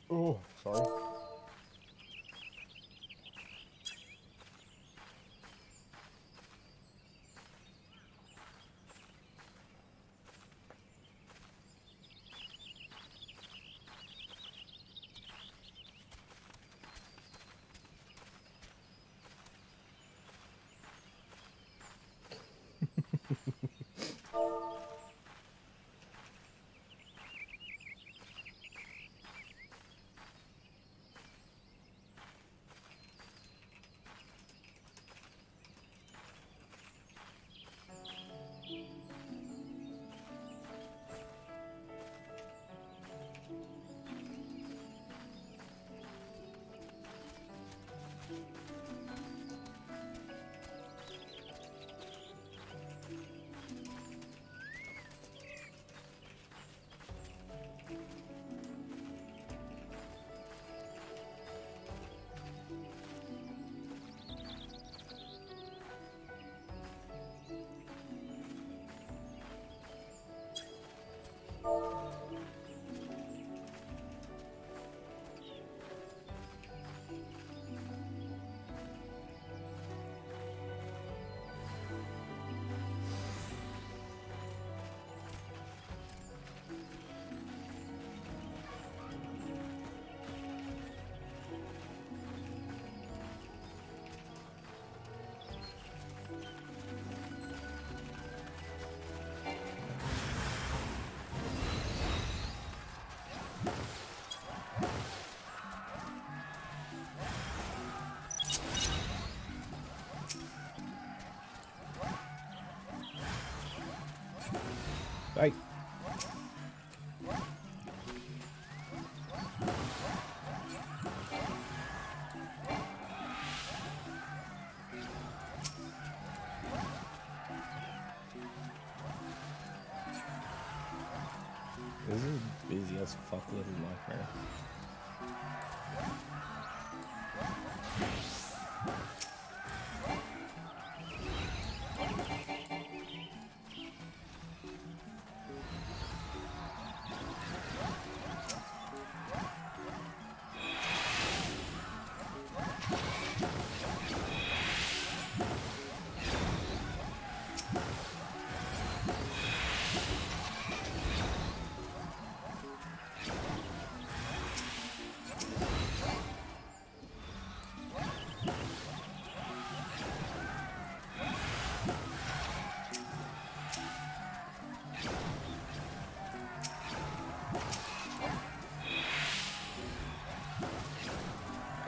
Oh, sorry. Bye. This is busy as fuck little nightmare.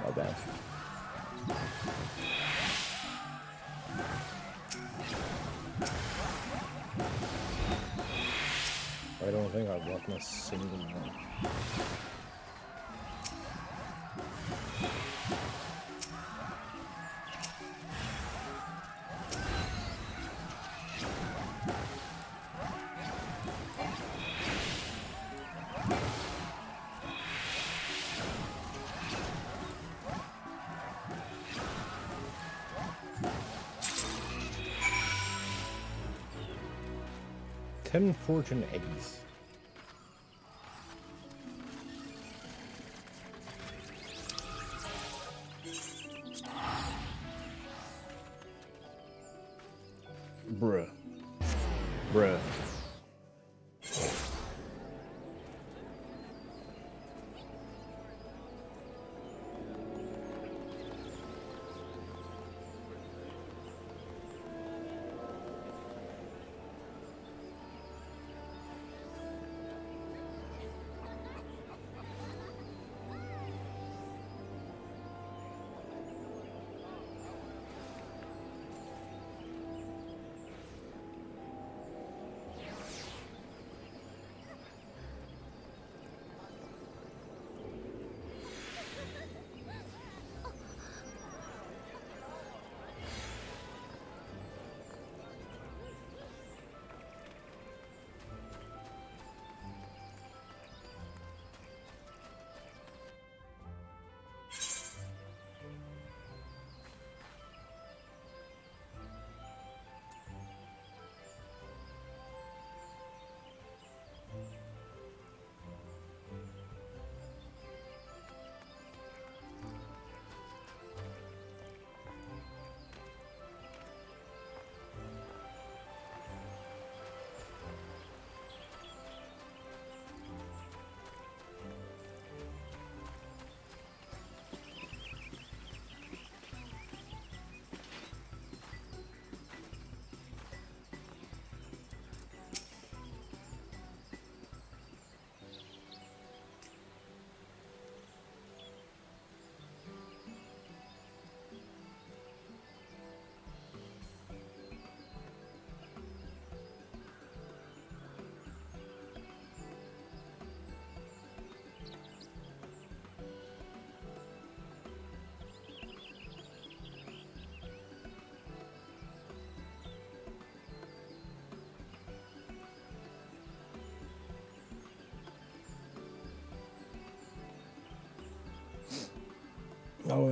Oh, bad. I don't think I've gotten a single one. Ten fortune eggs. Bruh. Bruh.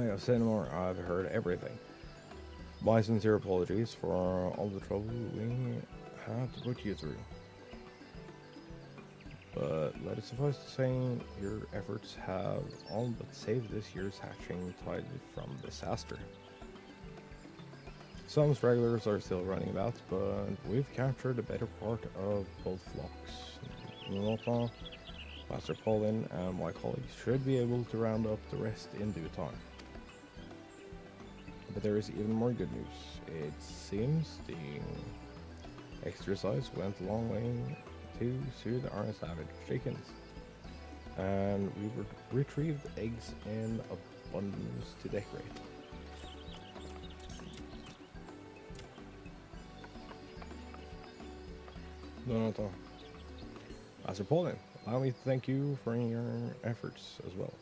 I've said more. I've heard everything. My sincere apologies for all the trouble we had to put you through. But let it suffice to say, your efforts have all but saved this year's hatching tide from disaster. Some stragglers are still running about, but we've captured the better part of both flocks. Nota, Master Paulin, and my colleagues should be able to round up the rest in due time. But there is even more good news. It seems the exercise went a long way to soothe our savage chickens, and we retrieved eggs in abundance to decorate. No. Master Paulin, allow me to thank you for your efforts as well.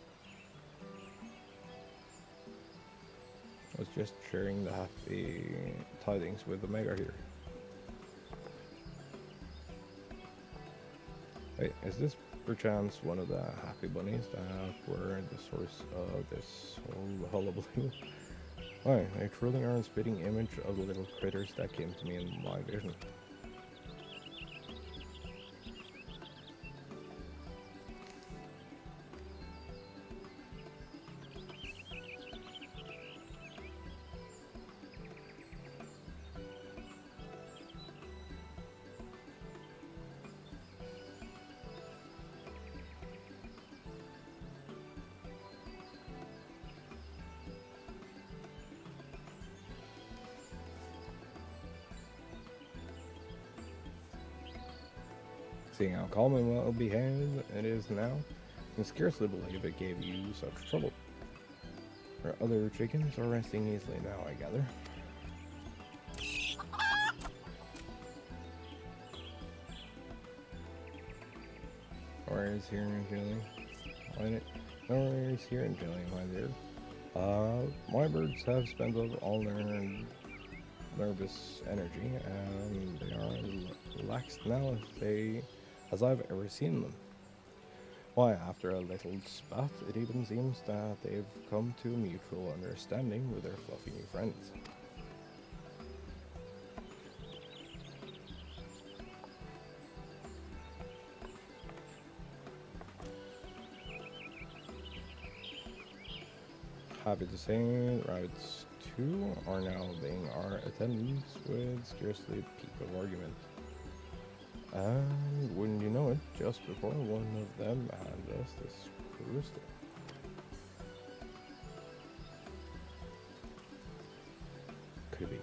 I was just sharing the happy tidings with Omega here. Wait, is this perchance one of the happy bunnies that were the source of this whole hullabaloo? Why, they truly are a spitting image of the little critters that came to me in my vision. Seeing how calm and well behaved it is now, I can scarcely believe it gave you such trouble. Our other chickens are resting easily now, I gather. Warriors here in Chile. Warriors here in Chile, my dear. My birds have spent all their nervous energy, and they are relaxed now as I've ever seen them. Why, after a little spat, it even seems that they've come to a mutual understanding with their fluffy new friends. Happy to say, rabbits too are now obeying our attendants with scarcely a peep of argument. And wouldn't you know it, just before one of them handed us this rooster. Could it be?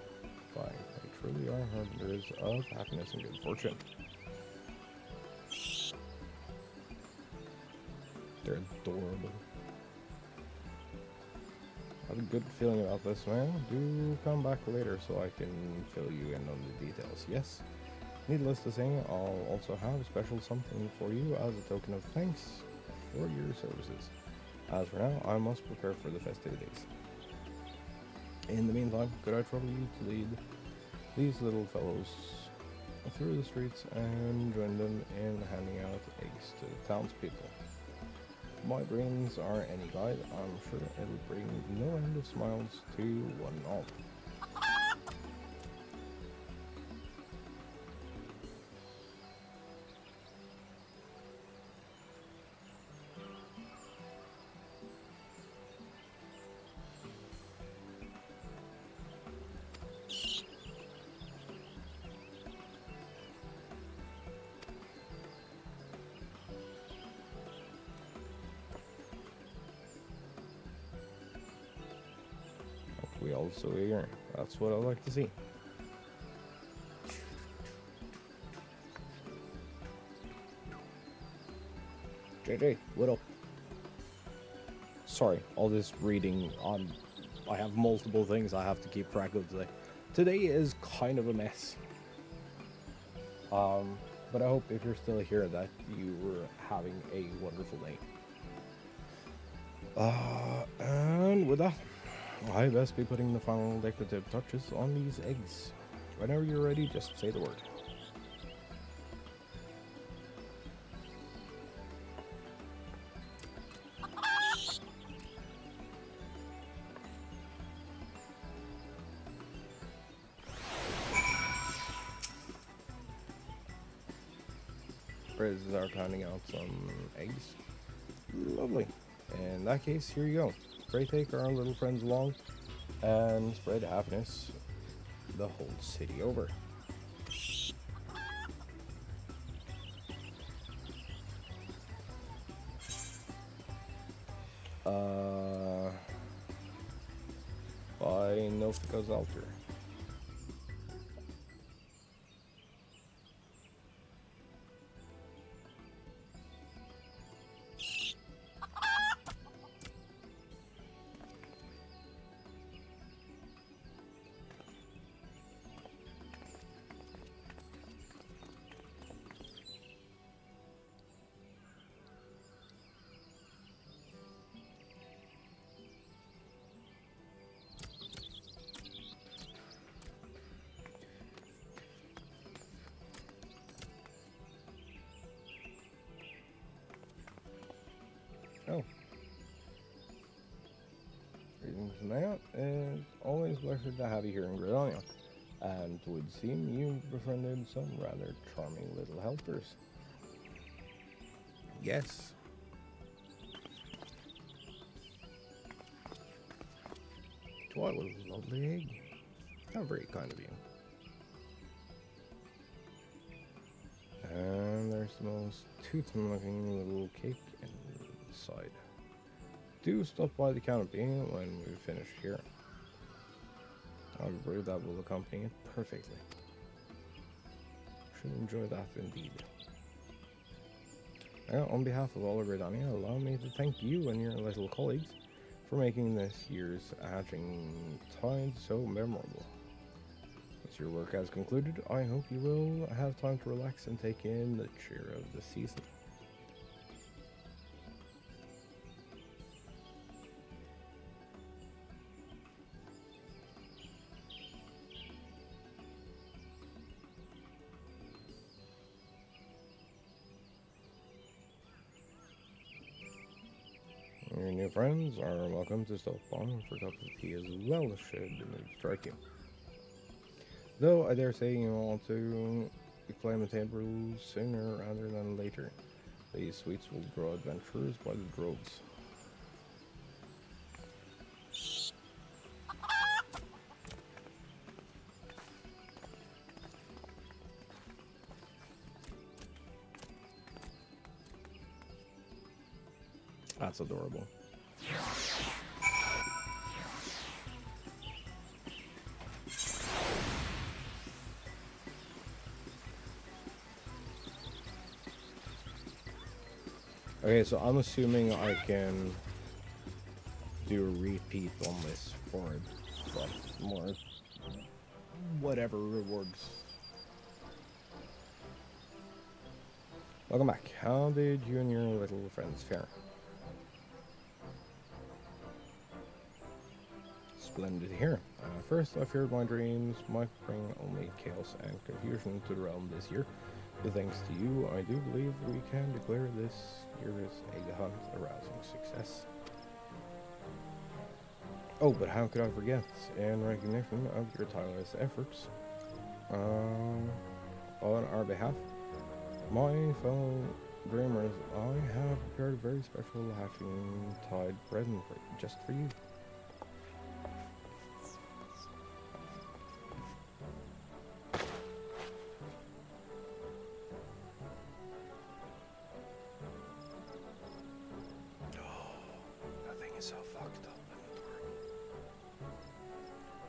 Fine, they truly are harbingers of happiness and good fortune. They're adorable. I have a good feeling about this, man. Do come back later so I can fill you in on the details, yes? Needless to say, I'll also have a special something for you as a token of thanks for your services. As for now, I must prepare for the festivities. In the meantime, could I trouble you to lead these little fellows through the streets and join them in handing out eggs to the townspeople? If my brains are any guide, I'm sure it'll bring no end of smiles to one and all. We also here. That's what I like to see. JJ, what up? Sorry, all this reading on. I have multiple things I have to keep track of today. Today is kind of a mess. But I hope if you're still here that you were having a wonderful day. And with that, I best be putting the final decorative touches on these eggs. Whenever you're ready, just say the word. Frizz are planning out some eggs. Lovely. In that case, here you go. Pray take our little friends along and spread happiness the whole city over. By Nofika's altar. Oh. Greetings from out. It's always a pleasure to have you here in Gridania. And it would seem you've befriended some rather charming little helpers. Yes. What a lovely egg. How very kind of you. And there's the most toothsome looking little cake inside. Do stop by the canopy when we've finished here. I'll brew that will accompany it perfectly. Should enjoy that indeed. Now, on behalf of all of Redania, allow me to thank you and your little colleagues for making this year's hatching tide so memorable. Once your work has concluded, I hope you will have time to relax and take in the cheer of the season. Your new friends are welcome to stop by for a cup of tea as well, should the mood strike you. Though I dare say you want to climb a table sooner rather than later. These sweets will draw adventurers by the droves. That's adorable. Okay, so I'm assuming I can do a repeat on this for more whatever rewards. Welcome back. How did you and your little friends fare? Splendid to hear. First, I feared my dreams might bring only chaos and confusion to the realm this year. But thanks to you, I do believe we can declare this year's egg hunt a rousing success. Oh, but how could I forget, in recognition of your tireless efforts on our behalf, my fellow dreamers, I have prepared a very special hatching tide present just for you.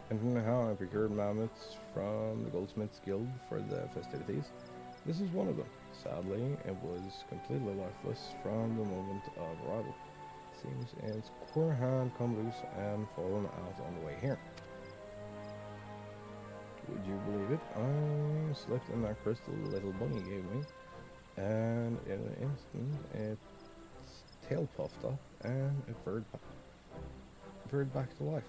And how I procured mammoths from the Goldsmiths Guild for the festivities. This is one of them. Sadly, it was completely lifeless from the moment of arrival. Seems its poor hand come loose and fallen out on the way here. Would you believe it? I slipped in that crystal the little bunny gave me, and in an instant its tail puffed up and it veered back to life.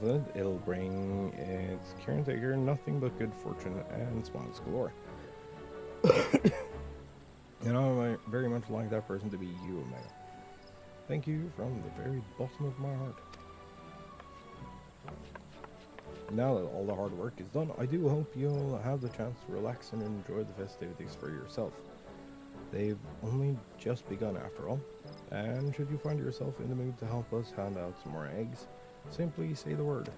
confident it'll bring its caretaker nothing but good fortune and smiles galore. And I very much like that person to be you, Omega. Thank you from the very bottom of my heart. Now that all the hard work is done, I do hope you'll have the chance to relax and enjoy the festivities for yourself. They've only just begun after all, and should you find yourself in the mood to help us hand out some more eggs, simply say the word.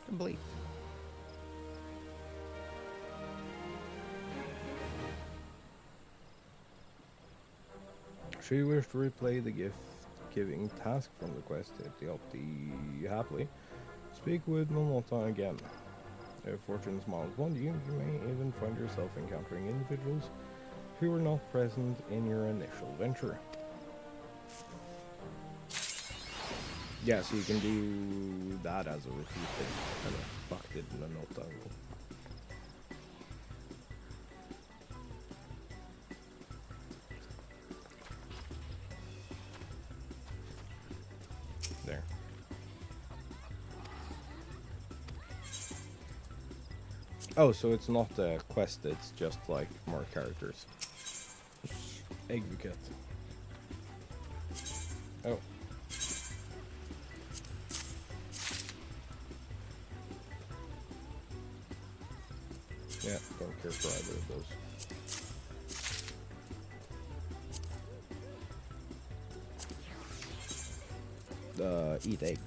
Complete. Should you wish to replay the gift-giving task from the quest at the Opti happily, speak with Momota again. If fortune smiles upon you, you may even find yourself encountering individuals who were not present in your initial venture. Yeah, so you can do that as a repeat thing. Kind of fucked it in a note down. There. Oh, so it's not a quest, it's just like more characters. Egg bucket. Oh. Yeah, don't care for either of those. Eat egg.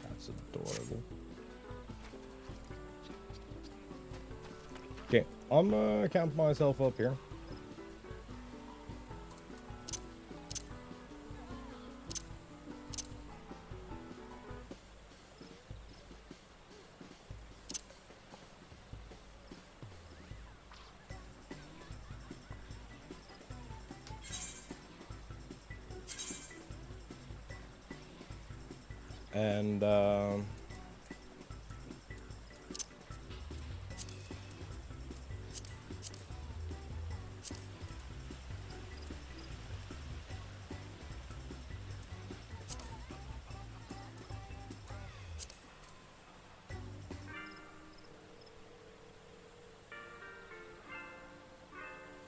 That's adorable. Okay, I'm gonna camp myself up here. And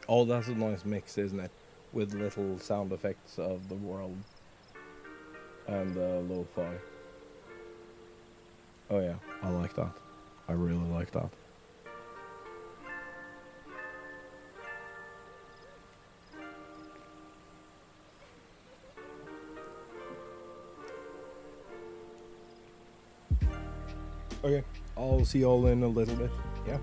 oh, that's a nice mix, isn't it? With little sound effects of the world and lo-fi. Oh yeah, I like that. I really like that. Okay, I'll see y'all in a little bit. Yeah.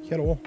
Hello.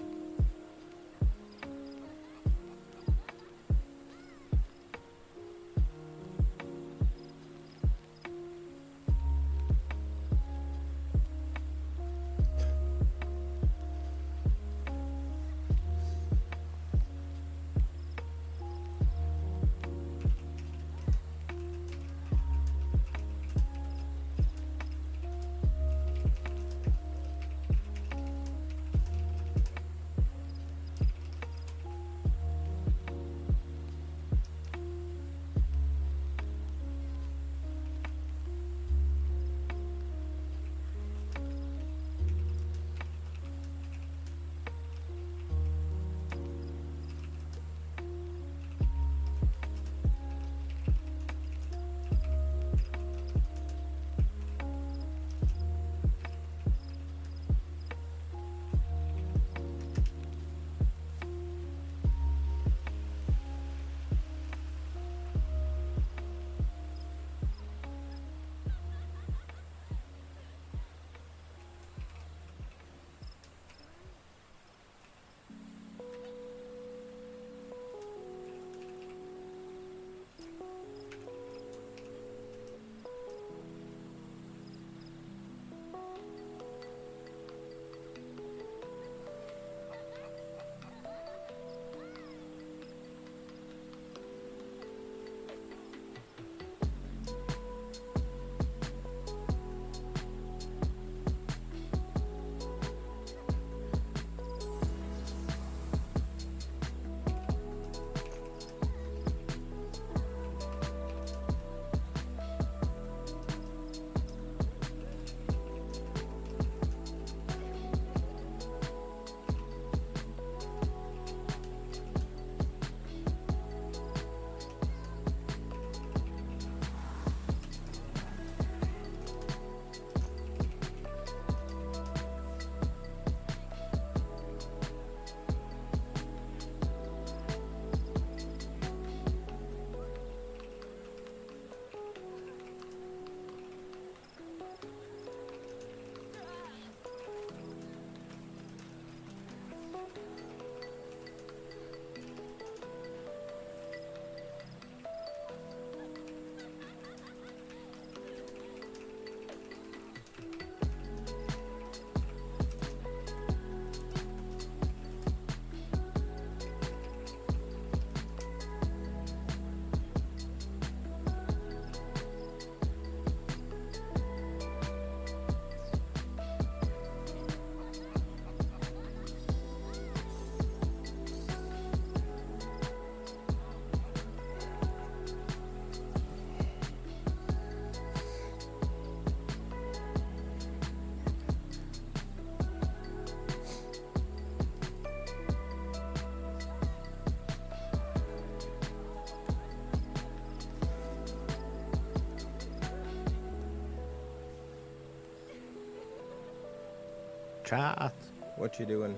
Chat. What you doing?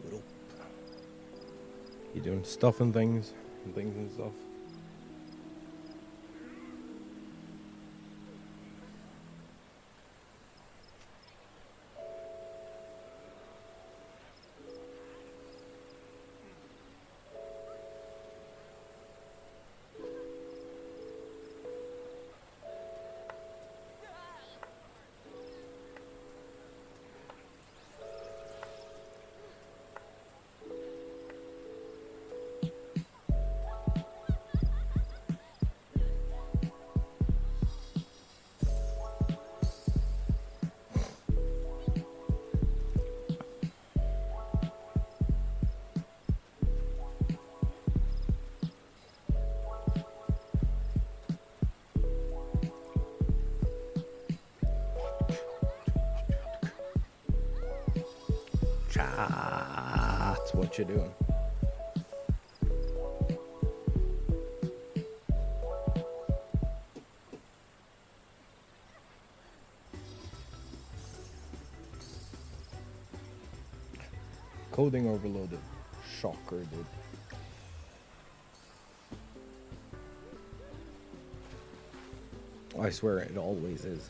What up? You doing stuff and things and stuff. Chat, what you doing? Coding overloaded. Shocker, dude. I swear it always is.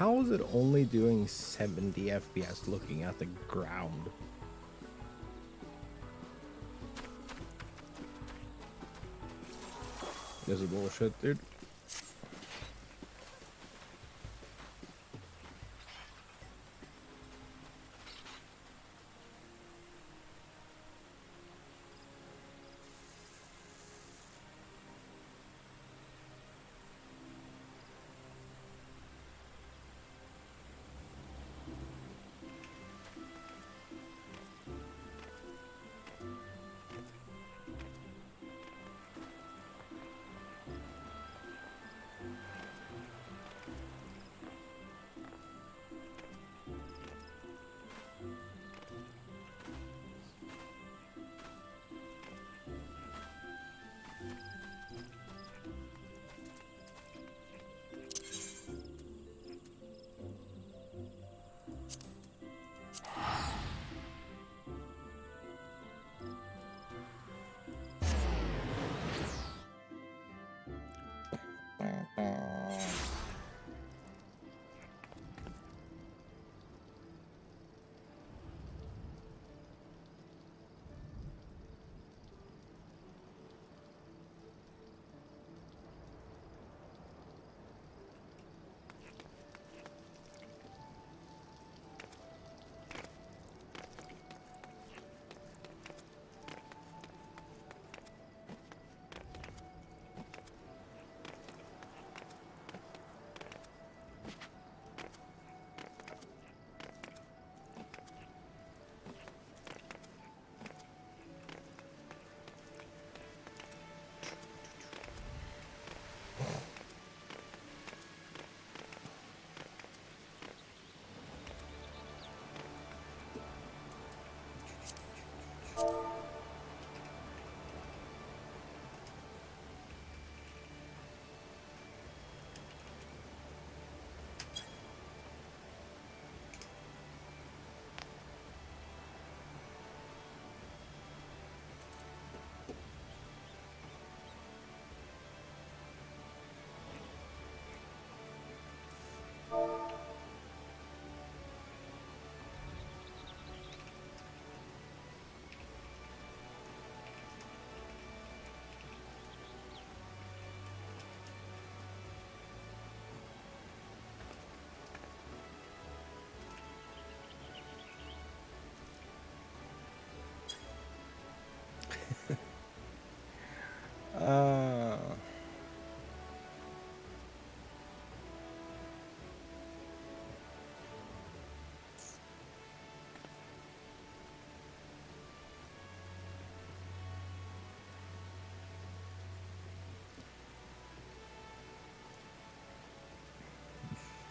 How is it only doing 70 FPS looking at the ground? This is bullshit, dude.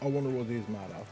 I wonder what he's mad at.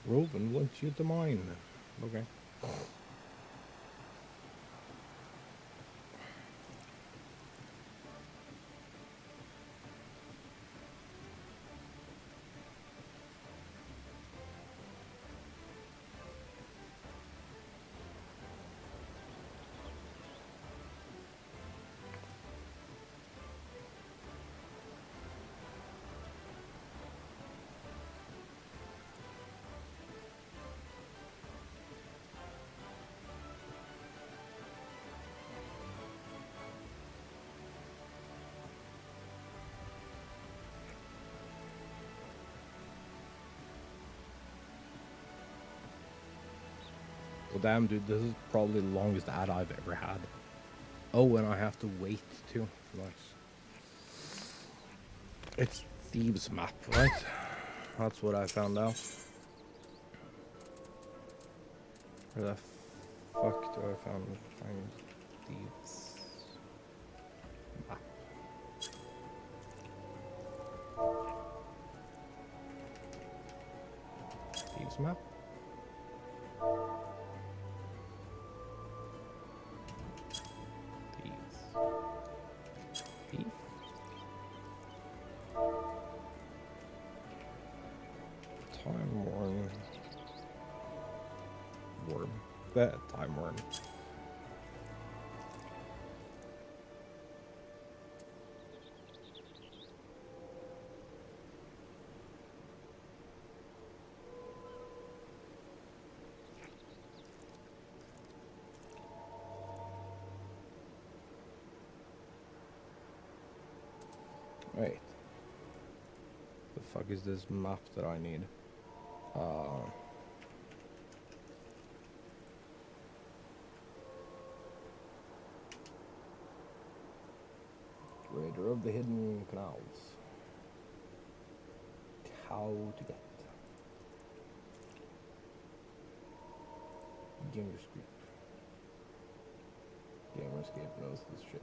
Roven wants you to mine. Okay. Well, damn, dude, this is probably the longest ad I've ever had. Oh, and I have to wait too. Nice. It's Thieves map, right? That's what I found out. Where the fuck do I find Thieves map? Thieves map? Thief? Time worm. Worm. That time worm. Wait. The fuck is this map that I need? Raider of the Hidden Canals. How to get. Gamerscape. Gamerscape knows this shit.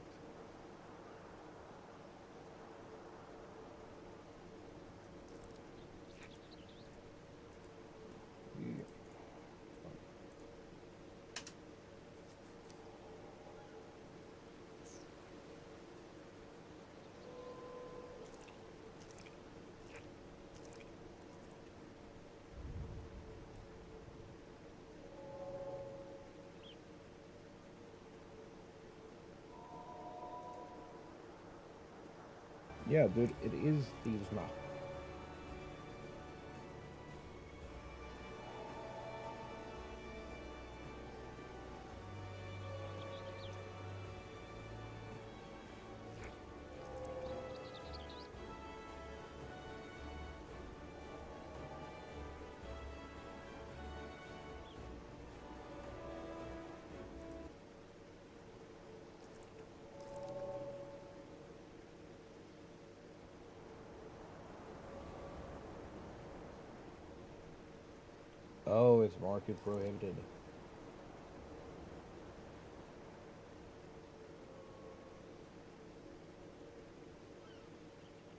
Yeah, dude, it is Thieves map. Oh, it's market prohibited.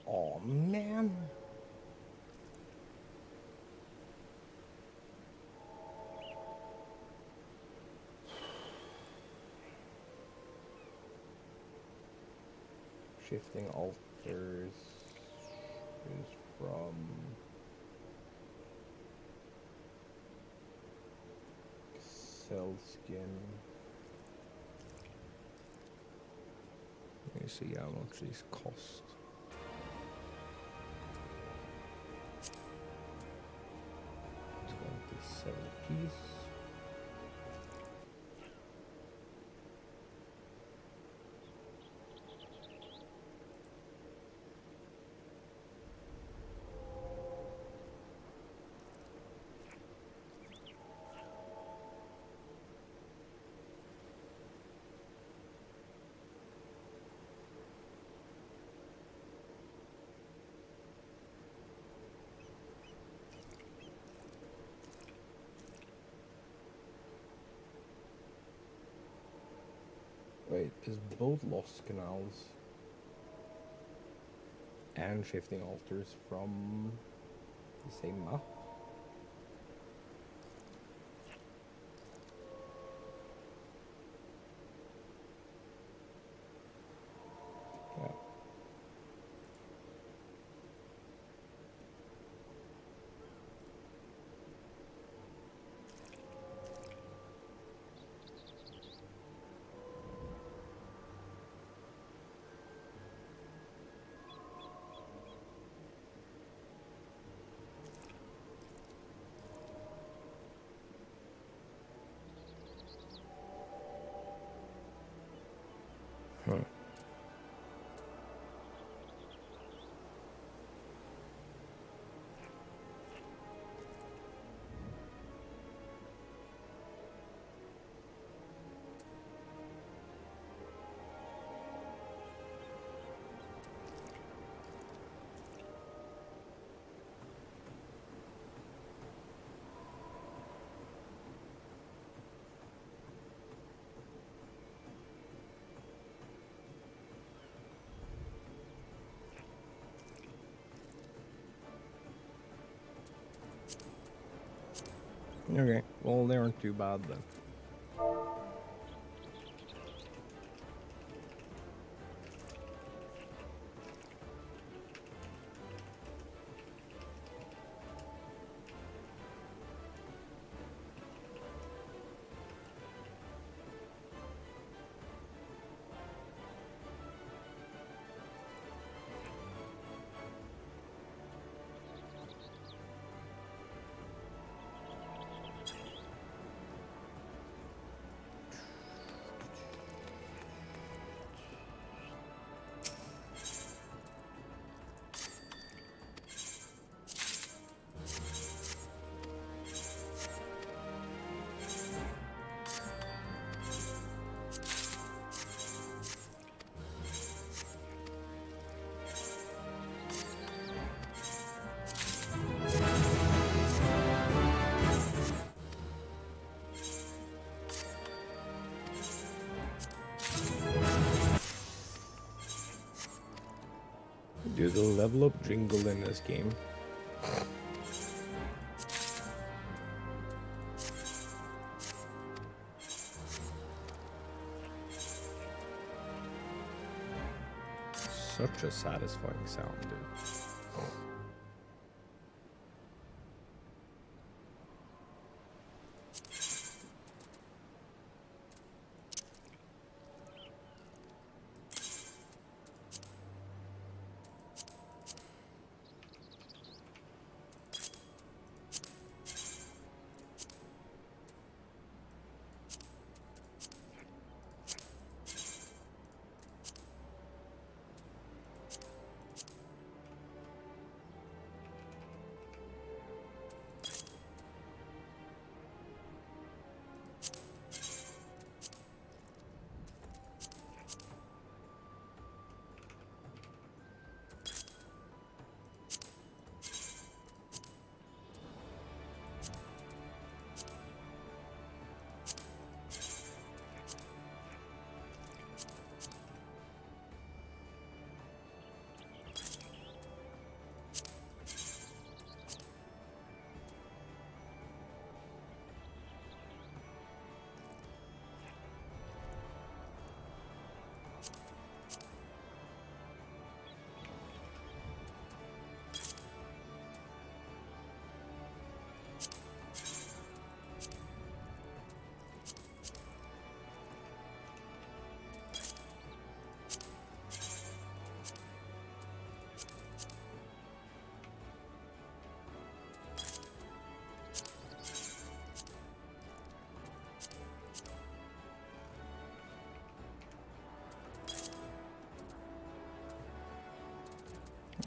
Oh man. Shifting altars is from Cell Skin. Let me see how much these cost. $27 piece. Wait, is both Lost Canals and Shifting Altars from the same map? Okay, well, they aren't too bad then. Do the level up jingle in this game. Such a satisfying sound, dude.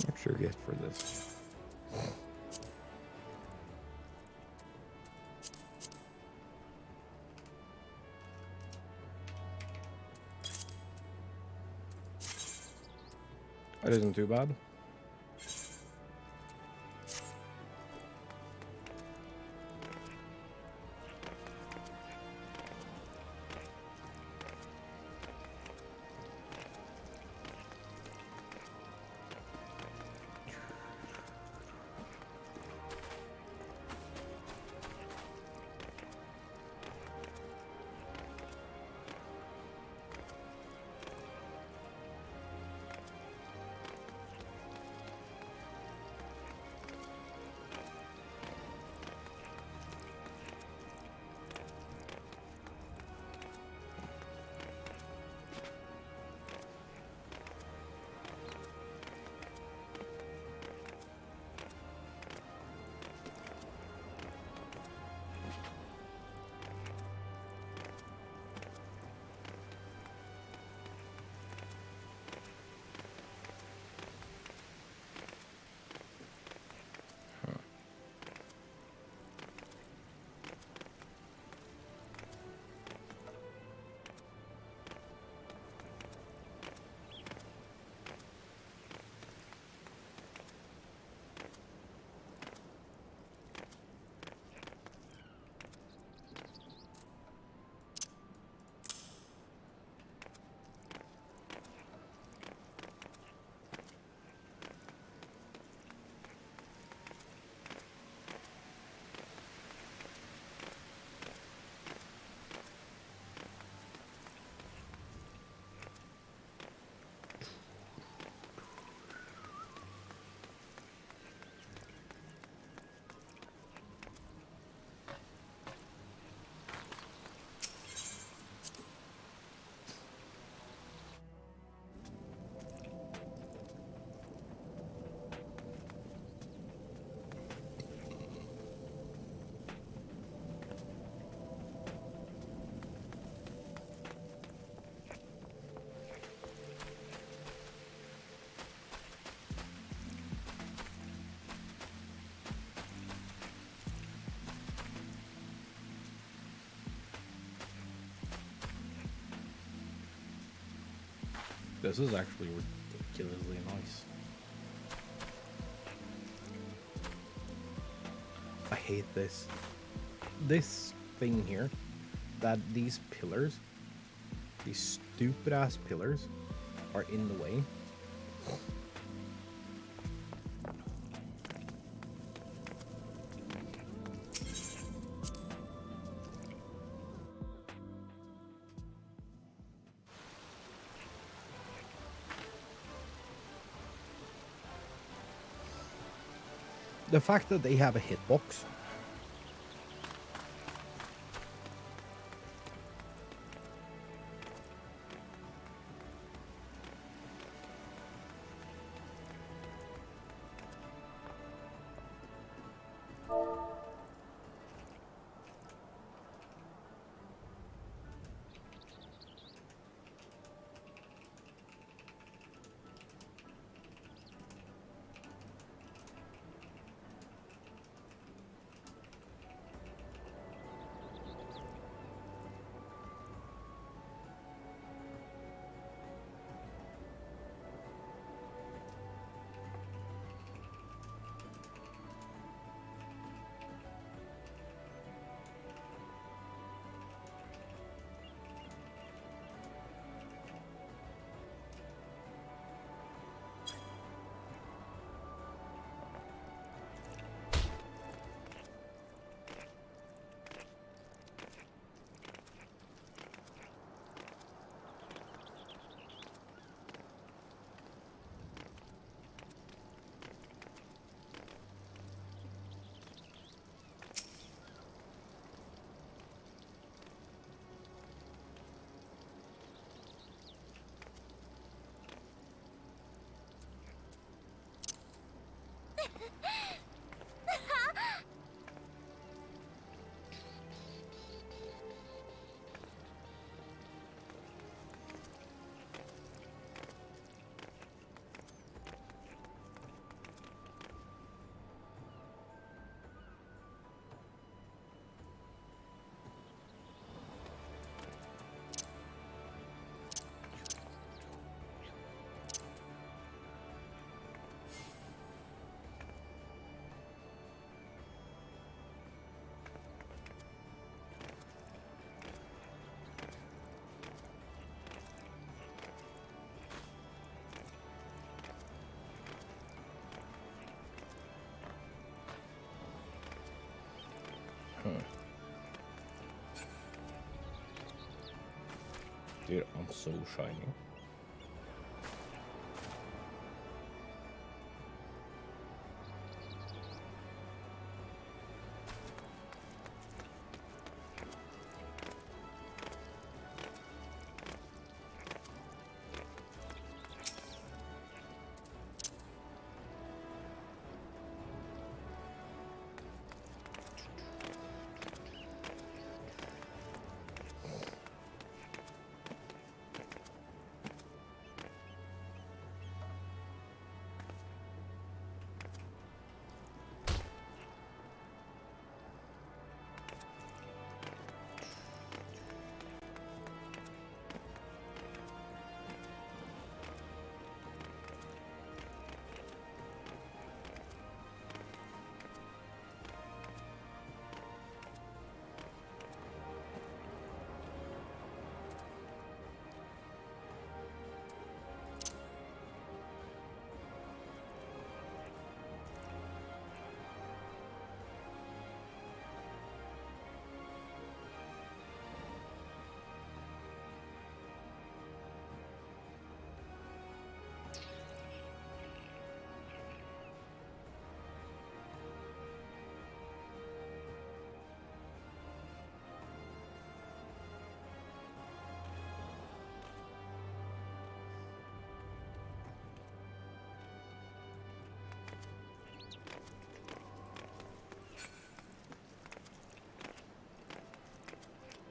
What's your gift for this? That isn't too bad. This is actually ridiculously nice. I hate this. This thing here, that these pillars, these stupid ass pillars, are in the way. The fact that they have a hitbox. Dude, I'm so shiny.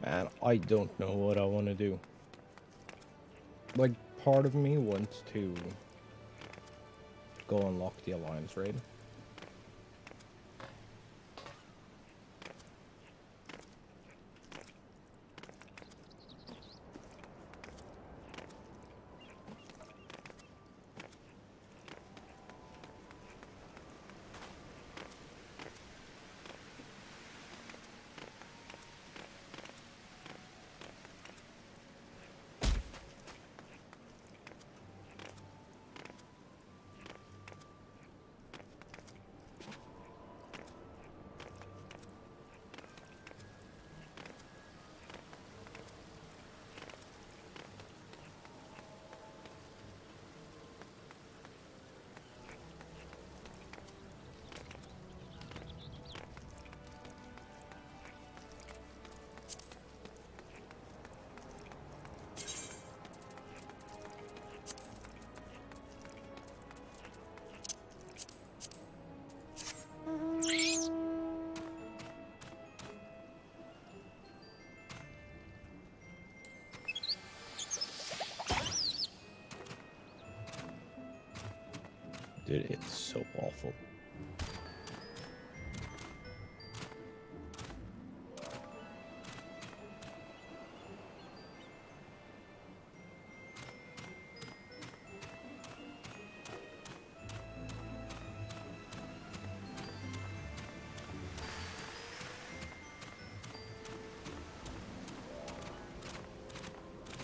Man, I don't know what I want to do. Like, part of me wants to go unlock the Alliance raid. Dude, it's so awful.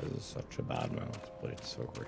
This is such a bad mount, but it's so great.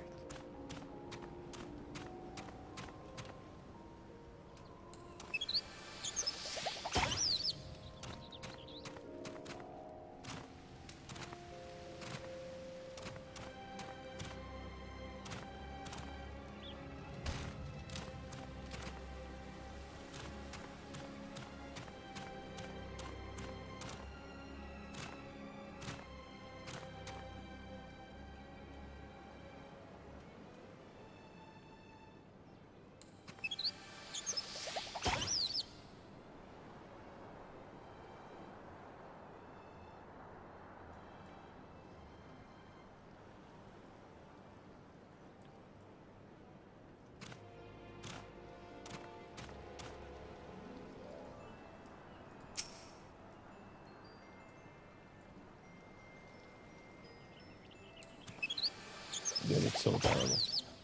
Dude, it's so terrible.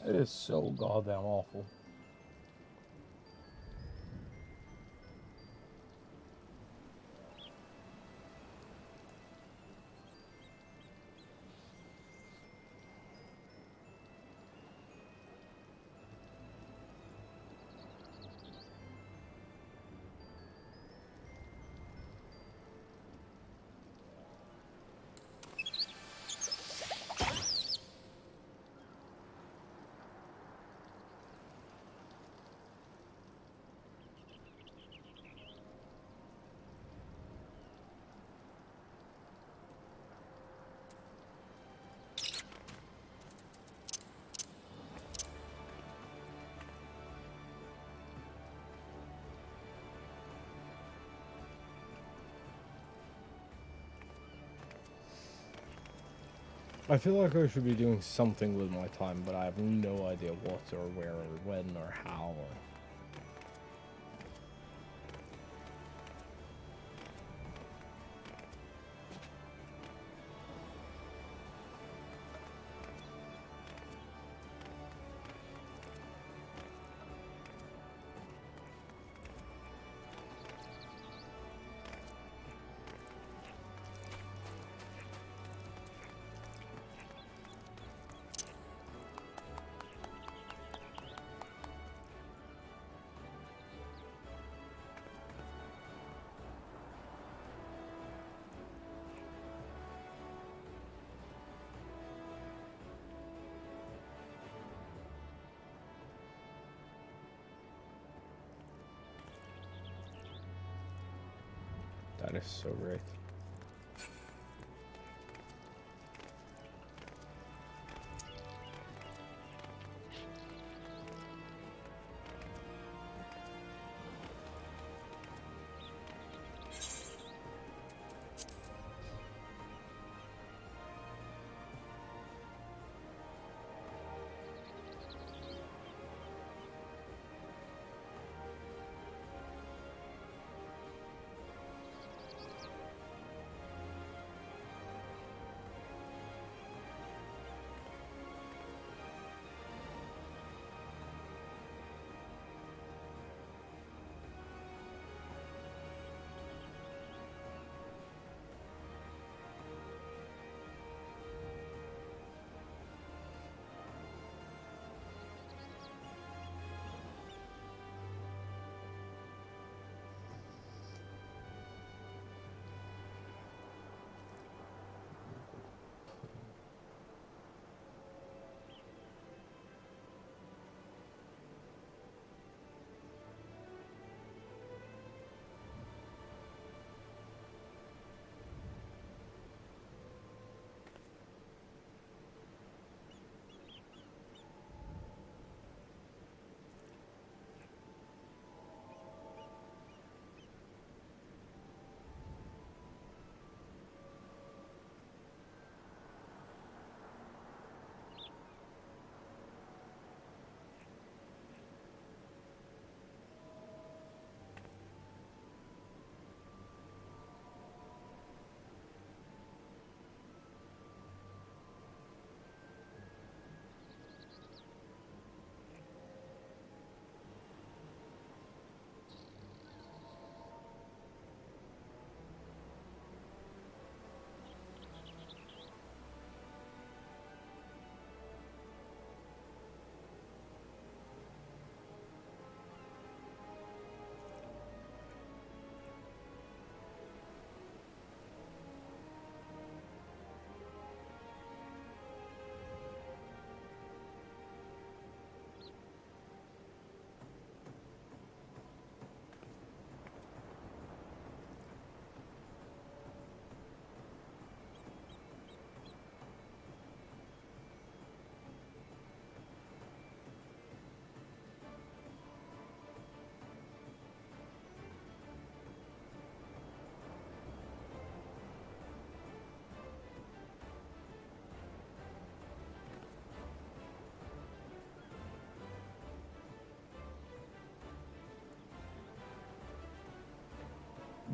It is so goddamn awful. I feel like I should be doing something with my time, but I have no idea what or where or when or how. That is so great.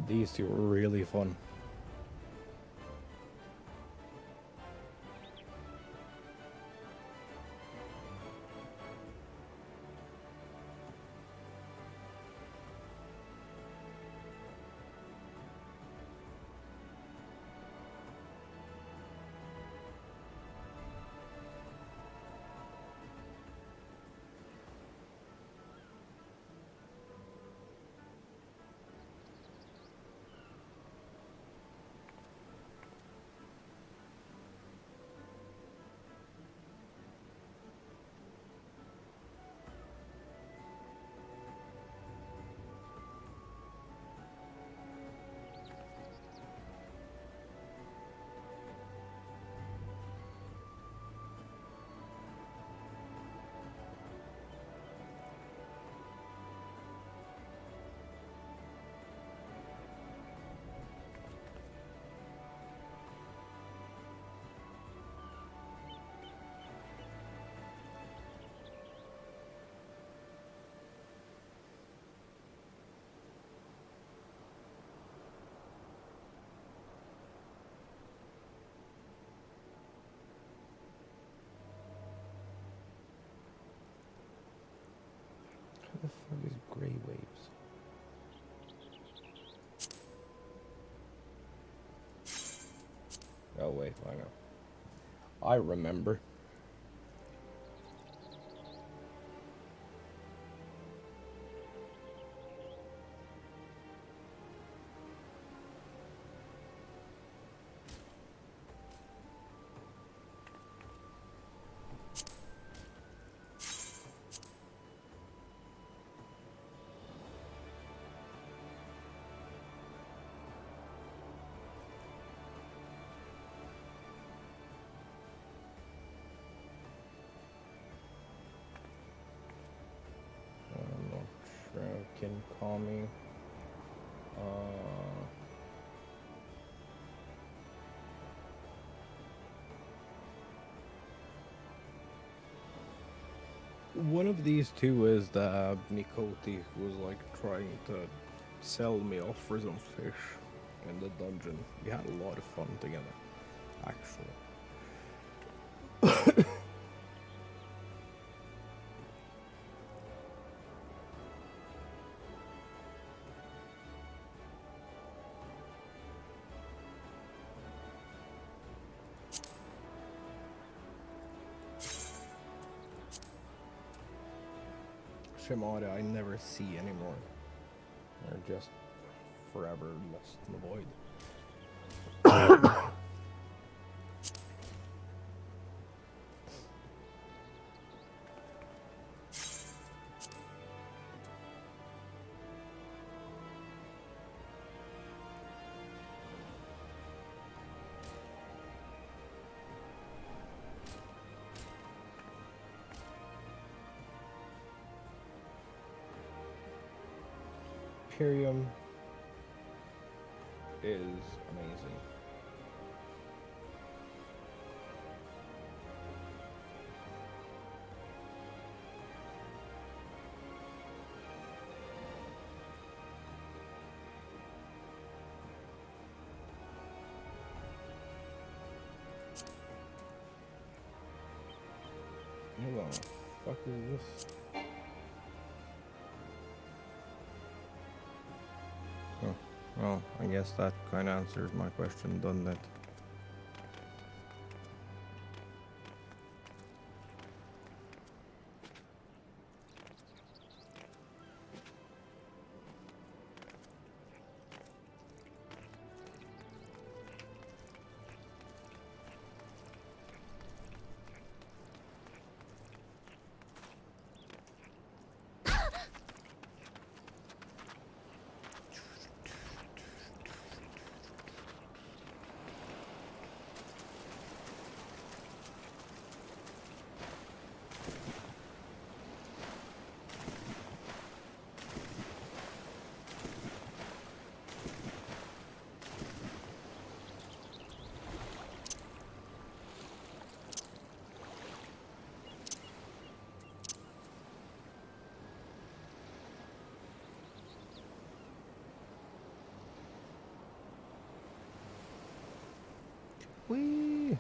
These two are really fun. What the fuck is Grey Waves? Oh wait, I know. I remember. Can call me. One of these two is the Nikoti who was like trying to sell me off for some fish in the dungeon. We had a lot of fun together, actually. Shimada I never see anymore. They're just forever lost in the void. Imperium is amazing. What the fuck is this? Well, I guess that kind of answers my question, doesn't it? Whee!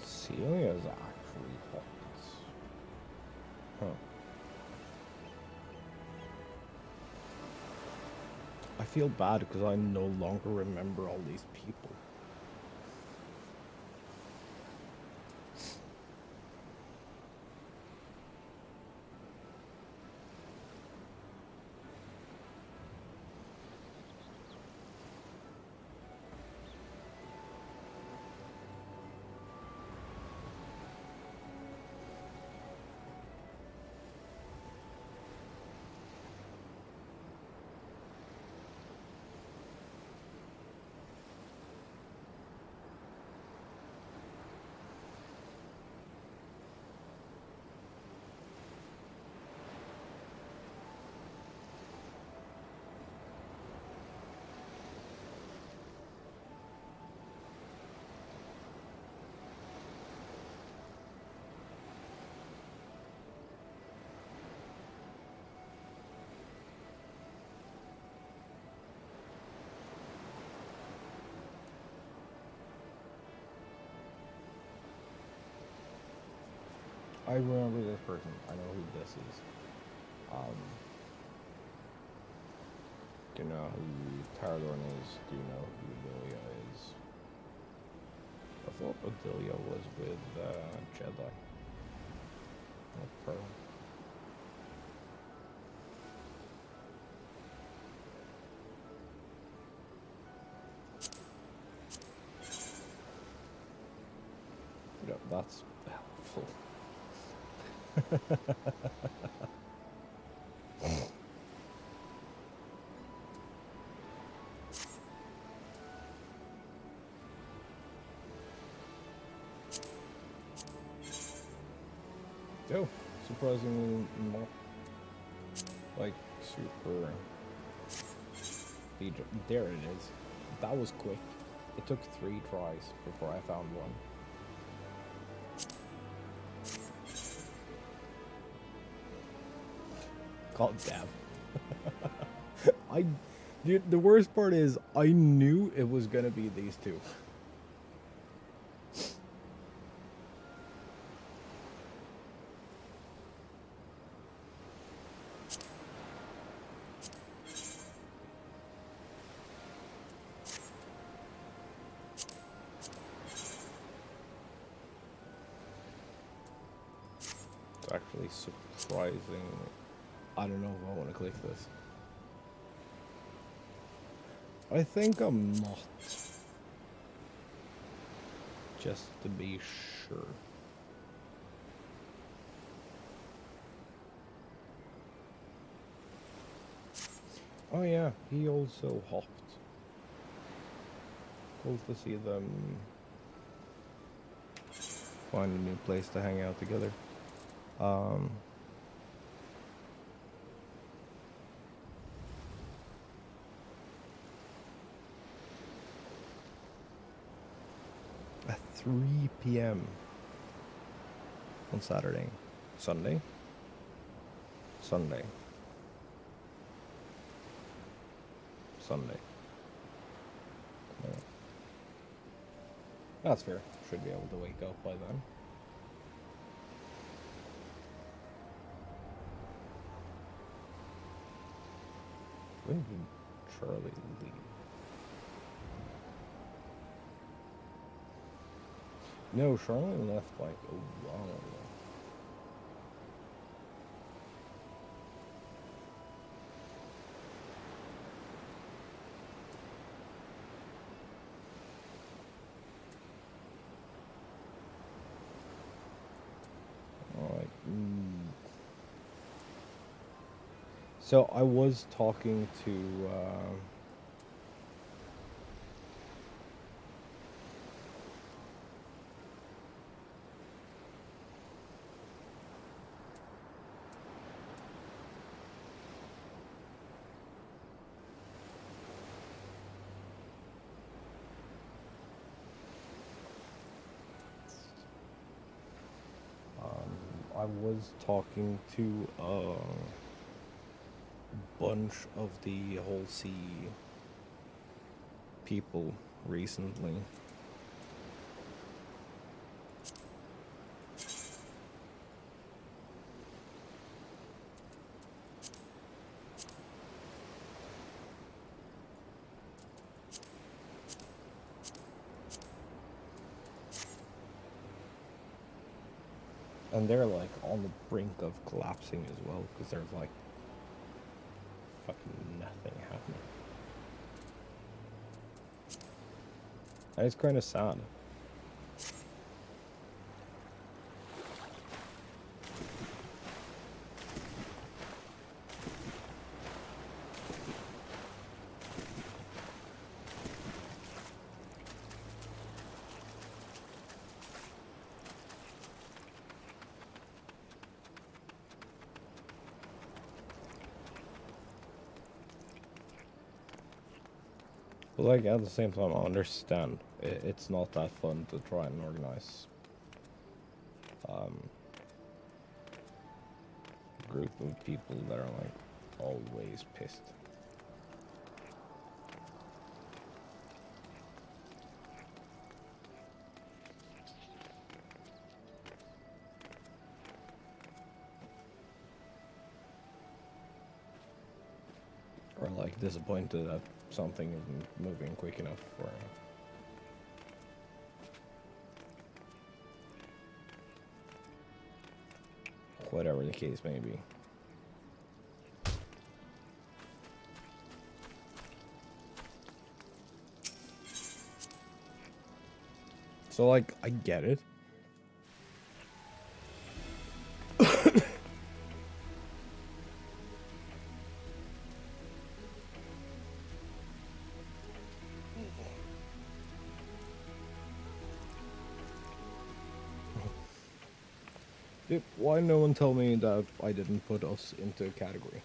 Celia's actually hot. Huh. I feel bad because I no longer remember all these people. I remember this person. I know who this is. Do you know who Taradorn is? Do you know who Adelia is? I thought Adelia was with Jedi. Not Pearl. Yeah, that's helpful. Oh, surprisingly not like super Egypt. There it is. That was quick. It took 3 tries before I found one. God damn. Dude, the worst part is I knew it was gonna be these two. It's actually surprising. I don't know if I want to click this. I think I'm not. Just to be sure. Oh yeah, he also hopped. Cool to see them find a new place to hang out together. At 3 p.m. on Saturday. Sunday? Sunday. Sunday. Yeah. That's fair. Should be able to wake up by then. When did Charlie leave? No, Charlie left like a while ago. Alright. So I was talking to a bunch of the whole C people recently. And they're like on the brink of collapsing as well, because there's like fucking nothing happening. And it's kind of sad. But like at the same time, I understand it's not that fun to try and organize a group of people that are like always pissed. Or like disappointed that something isn't moving quick enough for whatever the case may be. So like, I get it. Dude, why no one tell me that I didn't put us into a category?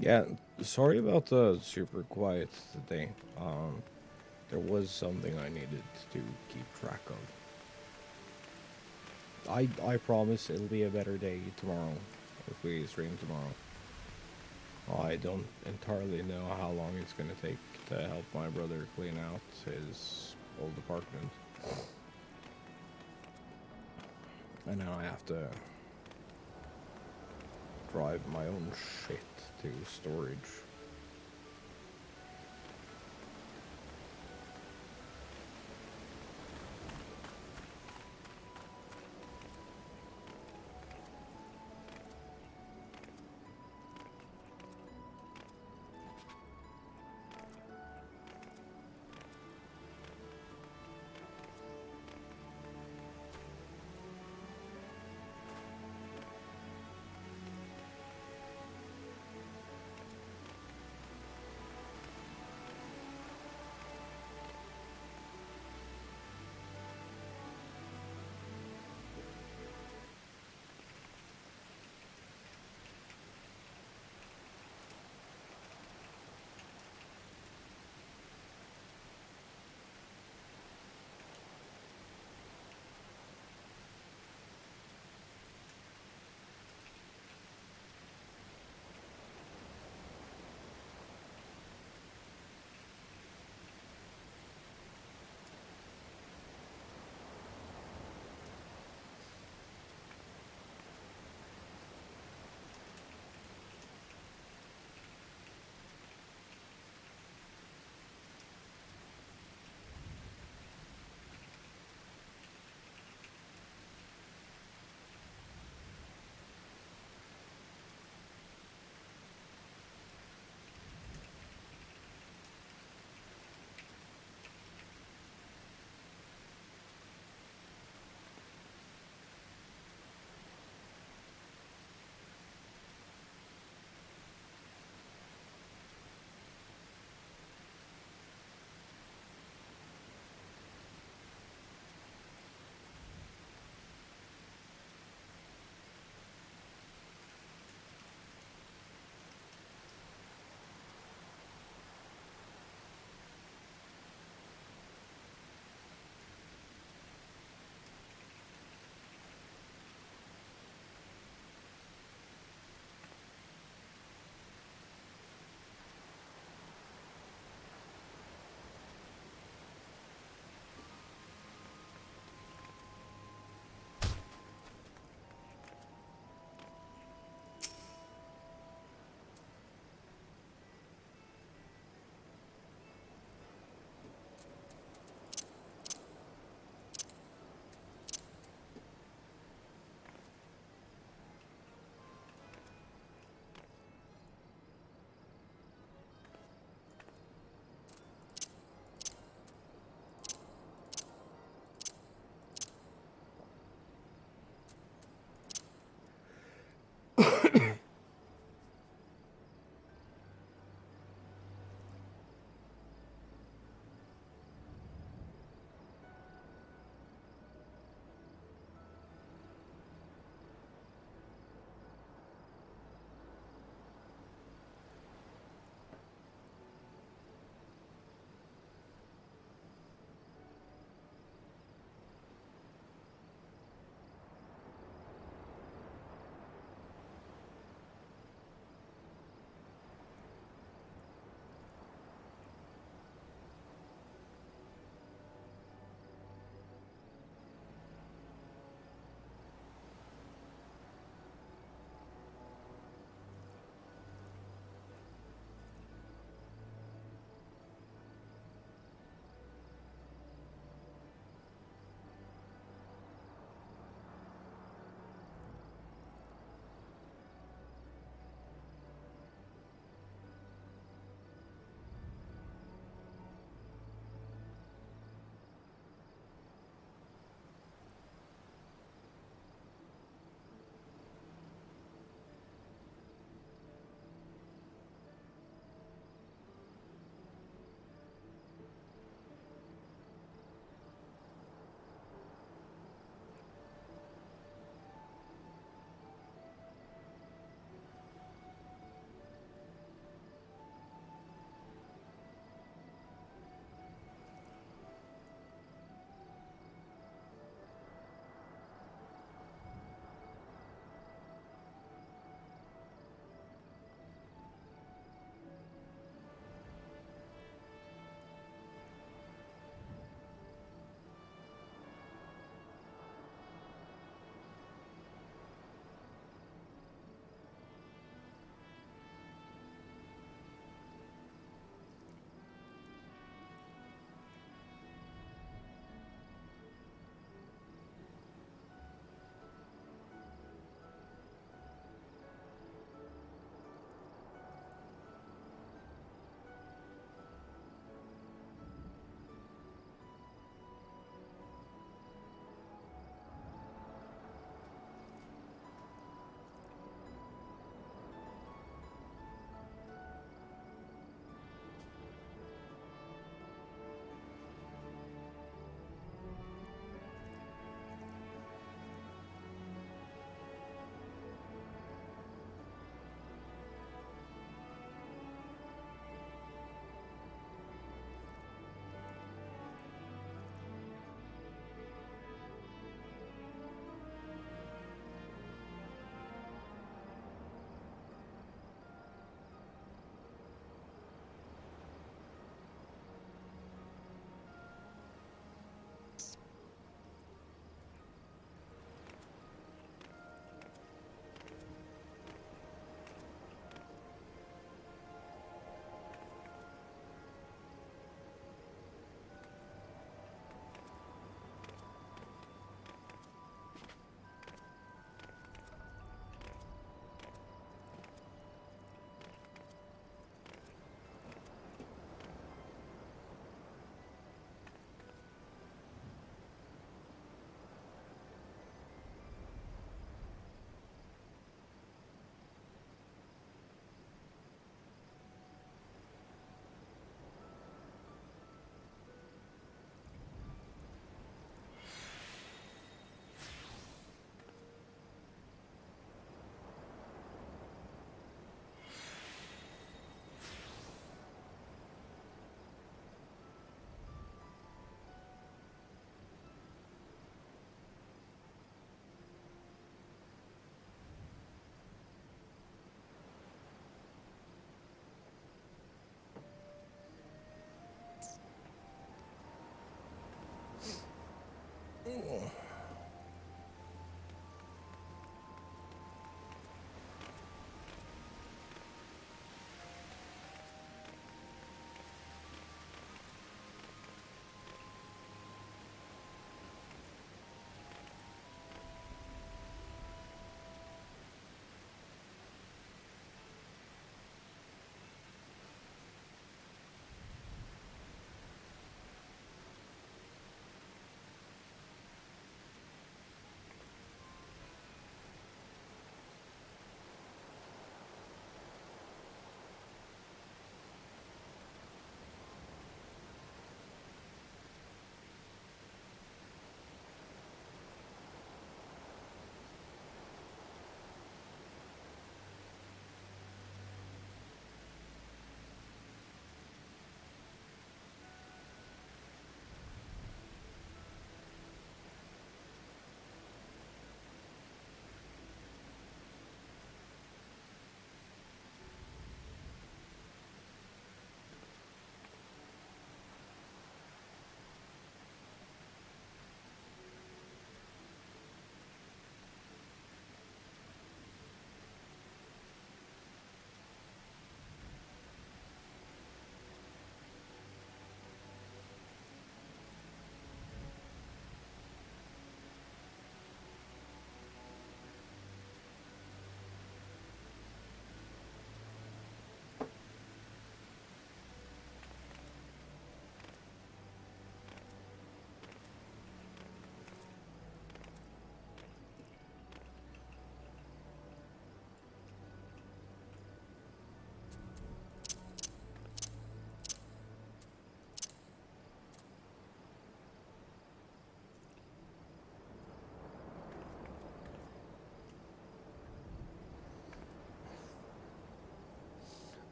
Yeah, sorry about the super quiet today. There was something I needed to keep track of. I promise it'll be a better day tomorrow if we stream tomorrow. I don't entirely know how long it's gonna take to help my brother clean out his old apartment. And now I have to drive my own shit to storage.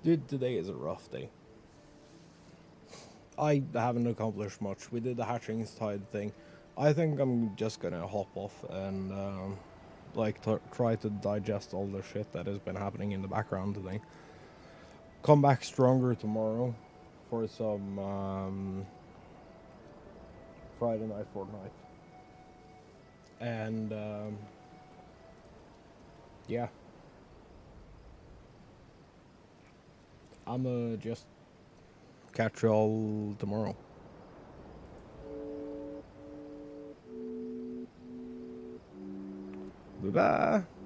Dude, today is a rough day. I haven't accomplished much. We did the hatchings tide thing. I think I'm just gonna hop off and like try to digest all the shit that has been happening in the background today. Come back stronger tomorrow for some Friday Night Fortnite. And yeah. I'ma just catch y'all tomorrow. Bye-bye.